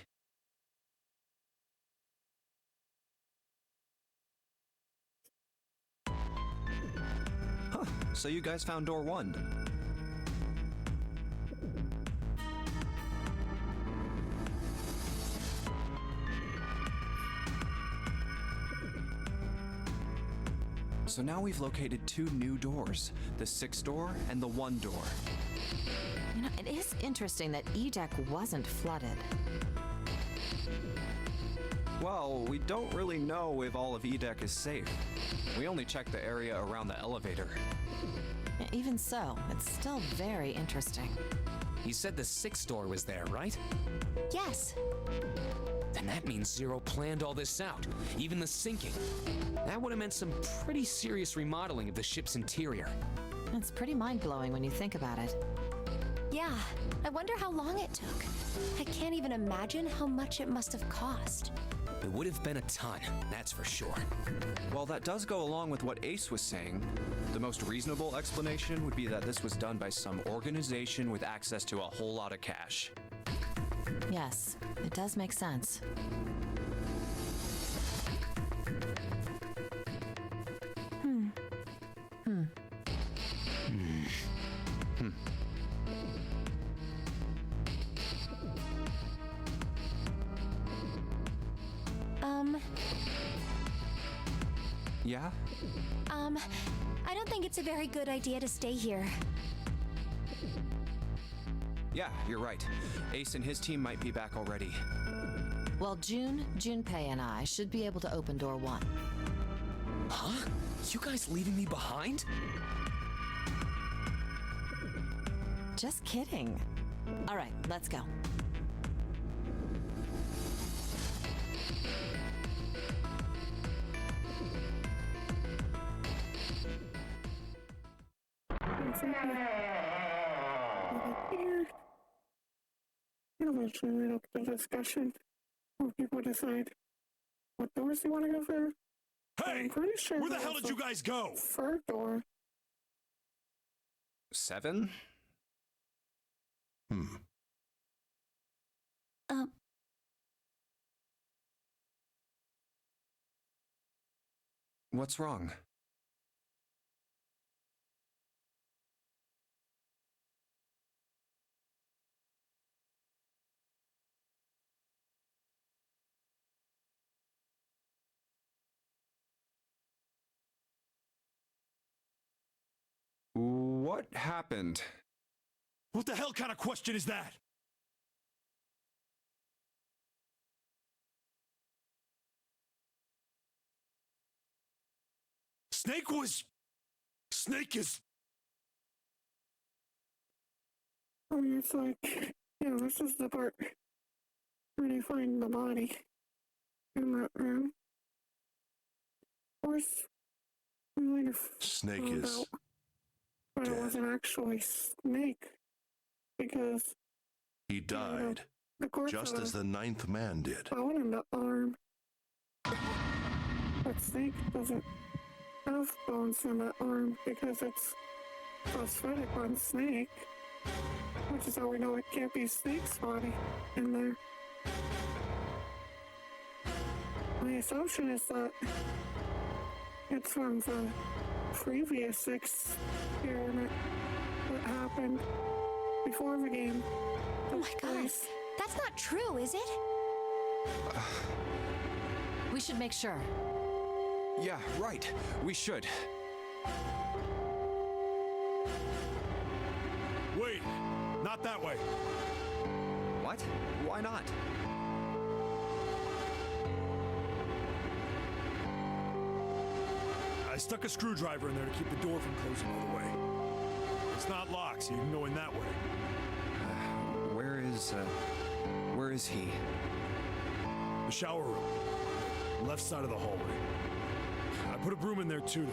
Huh, so you guys found door 1. So now we've located 2 new doors, the 6 door and the 1 door.
You know, it is interesting that Edek wasn't flooded.
Well, we don't really know if all of Edek is safe. We only checked the area around the elevator.
Even so, it's still very interesting.
You said the 6th door was there, right?
Yes.
Then that means Zero planned all this out, even the sinking. That would have meant some pretty serious remodeling of the ship's interior.
It's pretty mind-blowing when you think about it.
Yeah, I wonder how long it took. I can't even imagine how much it must have cost.
It would have been a ton, that's for sure.
While that does go along with what Ace was saying, the most reasonable explanation would be that this was done by some organization with access to a whole lot of cash.
Yes, it does make sense.
Yeah?
I don't think it's a very good idea to stay here.
Yeah, you're right. Ace and his team might be back already.
Well, Junpei, and I should be able to open door 1.
Huh? You guys leaving me behind?
Just kidding. All right, let's go.
Here. Eventually lead up to discussion where people decide what doors they want to go through.
Hey!
I'm pretty sure
Where the
there
hell
was
did you
a
guys go?
third door.
7? What's wrong? What happened?
What the hell kind of question is that? Snake is...
I mean, it's like, this is the part where they find the body in that room. Of course, we later
Snake
found
is
out that it
dead.
wasn't actually Snake, because
He died,
the corpse
just
had
as the 9th man did.
a bone in the arm. But Snake doesn't have bones in that arm because it's prosthetic on Snake, which is how we know it can't be Snake's body in there. My assumption is that it's from the previous experiment that happened before the game.
Oh my god, that's not true, is it?
We should make sure.
Yeah, right. We should.
Wait, not that way.
What? Why not?
I stuck a screwdriver in there to keep the door from closing all the way. It's not locked, so you can go in that way.
Where is he?
The shower room. Left side of the hallway. I put a broom in there too to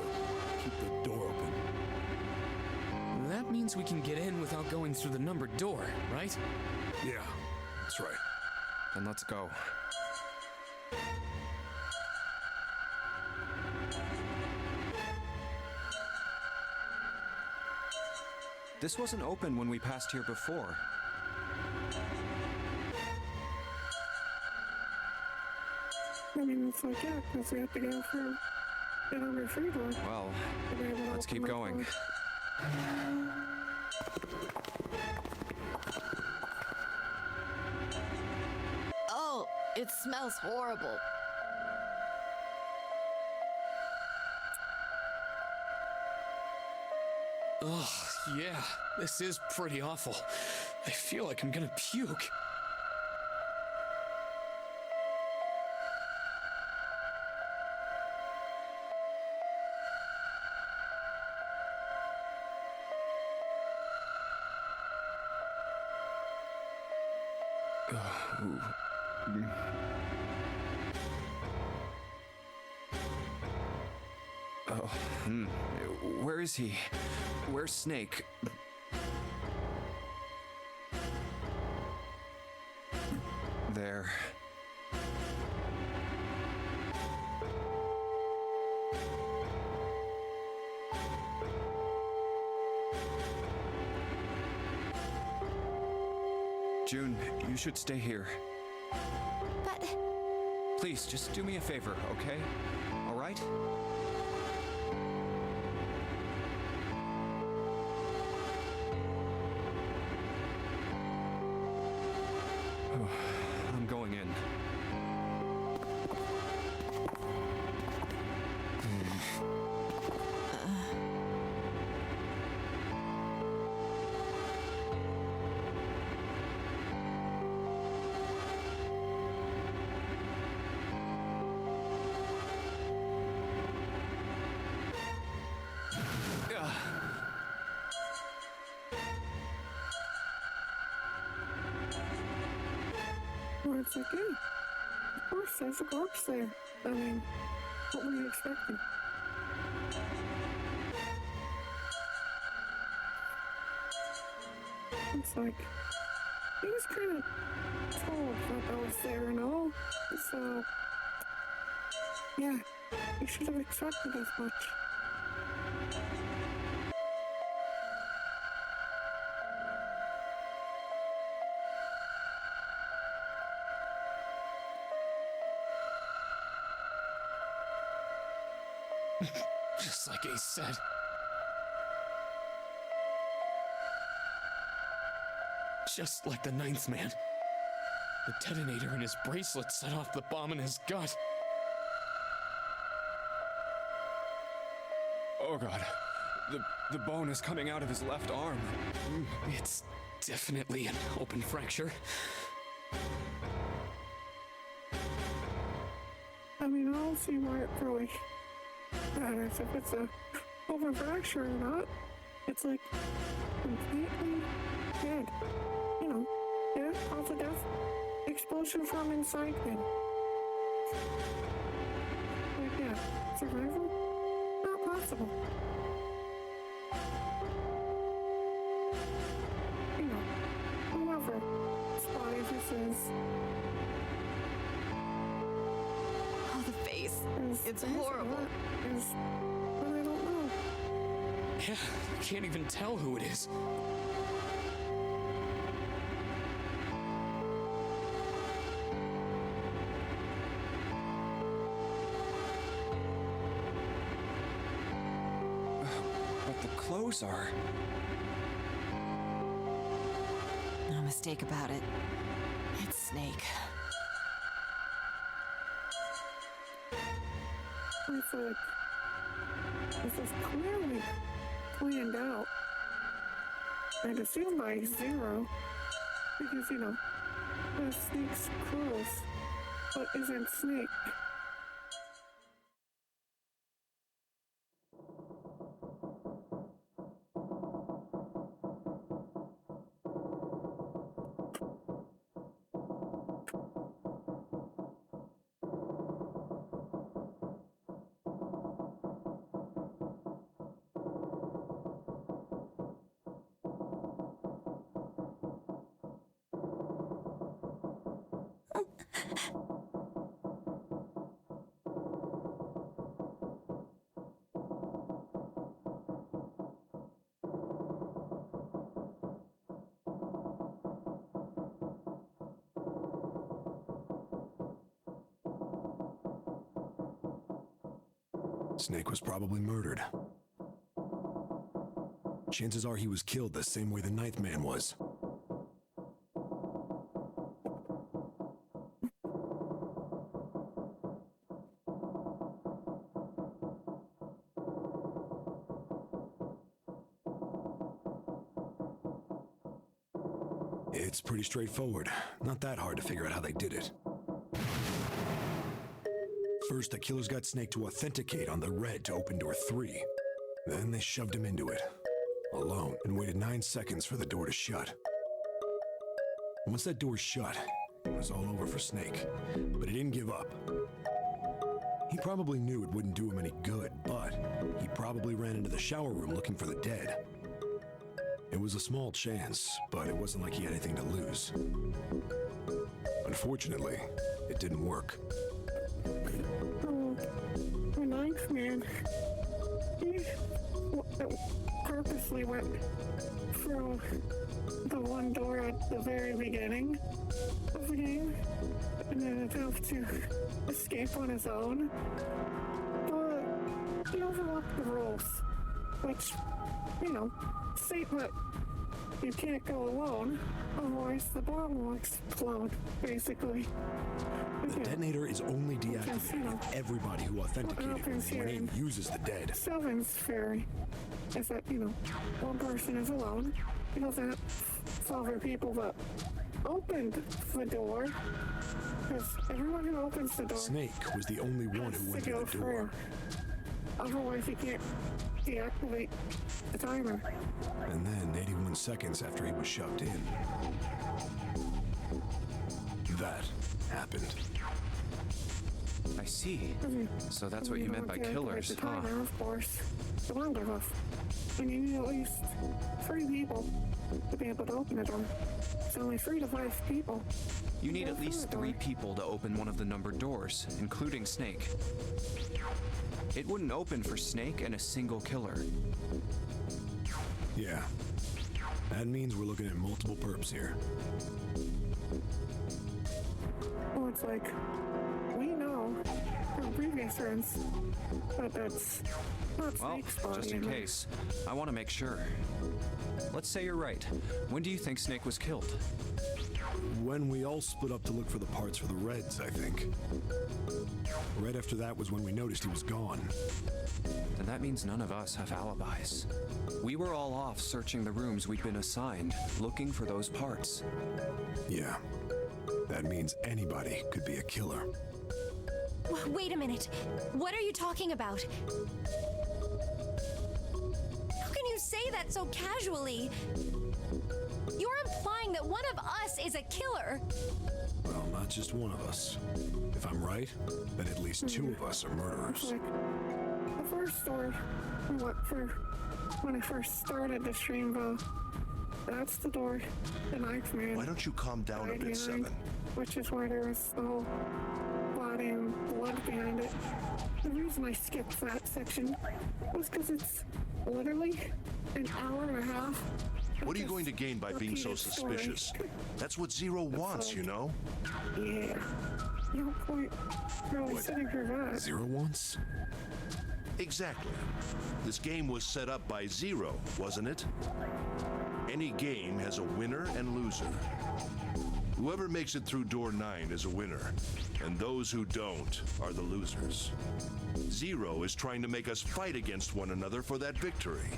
keep the door open.
That means we can get in without going through the numbered door, right?
Yeah, that's right.
Then let's go. This wasn't open when we passed here before.
I mean, it's like, yeah, because we have to go through the number 3 door.
Well,
to be able to
let's
open
keep
that
going.
door.
Oh, it smells horrible.
Ugh, yeah, this is pretty awful. I feel like I'm gonna puke.
Where is he? Where's Snake? There. June, you should stay here.
But
Please, just do me a favor, okay? All right? I'm going in.
Well, it's okay. Of course, there's a corpse there. I mean, what were you expecting? It's like, he was kind of told that I was there and all, so, yeah, you should have expected as much.
Just like Ace said. Just like the ninth man. The detonator in his bracelet set off the bomb in his gut.
Oh god. The bone is coming out of his left arm.
It's definitely an open fracture.
I mean, I don't see why it really matters if it's a open fracture or not. It's like completely dead. You know, yeah, cause of death, explosion from inside him. Like, yeah, survival? Not possible. You know, whoever spotty this is.
Oh, the face. It's
Is
horrible.
but I don't know.
Yeah, I can't even tell who it is.
But the clothes are...
No mistake about it. It's Snake.
It's like, this is clearly planned out. I'd assume by Zero, because, you know, there's Snake's clothes, but isn't Snake.
Snake was probably murdered. Chances are he was killed the same way the ninth man was. It's pretty straightforward. Not that hard to figure out how they did it. First, the killers got Snake to authenticate on the red to open door 3. Then they shoved him into it, alone, and waited 9 seconds for the door to shut. Once that door shut, it was all over for Snake, but he didn't give up. He probably knew it wouldn't do him any good, but he probably ran into the shower room looking for the dead. It was a small chance, but it wasn't like he had anything to lose. Unfortunately, it didn't work.
Oh, the ninth man. He purposely went through the one door at the very beginning of the game and then attempted to escape on his own. But he overlooked the rules, which, state that you can't go alone, otherwise the bomb will explode, basically.
The detonator is only deactivated if everybody who authenticated with the grenade uses the dead.
Seven's theory is that, one person is alone. He doesn't have other people that opened the door. Because everyone who opens the door
Snake was the only one who went through the door.
Otherwise, he can't deactivate the timer.
And then, 81 seconds after he was shoved in, that happened.
I see. So that's what you meant by killers,
The
huh?
timer, of course. The wonder of. And you need at least 3 people to be able to open the door. It's only 3 to 5 people.
You need at least 3 people to open one of the numbered doors, including Snake. It wouldn't open for Snake and a single killer.
Yeah. That means we're looking at multiple perps here.
Well, it's like, we know from previous runs that that's not
Well,
Snake's body.
just in case, I want to make sure. Let's say you're right. When do you think Snake was killed?
When we all split up to look for the parts for the Reds, I think. Right after that was when we noticed he was gone.
Then that means none of us have alibis. We were all off searching the rooms we'd been assigned, looking for those parts.
Yeah. That means anybody could be a killer.
Wait a minute. What are you talking about? How can you say that so casually? You're implying that one of us is a killer.
Well, not just one of us. If I'm right, then at least 2 of us are murderers.
Like, the first story when I first started the stream, that's the door the ninth man.
Why don't you calm down a
died
bit,
behind,
Seven?
Which is why there was the whole body and blood behind it. The reason I skipped that section was because it's literally an hour and a half.
What are you going to gain by being so suspicious? That's what Zero wants, you know?
Yeah. No point really sitting for that.
Zero once?
Exactly. This game was set up by Zero, wasn't it? Any game has a winner and loser. Whoever makes it through door 9 is a winner, and those who don't are the losers. Zero is trying to make us fight against one another for that victory.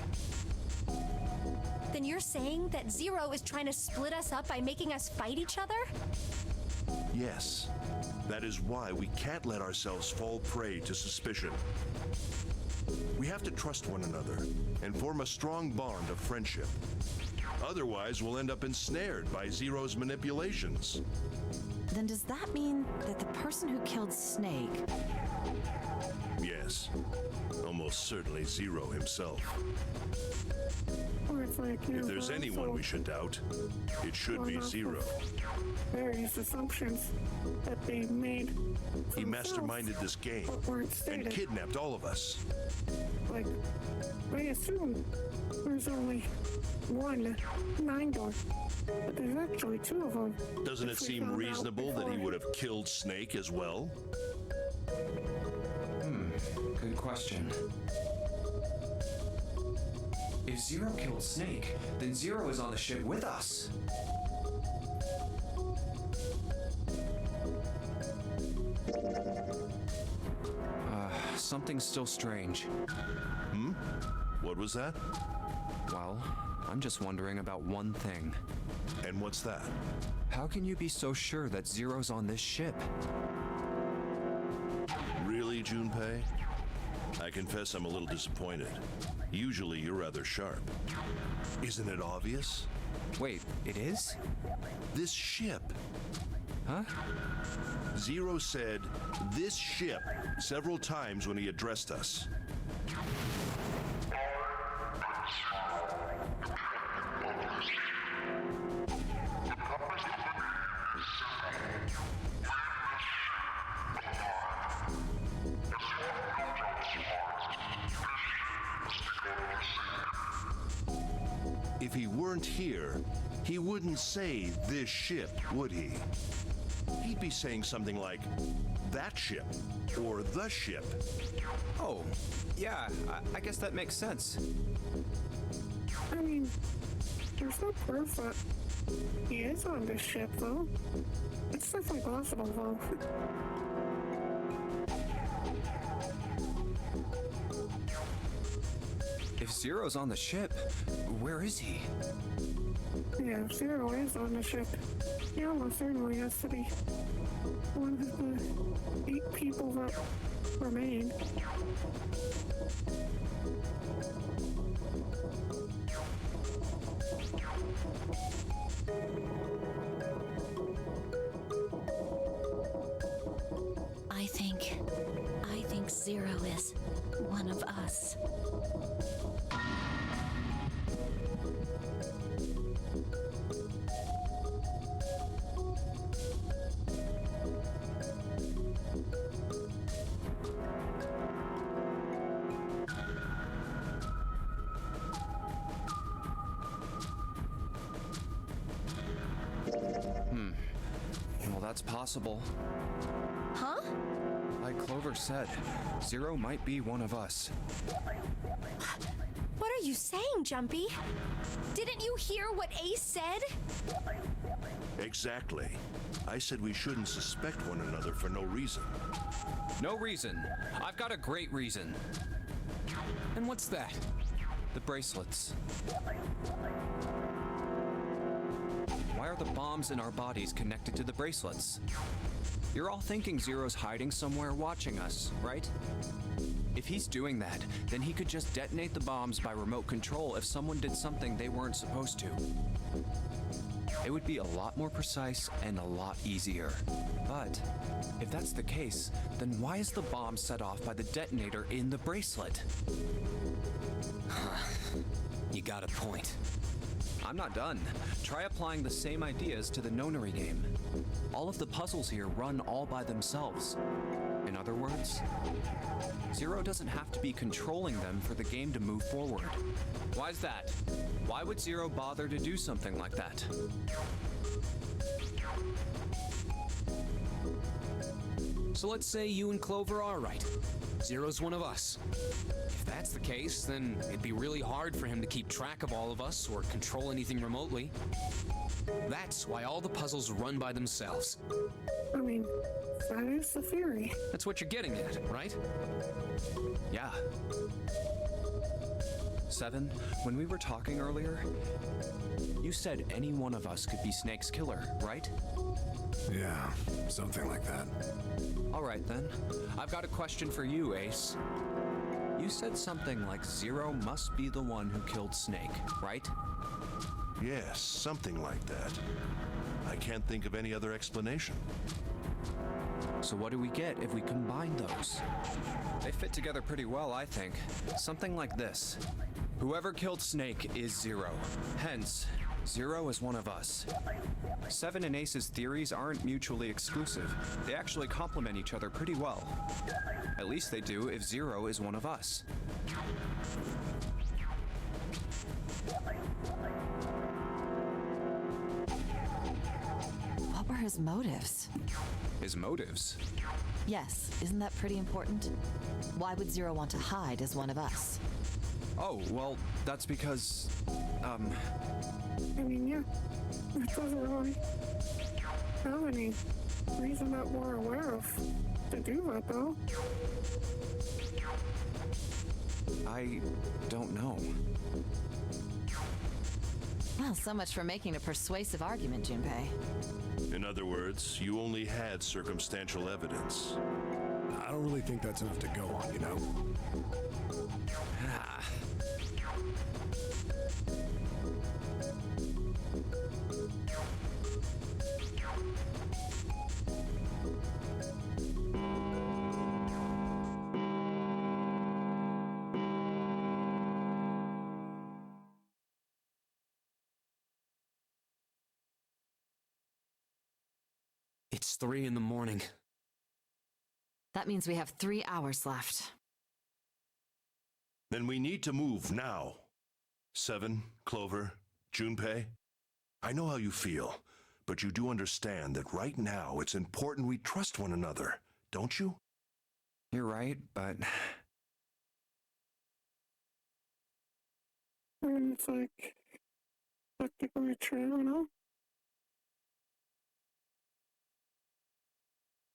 Then you're saying that Zero is trying to split us up by making us fight each other?
Yes. That is why we can't let ourselves fall prey to suspicion. We have to trust one another and form a strong bond of friendship. Otherwise, we'll end up ensnared by Zero's manipulations.
Then does that mean that the person who killed Snake...
Yes. Almost certainly Zero himself.
Or it's like,
If there's anyone we should doubt, it should be Zero.
Various assumptions that they made.
He masterminded this game
but weren't
and
stated.
kidnapped all of us.
Like, they assume there's only one 9 door, but there's actually 2 of them.
Doesn't it
which we
seem
found out
reasonable that he
before.
would have killed Snake as well?
Good question. If Zero killed Snake, then Zero is on the ship with us. Something's still strange.
What was that?
Well, I'm just wondering about one thing.
And what's that?
How can you be so sure that Zero's on this ship?
Really, Junpei? I confess I'm a little disappointed. Usually you're rather sharp. Isn't it obvious?
Wait, it is?
This ship.
Huh?
Zero said, "this ship," several times when he addressed us. if he weren't here, he wouldn't say this ship, would he? He'd be saying something like, that ship, or the ship.
Oh, yeah, I guess that makes sense.
I mean, there's no proof that he is on this ship, though. It's definitely possible, though.
If Zero's on the ship, where is he?
Yeah, Zero is on the ship. He almost certainly has to be one of the 8 people that remain.
I think Zero is one of us.
Well, that's possible.
Huh?
Like Clover said, Zero might be one of us.
What are you saying, Jumpy? Didn't you hear what Ace said?
Exactly. I said we shouldn't suspect one another for no reason.
No reason. I've got a great reason.
And what's that?
The bracelets. Why are the bombs in our bodies connected to the bracelets? You're all thinking Zero's hiding somewhere watching us, right? If he's doing that, then he could just detonate the bombs by remote control if someone did something they weren't supposed to. It would be a lot more precise and a lot easier. But if that's the case, then why is the bomb set off by the detonator in the bracelet?
You got a point.
I'm not done. Try applying the same ideas to the Nonary game. All of the puzzles here run all by themselves. In other words, Zero doesn't have to be controlling them for the game to move forward. Why's that? Why would Zero bother to do something like that?
So let's say you and Clover are right. Zero's one of us. If that's the case, then it'd be really hard for him to keep track of all of us or control anything remotely. That's why all the puzzles run by themselves.
I mean, that is the theory.
That's what you're getting at, right?
Yeah. 7, when we were talking earlier, you said any one of us could be Snake's killer, right?
Yeah, something like that.
All right then. I've got a question for you, Ace. You said something like Zero must be the one who killed Snake, right?
Yes, something like that. I can't think of any other explanation.
So what do we get if we combine those? They fit together pretty well, I think. Something like this. Whoever killed Snake is Zero. Hence, Zero is one of us. 7 and Ace's theories aren't mutually exclusive. They actually complement each other pretty well. At least they do if Zero is one of us.
What were his motives?
His motives?
Yes, isn't that pretty important? Why would Zero want to hide as one of us?
Oh, well, that's because,
I mean, yeah, it doesn't really have any reason that we're aware of to do that, though.
I don't know.
Well, so much for making a persuasive argument, Junpei.
In other words, you only had circumstantial evidence.
I don't really think that's enough to go on, you know?
Ah.
It's 3 in the morning.
That means we have 3 hours left.
Then we need to move now. 7, Clover, Junpei, I know how you feel, but you do understand that right now it's important we trust one another, don't you?
You're right, but
And it's like, technically true, you know?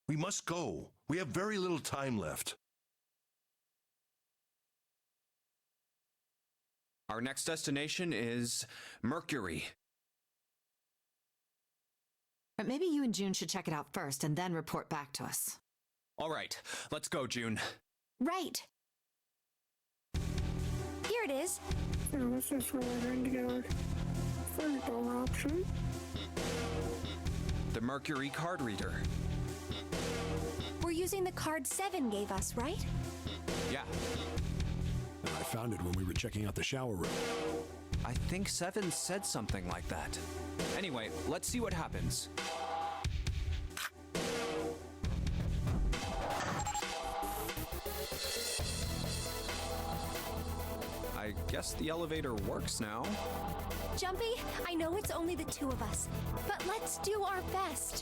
We must go. We have very little time left.
our next destination is Mercury.
But maybe you and June should check it out first and then report back to us.
All right, let's go, June.
Right. Here it is.
So this is where we're going to get our third door option.
The Mercury card reader.
We're using the card 7 gave us, right?
Yeah,
I found it when we were checking out the shower room.
I think 7 said something like that. Anyway, let's see what happens. I guess the elevator works now.
Jumpy, I know it's only the two of us, but let's do our best.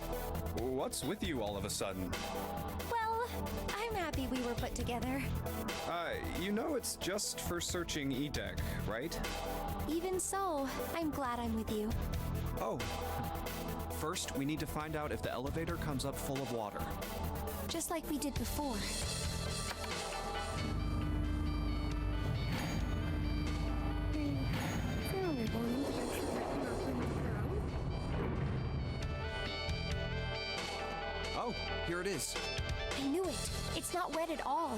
What's with you all of a sudden?
Well, I'm happy we were put together.
You know it's just for searching E-Deck, right?
Even so, I'm glad I'm with you.
Oh. First, we need to find out if the elevator comes up full of water.
Just like we did before.
Oh, here it is.
I knew it. It's not wet at all.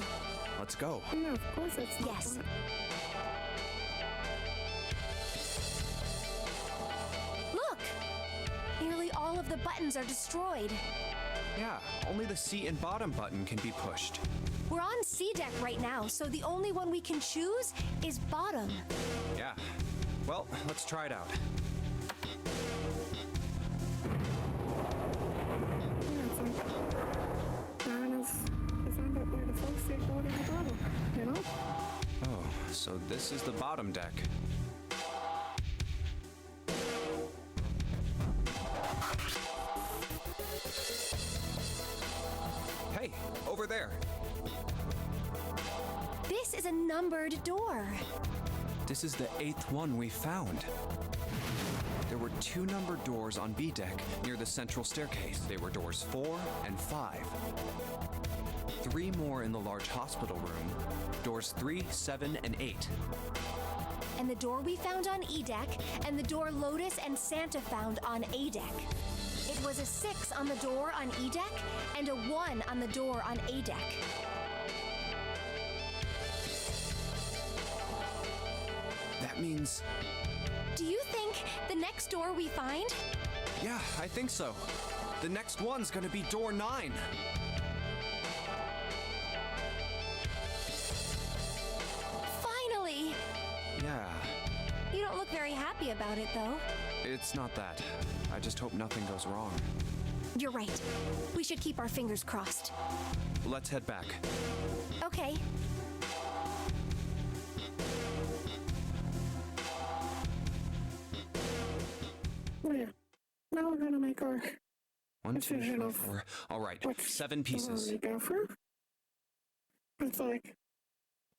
Let's go.
Yeah, of course it's not.
Yes. Look! Nearly all of the buttons are destroyed.
Yeah, only the seat and bottom button can be pushed.
We're on C deck right now, so the only one we can choose is bottom.
Yeah. Well, let's try it out.
Yeah, it's like, man is found out where the first state board at the bottom, you know?
Oh, so this is the bottom deck. Hey, over there.
This is a numbered door.
This is the 8th one we found. There were 2 numbered doors on B deck near the central staircase. They were doors 4 and 5. 3 more in the large hospital room, doors 3, 7, and 8.
And the door we found on E deck, and the door Lotus and Santa found on A deck. It was a 6 on the door on E deck, and a 1 on the door on A deck.
That means...
Do you think the next door we find?
Yeah, I think so. The next one's gonna be door 9.
Finally!
Yeah,
You don't look very happy about it, though.
it's not that. I just hope nothing goes wrong.
You're right. We should keep our fingers crossed.
Let's head back.
Okay.
Oh yeah. Now we're gonna make our
1, 2, 3,
Decision of
4. All right,
which
7 pieces.
door we go for. It's like,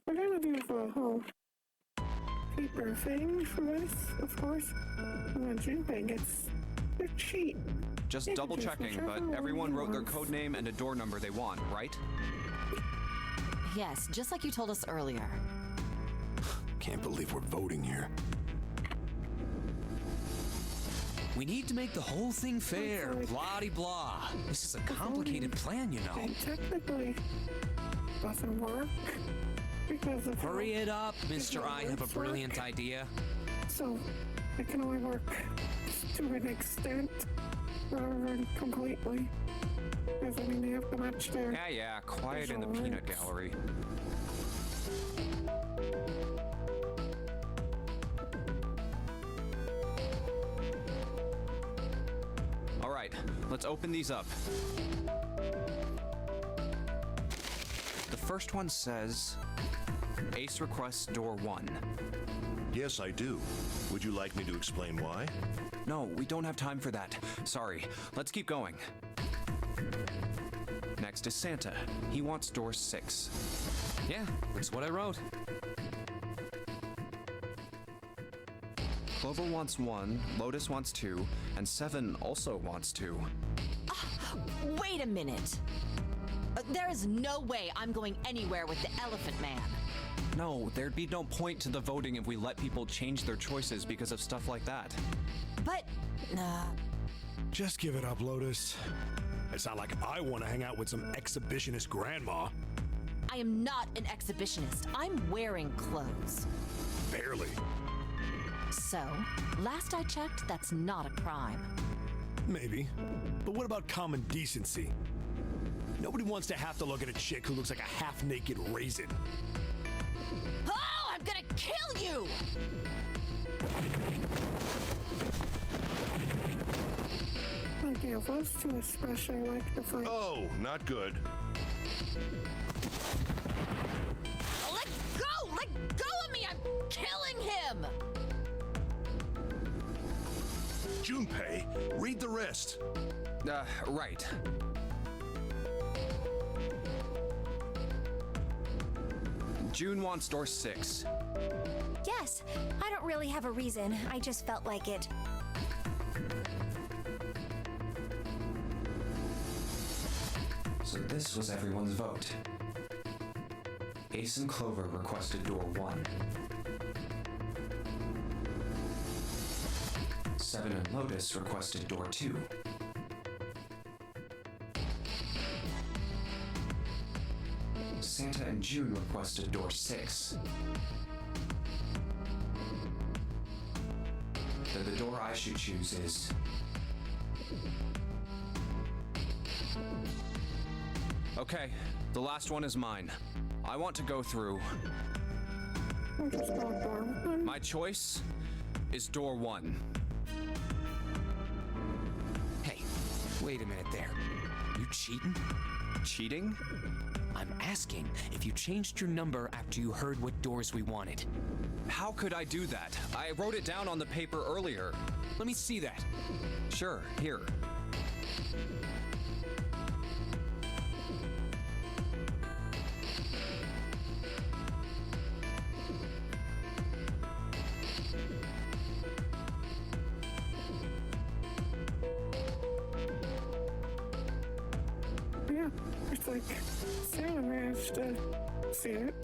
we're gonna do the whole paper thing for this, of course. And then Junpei gets the cheat.
Just
Yeah,
double
just
checking,
whichever
but
one
everyone
you
wrote their
want.
code name and a door number they want, right?
Yes, just like you told us earlier.
Can't believe we're voting here.
We need to make the whole thing fair.
Okay.
Blah-de-blah. This is a complicated plan, you know.
It technically doesn't work because of
Hurry
how-
it up, Mr. I have a brilliant idea.
So it can only work to an extent rather than completely. Because I mean they have to match their
Yeah, quiet in the
Visual
peanut
arts.
gallery. All right, let's open these up. The first one says, Ace requests door 1.
Yes, I do. Would you like me to explain why?
No, we don't have time for that. Sorry. Let's keep going. Next is Santa. He wants door 6.
Yeah, that's what I wrote.
Clover wants 1, Lotus wants 2, and 7 also wants 2.
Wait a minute. There is no way I'm going anywhere with the Elephant Man.
No, there'd be no point to the voting if we let people change their choices because of stuff like that.
But,
Just give it up, Lotus. It's not like I want to hang out with some exhibitionist grandma.
I am not an exhibitionist. I'm wearing clothes.
Barely.
So, last I checked, that's not a crime.
Maybe. But what about common decency? Nobody wants to have to look at a chick who looks like a half-naked raisin.
Oh, I'm gonna kill you!
I give us two especially like the fight.
Oh, not good.
Let go! Let go of me! I'm killing him!
Junpei, read the rest.
Right. June wants door 6.
Yes, I don't really have a reason. I just felt like it.
So this was everyone's vote. Ace and Clover requested door 1. 7 and Lotus requested door 2. Santa and June requested door 6. Then the door I should choose is... Okay, the last one is mine. I want to go through.
I'll just go door one.
My choice is door 1.
Hey, wait a minute there. You cheating?
Cheating?
I'm asking if you changed your number after you heard what doors we wanted.
How could I do that? I wrote it down on the paper earlier.
Let me see that.
Sure, here.
Yeah, it's like Santa managed to see it.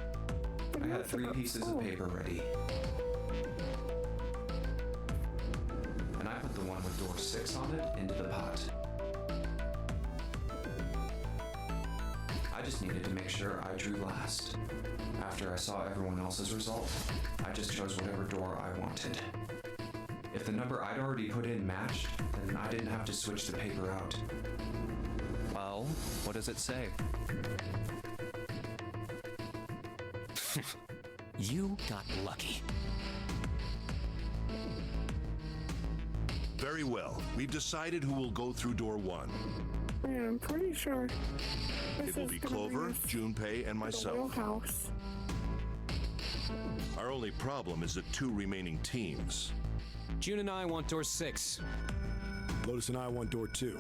But
I had
not
3
about
pieces of
school.
paper ready. And I put the one with door 6 on it into the pot. I just needed to make sure I drew last. After I saw everyone else's result, I just chose whatever door I wanted. If the number I'd already put in matched, then I didn't have to switch the paper out. Well, what does it say?
You got lucky.
Very well. We've decided who will go through door 1.
Yeah, I'm pretty sure this
It will
is
be
gonna
Clover,
us
Junpei, and
to the
myself.
wheelhouse.
Our only problem is the 2 remaining teams.
June and I want door 6.
Lotus and I want door 2.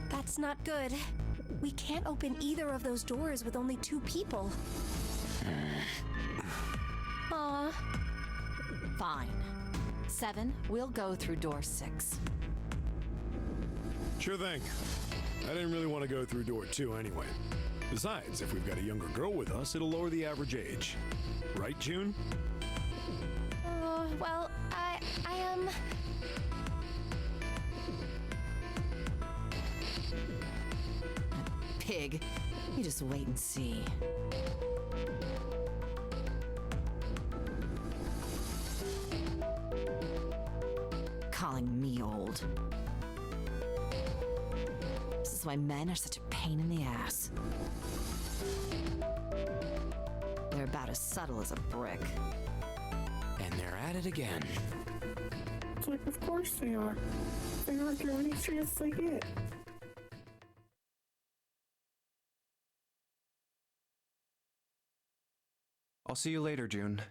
That's not good. We can't open either of those doors with only 2 people. Aw.
Fine. 7, we'll go through door 6.
Sure thing. I didn't really want to go through door 2 anyway. Besides, if we've got a younger girl with us, it'll lower the average age. Right, June?
Well, I
Pig, you just wait and see. Calling me old. This is why men are such a pain in the ass. They're about as subtle as a brick.
And they're at it again.
It's like, of course they are. They argue any chance they get.
I'll see you later, June.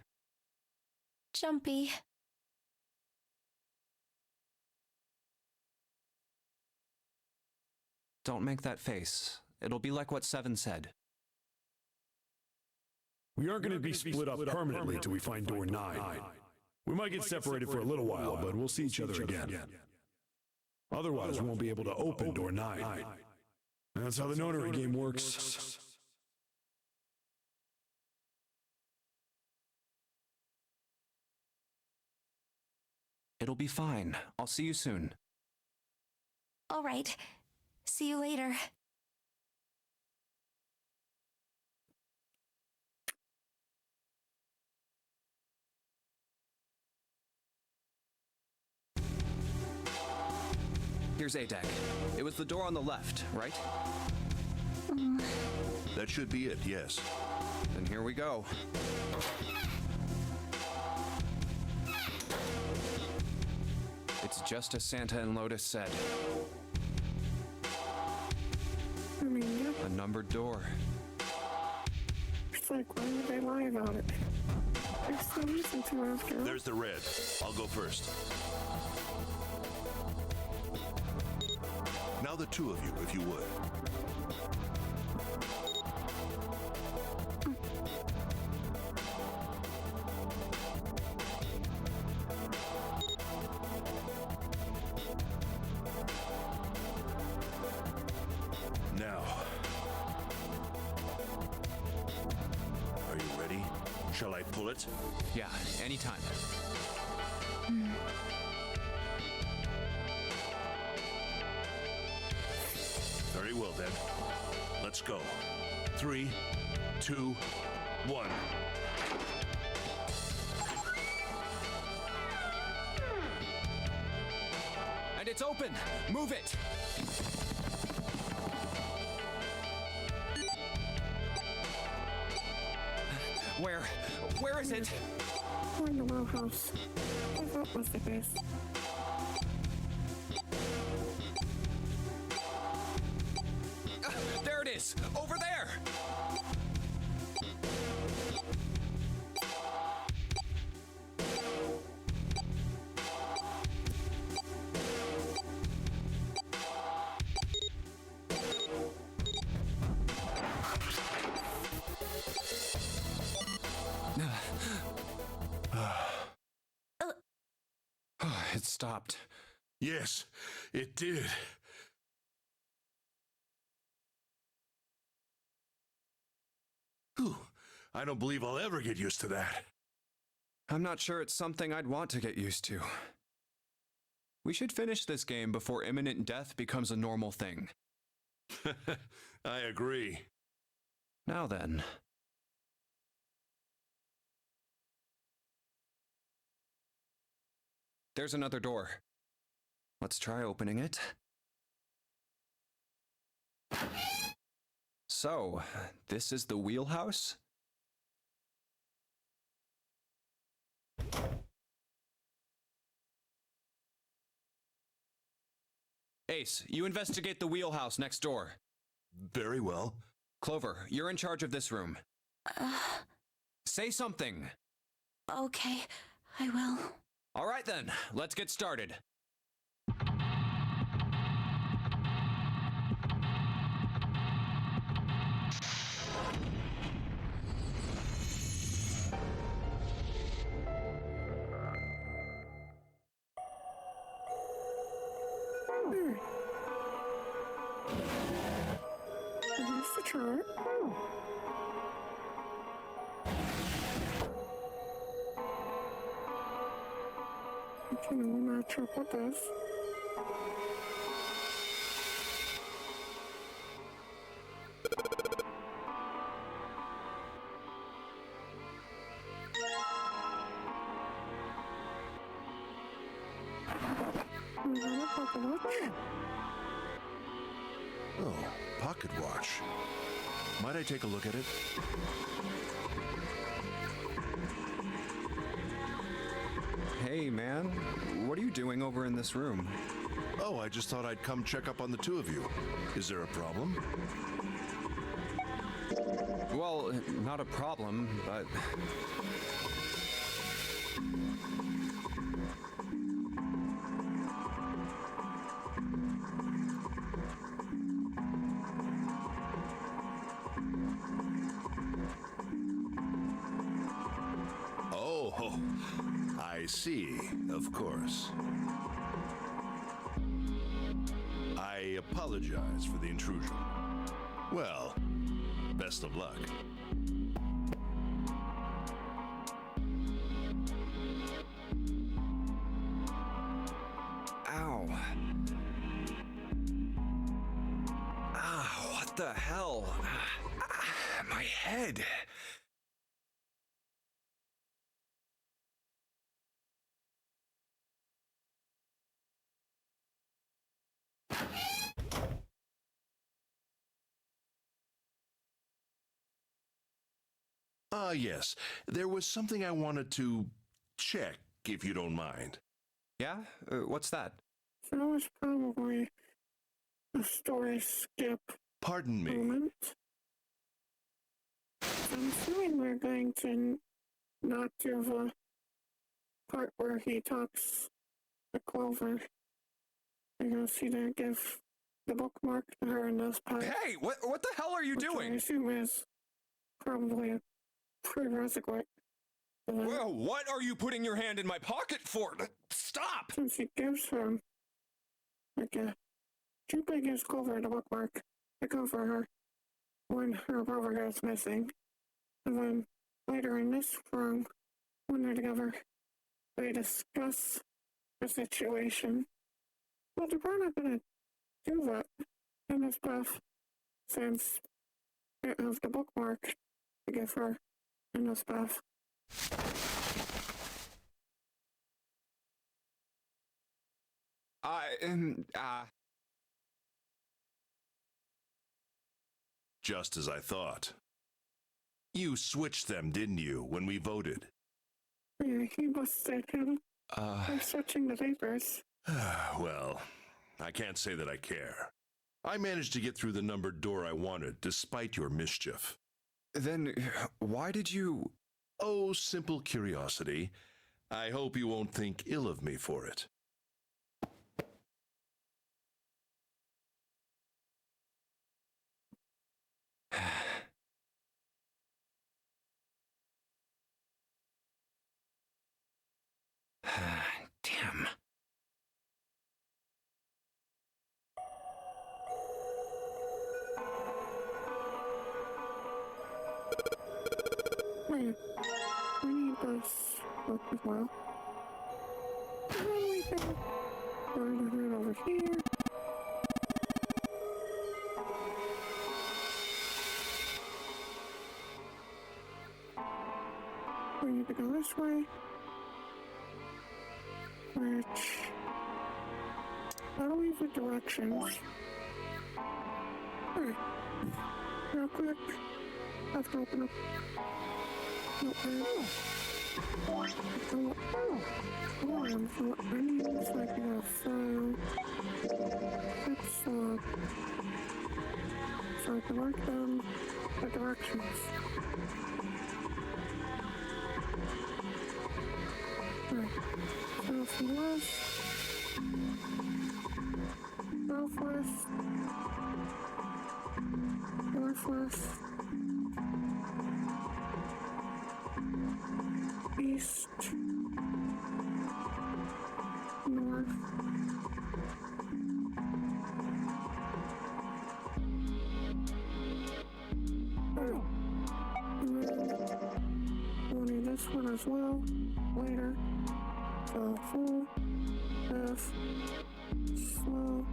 jumpy.
Don't make that face. It'll be like what Seven said.
We aren't going to be split up permanently till we find door 9. We might get separated for a little while, but we'll see each other again. Otherwise, we won't be able to open door 9. That's how the notary game works.
It'll be fine. I'll see you soon.
All right. See you later.
Here's A-Deck. It was the door on the left, right?
That should be it, yes.
Then here we go. It's just as Santa and Lotus said.
I mean,
A numbered door.
it's like, why would they lie about it? There's no reason to after all.
There's the red. I'll go first. Now the two of you, if you would. Now. Are you ready? Shall I pull it?
Yeah, anytime.
Very well then. Let's go. 3, 2, 1.
And it's open! Move it! Where is it?
We're in the well house. I thought was the best.
There it is! Over there! It stopped.
Yes, it did. Whew. I don't believe I'll ever get used to that.
I'm not sure it's something I'd want to get used to. We should finish this game before imminent death becomes a normal thing.
I agree.
Now then. There's another door. Let's try opening it. So, this is the wheelhouse? Ace, you investigate the wheelhouse next door.
Very well.
Clover, you're in charge of this room. Say something.
Okay, I will.
All right then, let's get started.
Here's the chart. Okay, now we'll match up with this. We got a pocket watch.
Oh, pocket watch. Might I take a look at it?
Hey, man. What are you doing over in this room?
Oh, I just thought I'd come check up on the two of you. Is there a problem?
Well, not a problem, but...
I see, of course. I apologize for the intrusion. Well, best of luck.
Ow. Ah, what the hell? My head.
Yes. There was something I wanted to check, if you don't mind.
Yeah? What's that?
So that was probably a story skip
Pardon me.
moment. I'm assuming we're going to not do the part where he talks to Clover because he didn't give the bookmark to her in this part.
Hey, what the hell are you
which I
doing?
assume is probably a prerequisite.
Well, what are you putting your hand in my pocket for? Stop!
Since he gives her, Junpei gives Clover the bookmark to cover her when her brother goes missing. And then later in this room, when they're together, they discuss the situation. But they're probably not going to do that in this path, since it has the bookmark to give her in this path.
Just as I thought. You switched them, didn't you, when we voted?
Yeah, he busted him by switching the papers.
Well, I can't say that I care. I managed to get through the numbered door I wanted, despite your mischief.
Then why did you...
Oh, simple curiosity. I hope you won't think ill of me for it.
Damn.
Wait, we need this book as well. And then we can find it over here. We need to go this way. Which... I don't leave the directions. Alright. Real quick. I have to open up. So I need this like a file. Let's so I can write down the directions. Alright. Southwest. Southwest. Northwest. East, north, we'll need this one as well later. So full, F, slow,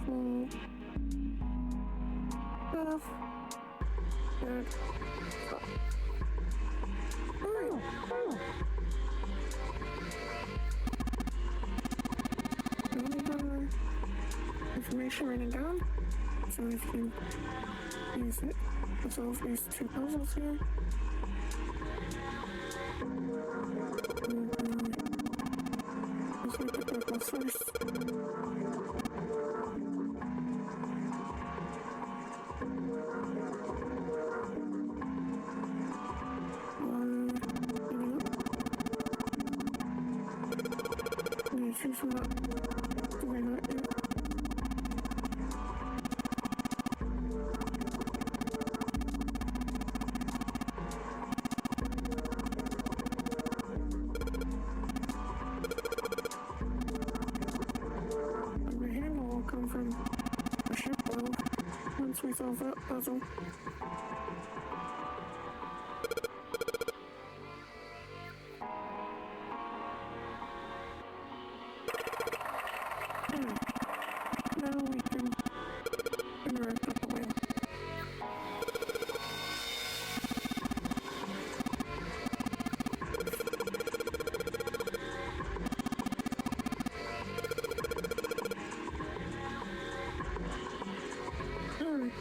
full, F, good. Information written down, so if you use it to solve these two puzzles here. Let's make the purple first. She's not doing that yet. once we solve that puzzle. Now we can interact with the whale. Alright,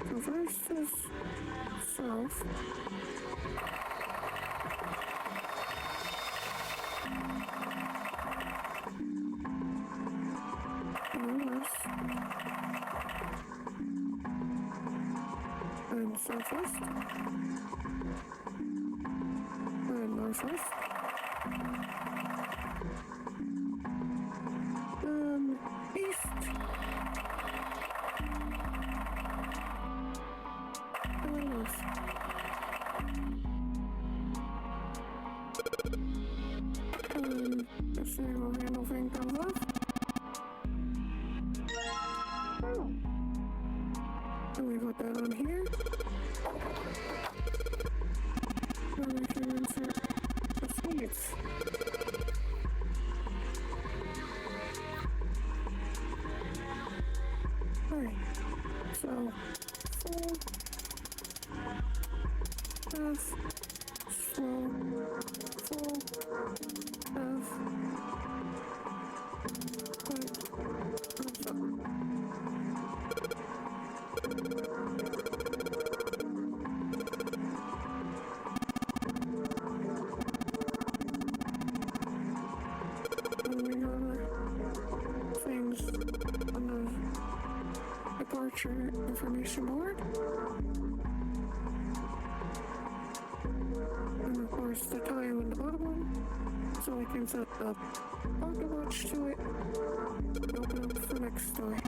so first is south. Northwest. And southwest. And northwest. East. And then north. Let's see what random thing comes off. And we put that on here. Then we can insert the seeds. Alright, so full F, slow, full F, and we have things on the departure information board. And of course the time on the bottom one, so we can set the pocket watch to it. Open up the next story.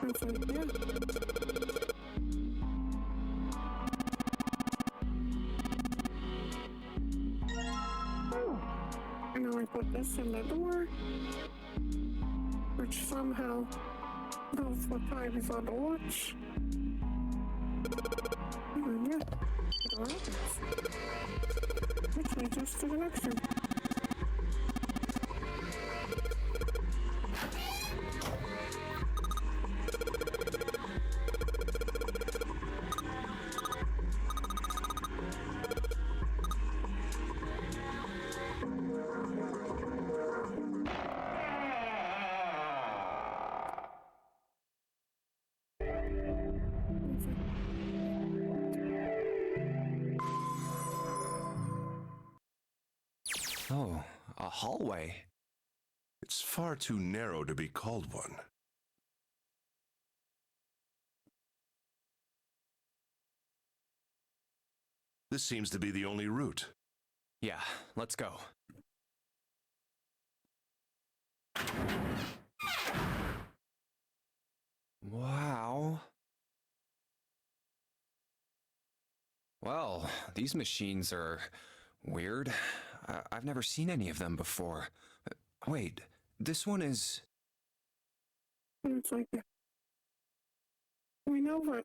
That's right there. And now I put this in the door, which somehow knows what time is on the watch. And yeah, it all happens. Which leads us to the next one.
Oh, a hallway.
It's far too narrow to be called one. This seems to be the only route.
Yeah, let's go. Wow. Well, these machines are weird. I've never seen any of them before. Wait, this one is...
It's like we know that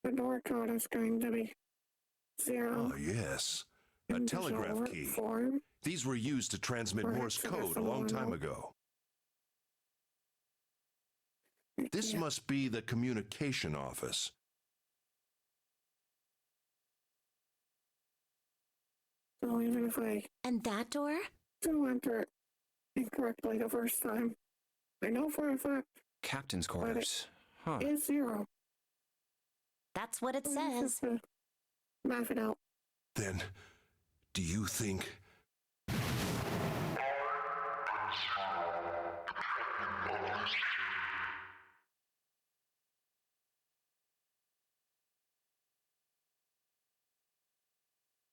the door code is going to be 0.
Oh, yes. A
in
telegraph
short
key.
form.
These were used to transmit
Or
Morse code a long time ago. This
Yeah.
must be the communication office.
So even if I
And that door?
do enter it incorrectly the first time, I know for a fact
Captain's quarters. Huh.
it's 0.
That's what it
So you just
says.
have to math it out.
Then, do you think...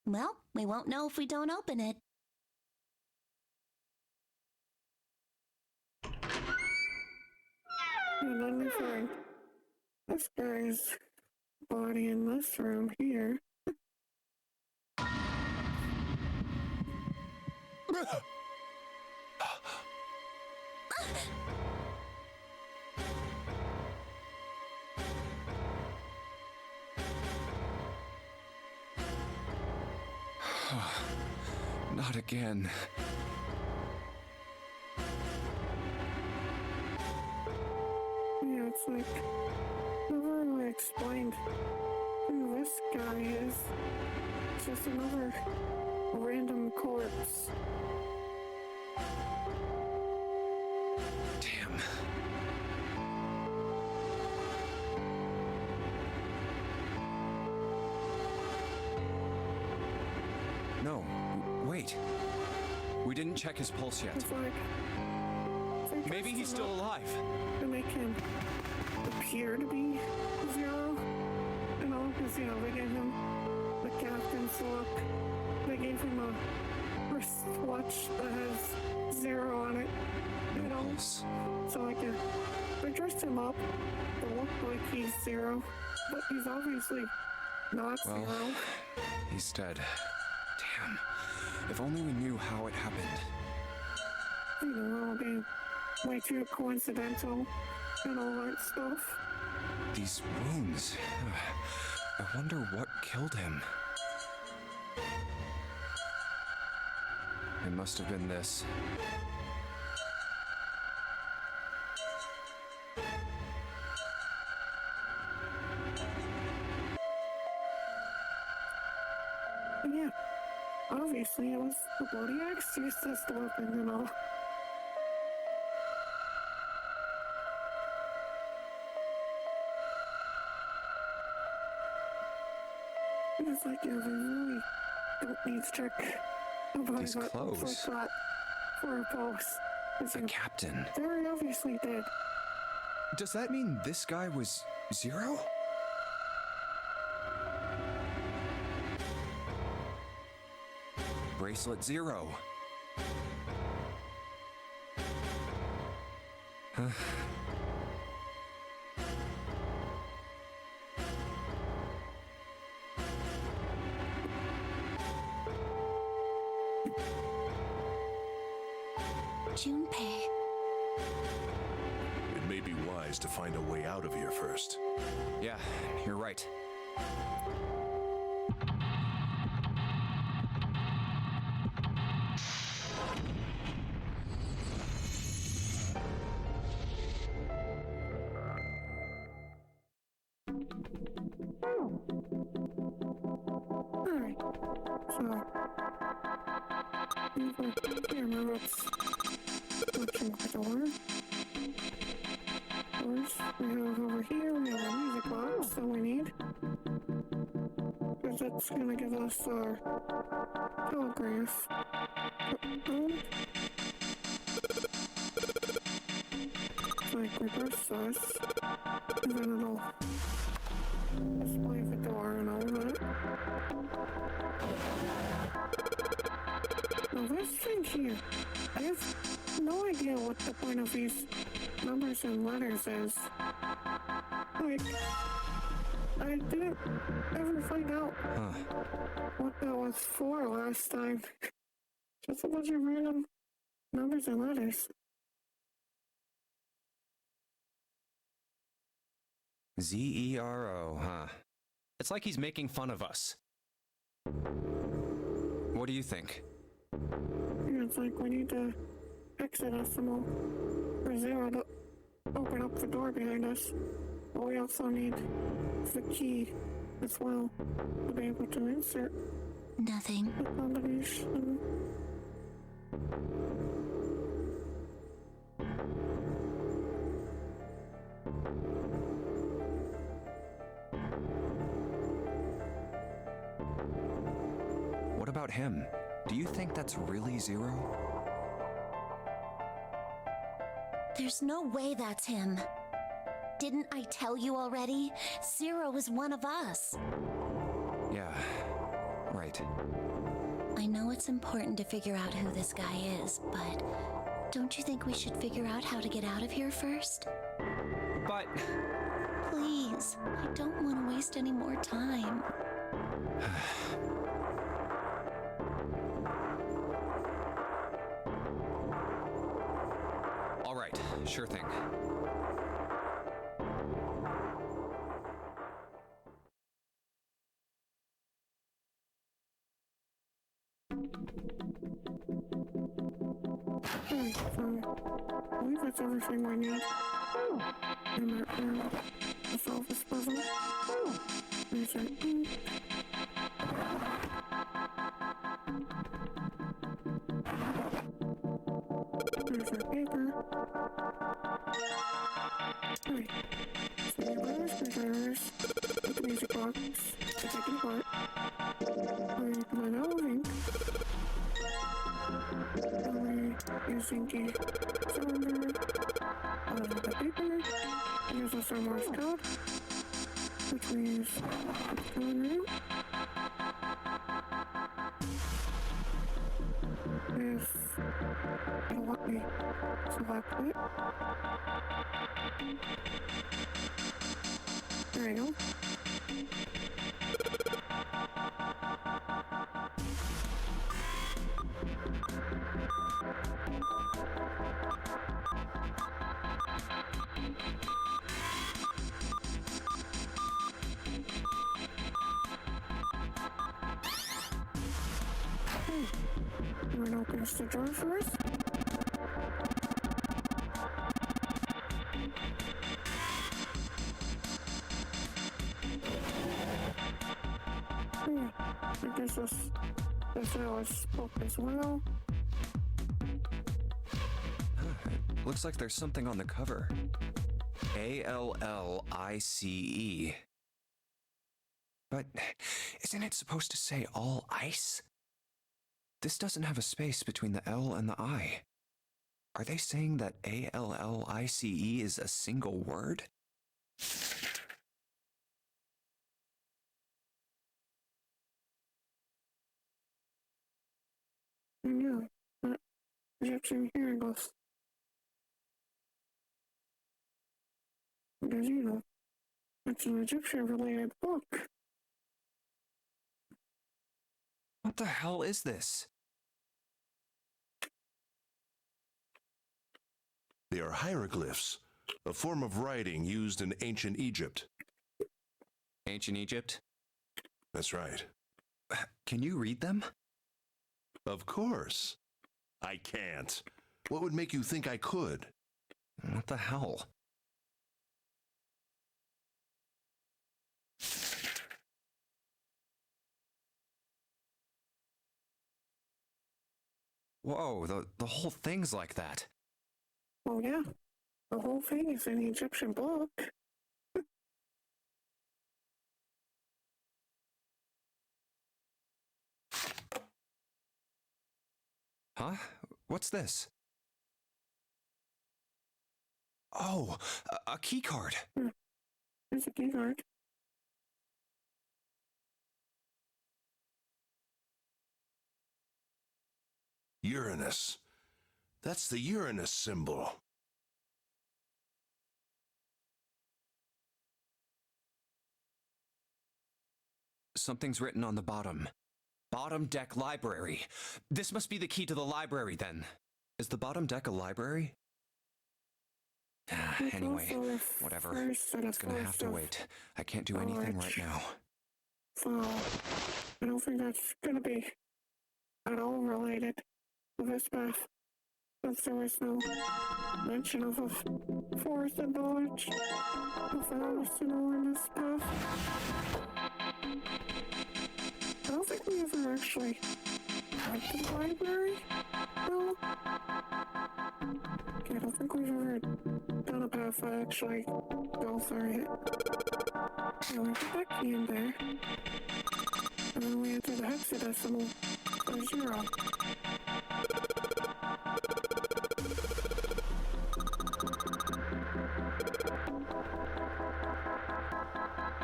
Well, we won't know if we don't open it.
And then we find this guy's body in this room here.
Not again.
Yeah, it's like never really explained who this guy is. It's just another random corpse.
Damn. No, wait. We didn't check his pulse yet.
It's like
Maybe he's still alive.
to make him appear to be 0. You know, because, you know, they gave him the captain's look. They gave him a wristwatch that has 0 on it. You
No
know,
pulse.
so like they dressed him up to look like he's 0, but he's obviously not
Well,
0.
he's dead. Damn. If only we knew how it happened.
You know, it'll be way too coincidental and all that stuff.
These wounds. I wonder what killed him. It must have been this.
And yeah, obviously it was the bloody axe used as the weapon and all. It's like, yeah, we really don't need to check a body
These
that looks
clothes.
like that for a pulse. It's
The captain.
very obviously dead.
Does that mean this guy was 0? Bracelet 0.
Junpei.
It may be wise to find a way out of here first.
Yeah, you're right.
Alright, so remember it's watching the door. First, we have over here, we have a music box that we need. Because it's gonna give us our telegraph. Like reverse this, and then it'll display the door and all that. Now this thing here, I have no idea what the point of these numbers and letters is. Like, I didn't ever find out what that was for last time. Just a bunch of random numbers and letters.
ZERO, huh? It's like he's making fun of us. What do you think?
Yeah, it's like we need to hexadecimal for 0 to open up the door behind us. But we also need the key as well to be able to insert
Nothing.
the combination.
What about him? Do you think that's really Zero?
There's no way that's him. Didn't I tell you already? Zero is one of us.
Yeah, right.
I know it's important to figure out who this guy is, but don't you think we should figure out how to get out of here first?
But
Please, I don't want to waste any more time.
all right, sure thing.
Okay, so I believe that's everything we need. In that room to solve this puzzle. There's our ink. There's our paper. Alright. So we have our screwdrivers with the music box to take it apart. We run out of ink. And we're using a cylinder of the paper. There's also Morse code, which we use to code if it'll let me select it. There you go. You want to open the door first? I guess this arrow is spoke as well.
Looks like there's something on the cover. ALLICE. But isn't it supposed to say all ice? This doesn't have a space between the L and the I. Are they saying that ALLICE is a single word?
I know, but Egyptian hieroglyphs. Because, you know, it's an Egyptian-related book.
What the hell is this?
They are hieroglyphs, a form of writing used in ancient Egypt.
Ancient Egypt?
That's right.
Can you read them?
Of course. I can't. What would make you think I could?
What the hell? Whoa, the whole thing's like that.
Oh yeah, the whole thing is an Egyptian book.
Huh? What's this? Oh, a key card.
There's a key card.
Uranus. That's the Uranus symbol.
Something's written on the bottom. Bottom deck library. This must be the key to the library then. Is the bottom deck a library? Anyway, whatever. It's gonna have to wait. I can't do anything right now.
So, I don't think that's gonna be at all related to this path. Since there was no mention of a forest and village, if I was to know in this path. I don't think we ever actually actually went to the library? No? Okay, I don't think we've ever done a path that actually goes there yet. Yeah, we put that key in there. And then we enter the hexadecimal for 0.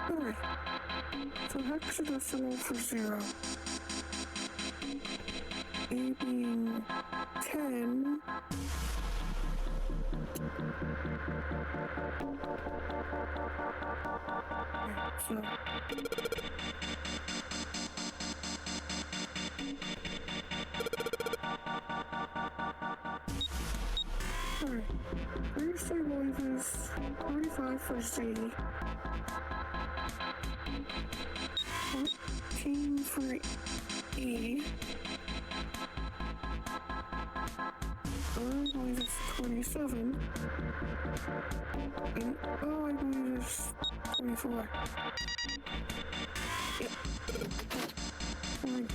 Alright. So hexadecimal for 0. A being 10. Right, so alright. First I believe is 45 for Z. 14 for E. I believe it's 27. And O I believe is 24. Yep. Fine.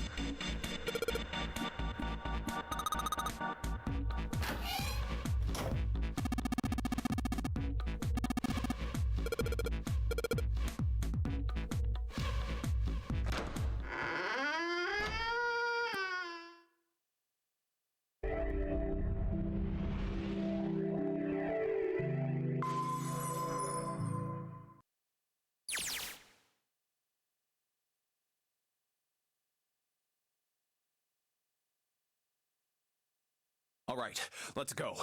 All right, let's go.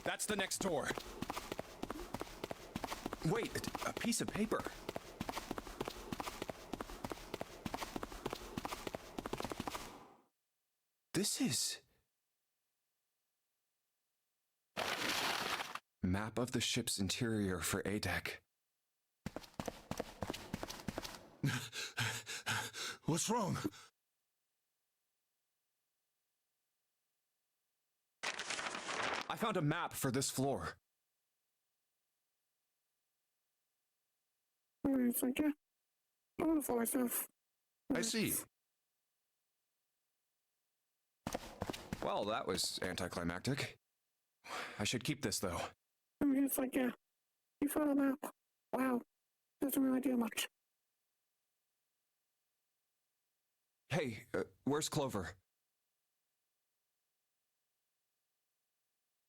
That's the next door. Wait, a piece of paper. This is... Map of the ship's interior for ADEC.
What's wrong?
I found a map for this floor.
Alright, it's like, yeah. I want to follow myself.
I see.
Well, that was anticlimactic. I should keep this, though.
I mean, it's like, yeah. You found a map. Wow. Doesn't really do much.
Hey, where's Clover?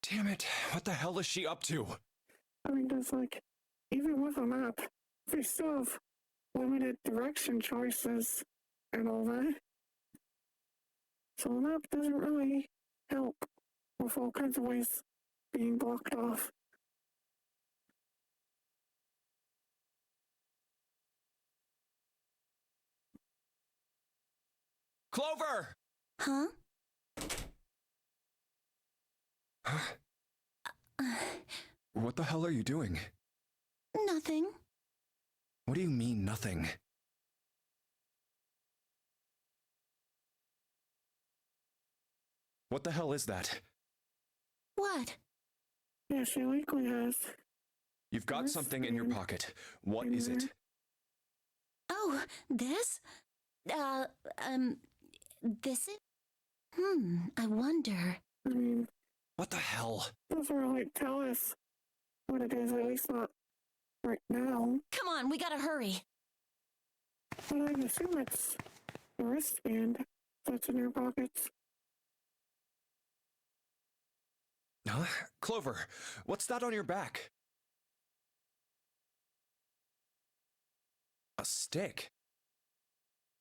Damn it, what the hell is she up to?
I mean, there's like, even with a map, they still have limited direction choices and all that. So a map doesn't really help with all kinds of ways being blocked off.
Clover!
Huh?
What the hell are you doing?
Nothing.
What do you mean, nothing? What the hell is that?
What?
Yeah, she likely has.
You've got
Where's
something in your
the-
pocket. What is it?
Oh, this? This is? I wonder.
I mean,
What the hell?
doesn't really tell us what it is, at least not right now.
Come on, we gotta hurry.
But I assume it's a wristband that's in your pockets.
Huh? Clover, what's that on your back? A stick?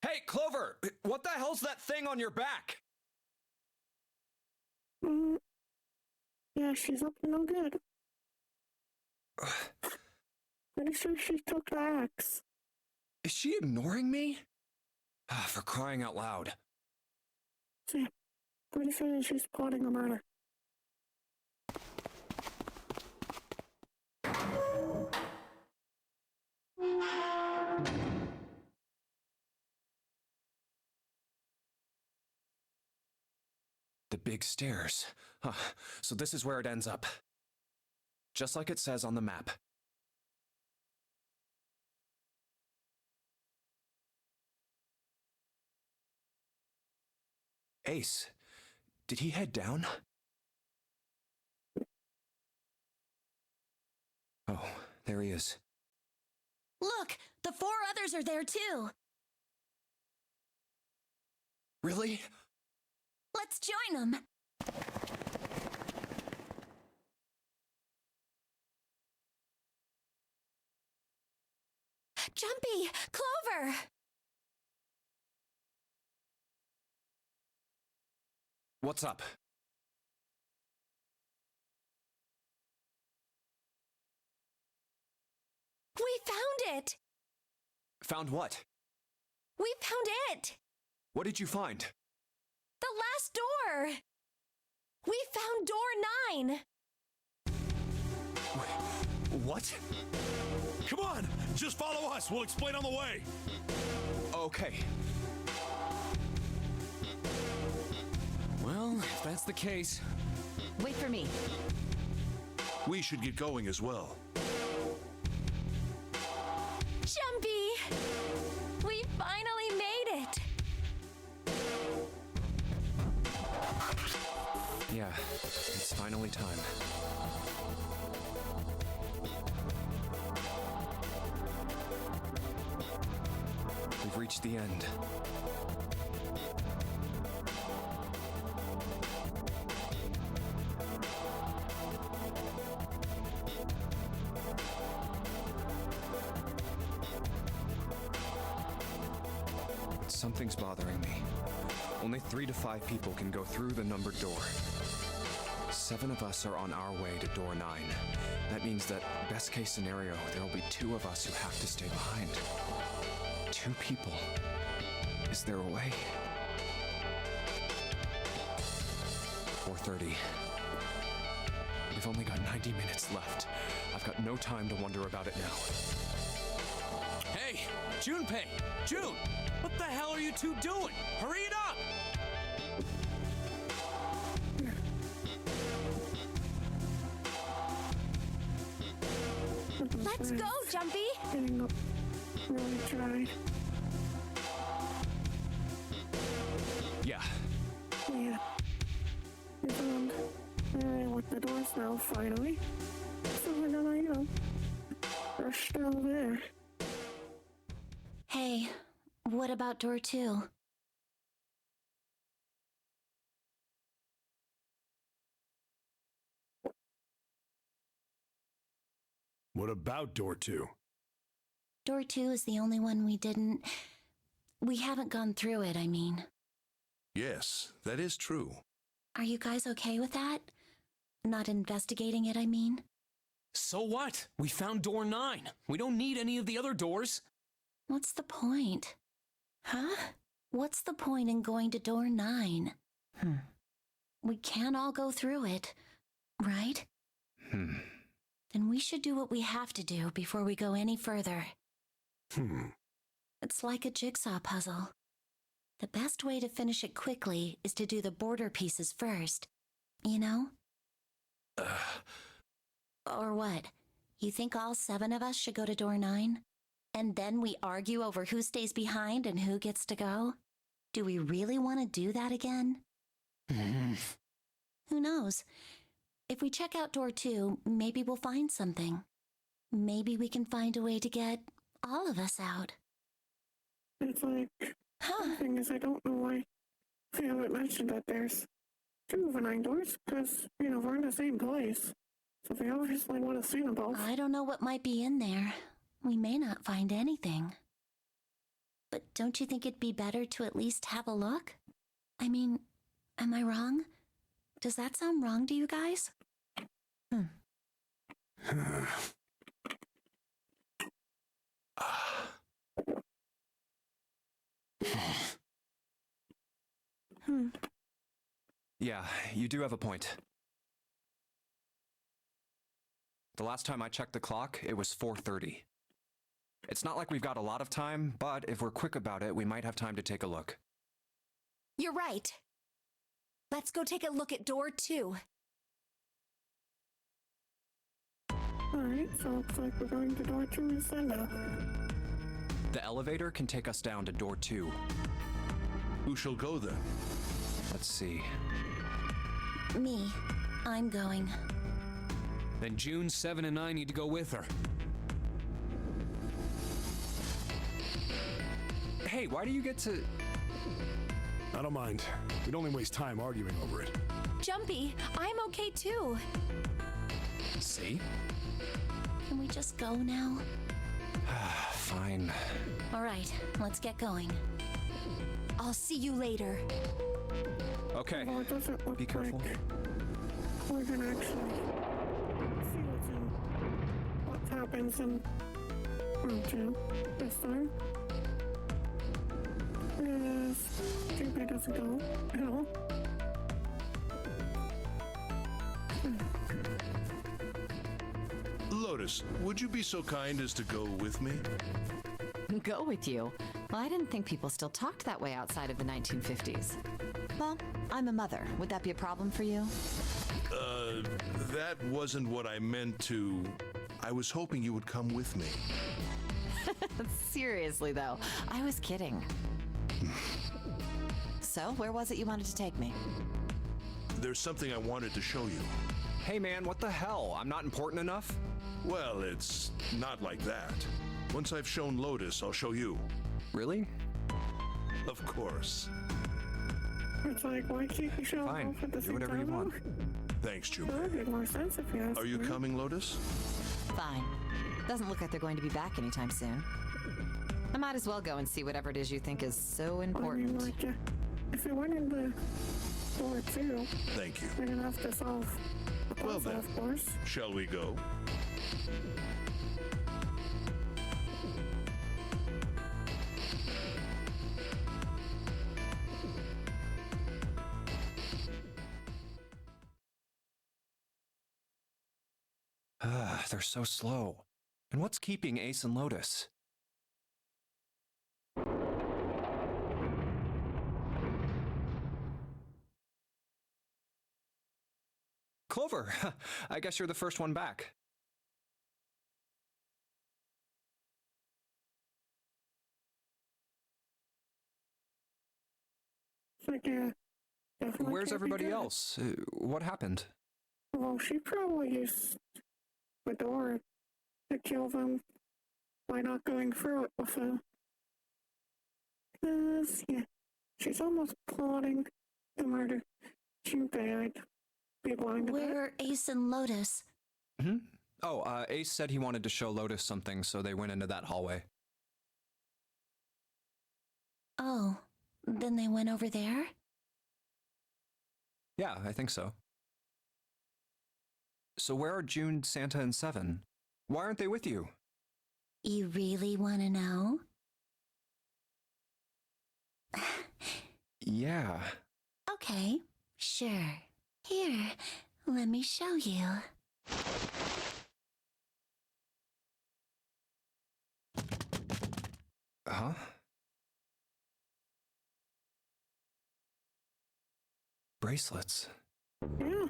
Hey, Clover! What the hell's that thing on your back?
Yeah, she's up to no good. Pretty sure she took the axe.
Is she ignoring me? For crying out loud.
So yeah, pretty sure she's plotting a murder.
The big stairs. Huh. So this is where it ends up. just like it says on the map. Ace, did he head down? Oh, there he is.
Look, the 4 others are there too.
Really?
Let's join them. Jumpy! Clover!
What's up?
We found it!
Found what?
We found it!
What did you find?
The last door! We found door 9!
What?
Come on! Just follow us. We'll explain on the way.
Okay.
Well, if that's the case,
Wait for me.
We should get going as well.
Jumpy! We finally made it!
Yeah, it's finally time. We've reached the end. Something's bothering me. Only 3 to 5 people can go through the numbered door. 7 of us are on our way to door 9. That means that, best case scenario, there will be 2 of us who have to stay behind. 2 people. Is there a way? 4:30. We've only got 90 minutes left. I've got no time to wonder about it now.
hey, Junpei! June! What the hell are you two doing? Hurry it up!
Let's go, Jumpy!
Getting up really dry.
Yeah.
Yeah. We found the area with the doors now, finally. So we're gonna, rush down there.
Hey, what about door 2?
What about door 2?
Door 2 is the only one we haven't gone through it, I mean.
Yes, that is true.
Are you guys okay with that? Not investigating it, I mean.
So what? We found door 9. We don't need any of the other doors.
What's the point? Huh? What's the point in going to door 9? We can't all go through it, right? Then we should do what we have to do before we go any further. It's like a jigsaw puzzle. The best way to finish it quickly is to do the border pieces first. You know? Or what? You think all 7 of us should go to door 9? And then we argue over who stays behind and who gets to go? Do we really want to do that again? Who knows? If we check out door 2, maybe we'll find something. Maybe we can find a way to get all of us out.
It's like, the thing is, I don't know why we haven't mentioned that there's 2 of the 9 doors, because, we're in the same place. So we obviously want to see them both.
I don't know what might be in there. We may not find anything. But don't you think it'd be better to at least have a look? I mean, am I wrong? Does that sound wrong to you guys?
Yeah, you do have a point. The last time I checked the clock, it was 4:30. It's not like we've got a lot of time, but if we're quick about it, we might have time to take a look.
You're right. Let's go take a look at door 2.
Alright, so looks like we're going to door 2 instead now.
The elevator can take us down to door 2.
Who shall go then?
Let's see.
Me. I'm going.
Then June, 7, and I need to go with her.
Hey, why do you get to...
I don't mind. We'd only waste time arguing over it.
Jumpy, I'm okay too.
See?
Can we just go now?
Fine.
All right, let's get going.
I'll see you later.
Okay.
Well, it doesn't look
Be careful.
like we're gonna actually see what happens in room 2 this time. Yes, Jupiter doesn't go at all.
Lotus, would you be so kind as to go with me?
Go with you? Well, I didn't think people still talked that way outside of the 1950s. Well, I'm a mother. Would that be a problem for you?
That wasn't what I meant to... I was hoping you would come with me.
Seriously, though, I was kidding. So, where was it you wanted to take me?
There's something I wanted to show you.
Hey man, what the hell? I'm not important enough?
Well, it's not like that. Once I've shown Lotus, I'll show you.
Really?
Of course.
It's like, why can't you show
Fine.
off at the
Do
same
whatever you
time?
want.
Thanks,
That would
Jupiter.
make more sense if you asked
Are you
me.
coming, Lotus?
Fine. Doesn't look like they're going to be back anytime soon. I might as well go and see whatever it is you think is so
I mean,
important.
like, if you went into door 2,
Thank you.
you're gonna have to solve the
Well
puzzle,
then.
of course.
Shall we go?
They're so slow. And what's keeping Ace and Lotus? Clover, I guess you're the first one back.
It's like, definitely
Where's
can't be
everybody
good.
else? What happened?
Well, she probably used the door to kill them by not going through it with them. 'Cause, yeah, she's almost plotting the murder. I'd be blind to that.
Where are Ace and Lotus?
Hmm? Oh, Ace said he wanted to show Lotus something, so they went into that hallway.
Oh, then they went over there?
Yeah, I think so. So where are June, Santa, and Seven? Why aren't they with you?
You really want to know?
Yeah.
Okay, sure. Here, let me show you.
Huh? Bracelets.
Yeah,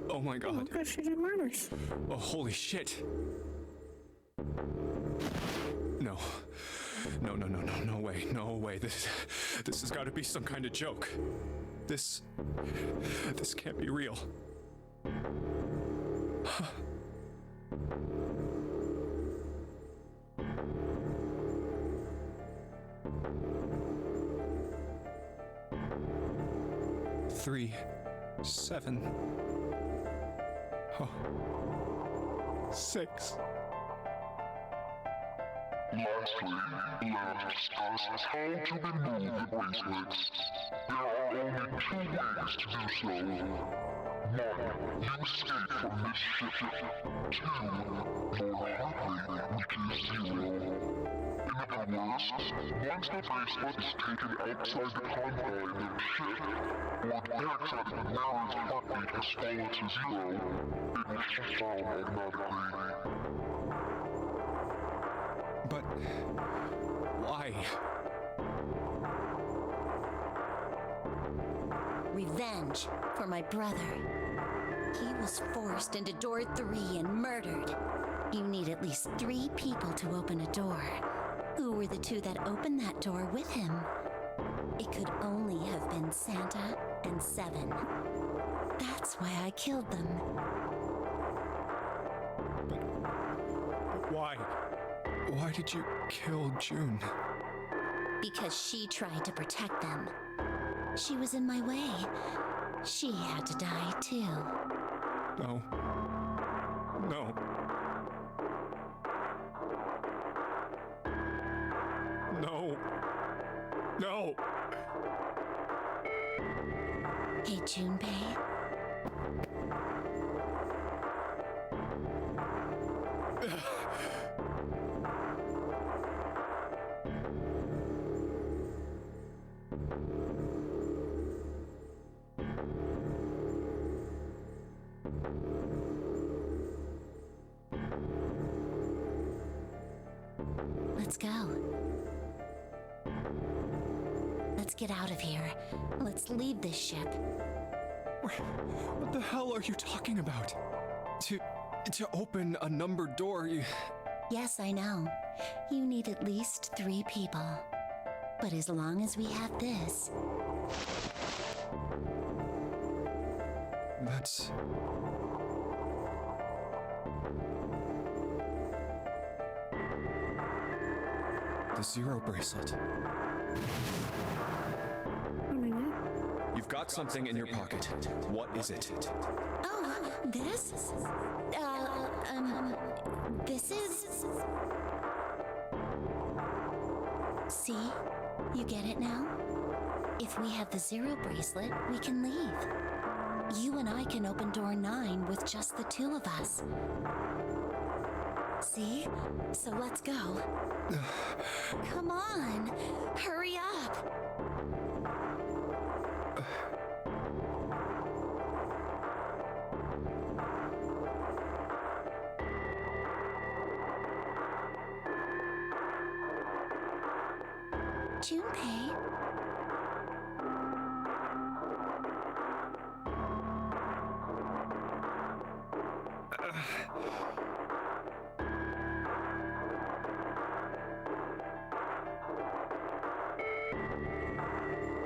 Oh my god.
because she did murders.
Oh, holy shit. No. No way. No way. This has got to be some kind of joke. This can't be real. Three, 7, 6.
Lastly, let us discuss how to remove the bracelets. There are only 2 ways to do so. 1. You escape from this ship. 2. Your heart rate reaches 0. In other words, once the bracelet is taken outside the confine of the ship, or penetrated the wearer's heartbeat has fallen to 0, it will shut down automatically.
But why?
Revenge for my brother. He was forced into door 3 and murdered. You need at least 3 people to open a door. Who were the 2 that opened that door with him? It could only have been Santa and Seven. That's why I killed them.
But why? Why did you kill June?
Because she tried to protect them. She was in my way. She had to die too.
No. No. No. No.
Hey, Junpei. Let's go. Let's get out of here. Let's leave this ship.
What the hell are you talking about? To open a numbered door, you...
Yes, I know. You need at least 3 people. But as long as we have this,
That's... the Zero bracelet.
I mean,
You've got something in your pocket. What is it?
oh, this? This is... See? You get it now? If we have the Zero bracelet, we can leave. You and I can open door 9 with just the 2 of us. See? So let's go. Come on! Hurry up! Junpei?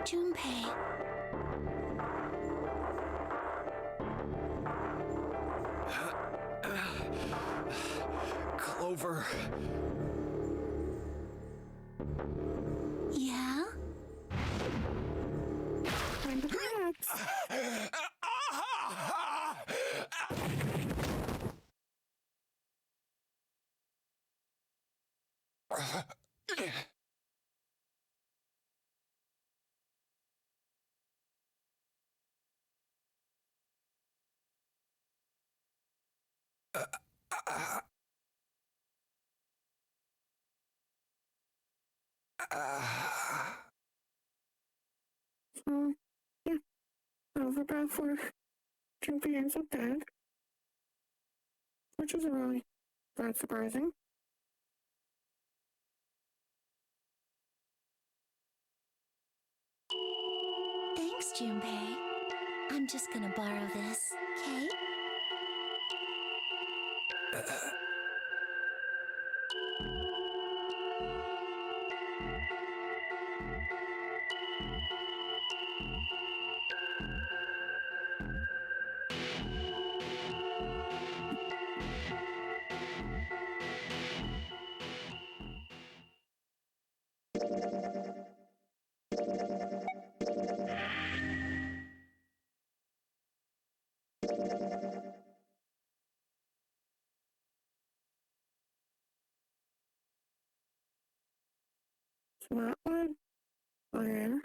Junpei.
Clover.
Yeah?
time to relax. So, yeah, I was about for Junpei ends up dead, which isn't really that surprising.
Thanks, Junpei. I'm just gonna borrow this, okay?
So that one, there.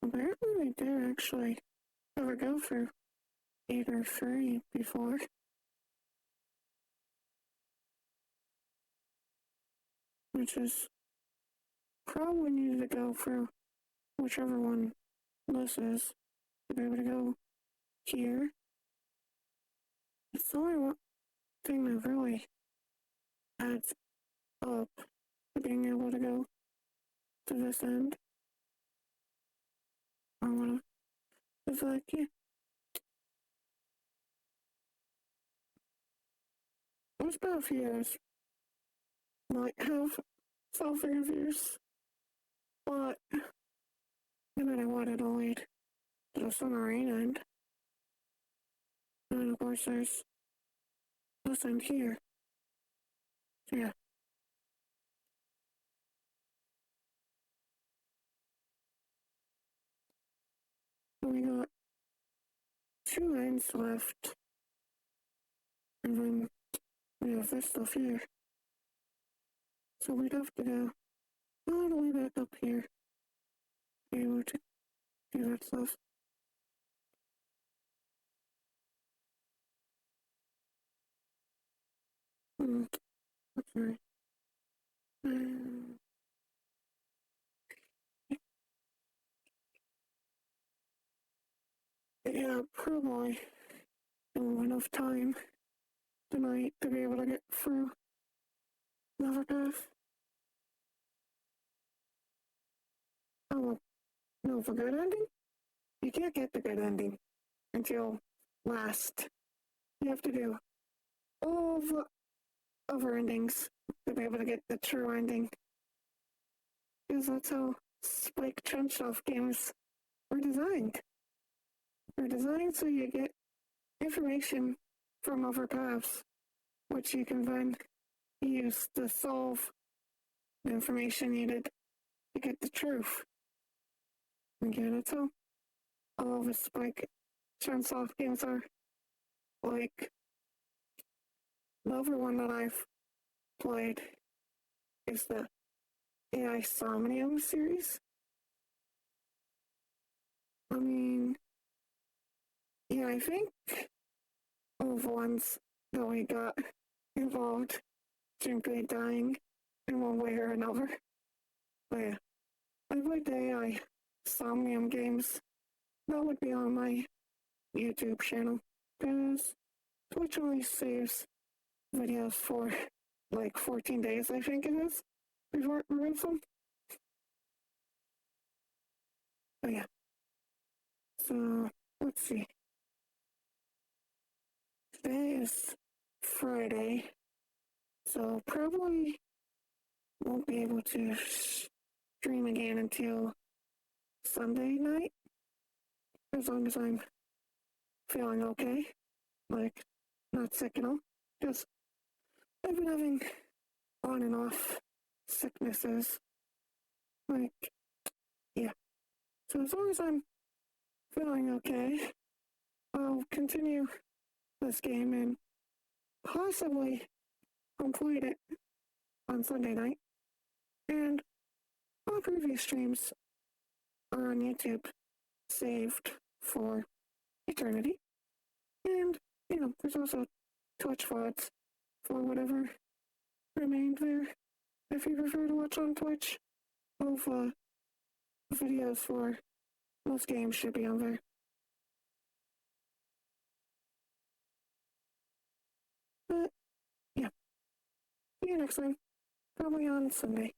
Apparently they did actually ever go for 8 or 3 before. Which is probably needed to go for whichever one this is to be able to go here. It's the only one thing that really adds up to being able to go to this end. I wanna, it's like, yeah. Most Battlefielders might have self-interviews, but no matter what, it'll lead to the submarine end. And of course, there's this end here. So, yeah. We got 2 ends left, and then we have this stuff here. So we'd have to go all the way back up here to be able to do that stuff. That's right. Yeah, probably don't have enough time tonight to be able to get through another path. Oh, no, for good ending? You can't get the good ending until last. You have to do all the other endings to be able to get the true ending. Because that's how Spike Chunsoft games were designed. They're designed so you get information from other paths, which you can then use to solve the information needed to get the truth. Okay, that's how all the Spike Chunsoft games are. Like, the other one that I've played is the AI Somnium series. I mean, yeah, I think all the ones that we got involved simply dying in one way or another. But yeah, I played the AI Somnium games. That would be on my YouTube channel, because Twitch only saves videos for like 14 days, I think it is, before it removes them. But yeah. So, let's see. Today is Friday, so probably won't be able to stream again until Sunday night, as long as I'm feeling okay, like not sick at all. Just I've been having on and off sicknesses, like, yeah. So as long as I'm feeling okay, I'll continue this game and possibly complete it on Sunday night. And all previous streams are on YouTube, saved for eternity. And, there's also Twitch VODs for whatever remained there. If you prefer to watch on Twitch, all the videos for most games should be on there. But, yeah. See you next time. Probably on Sunday.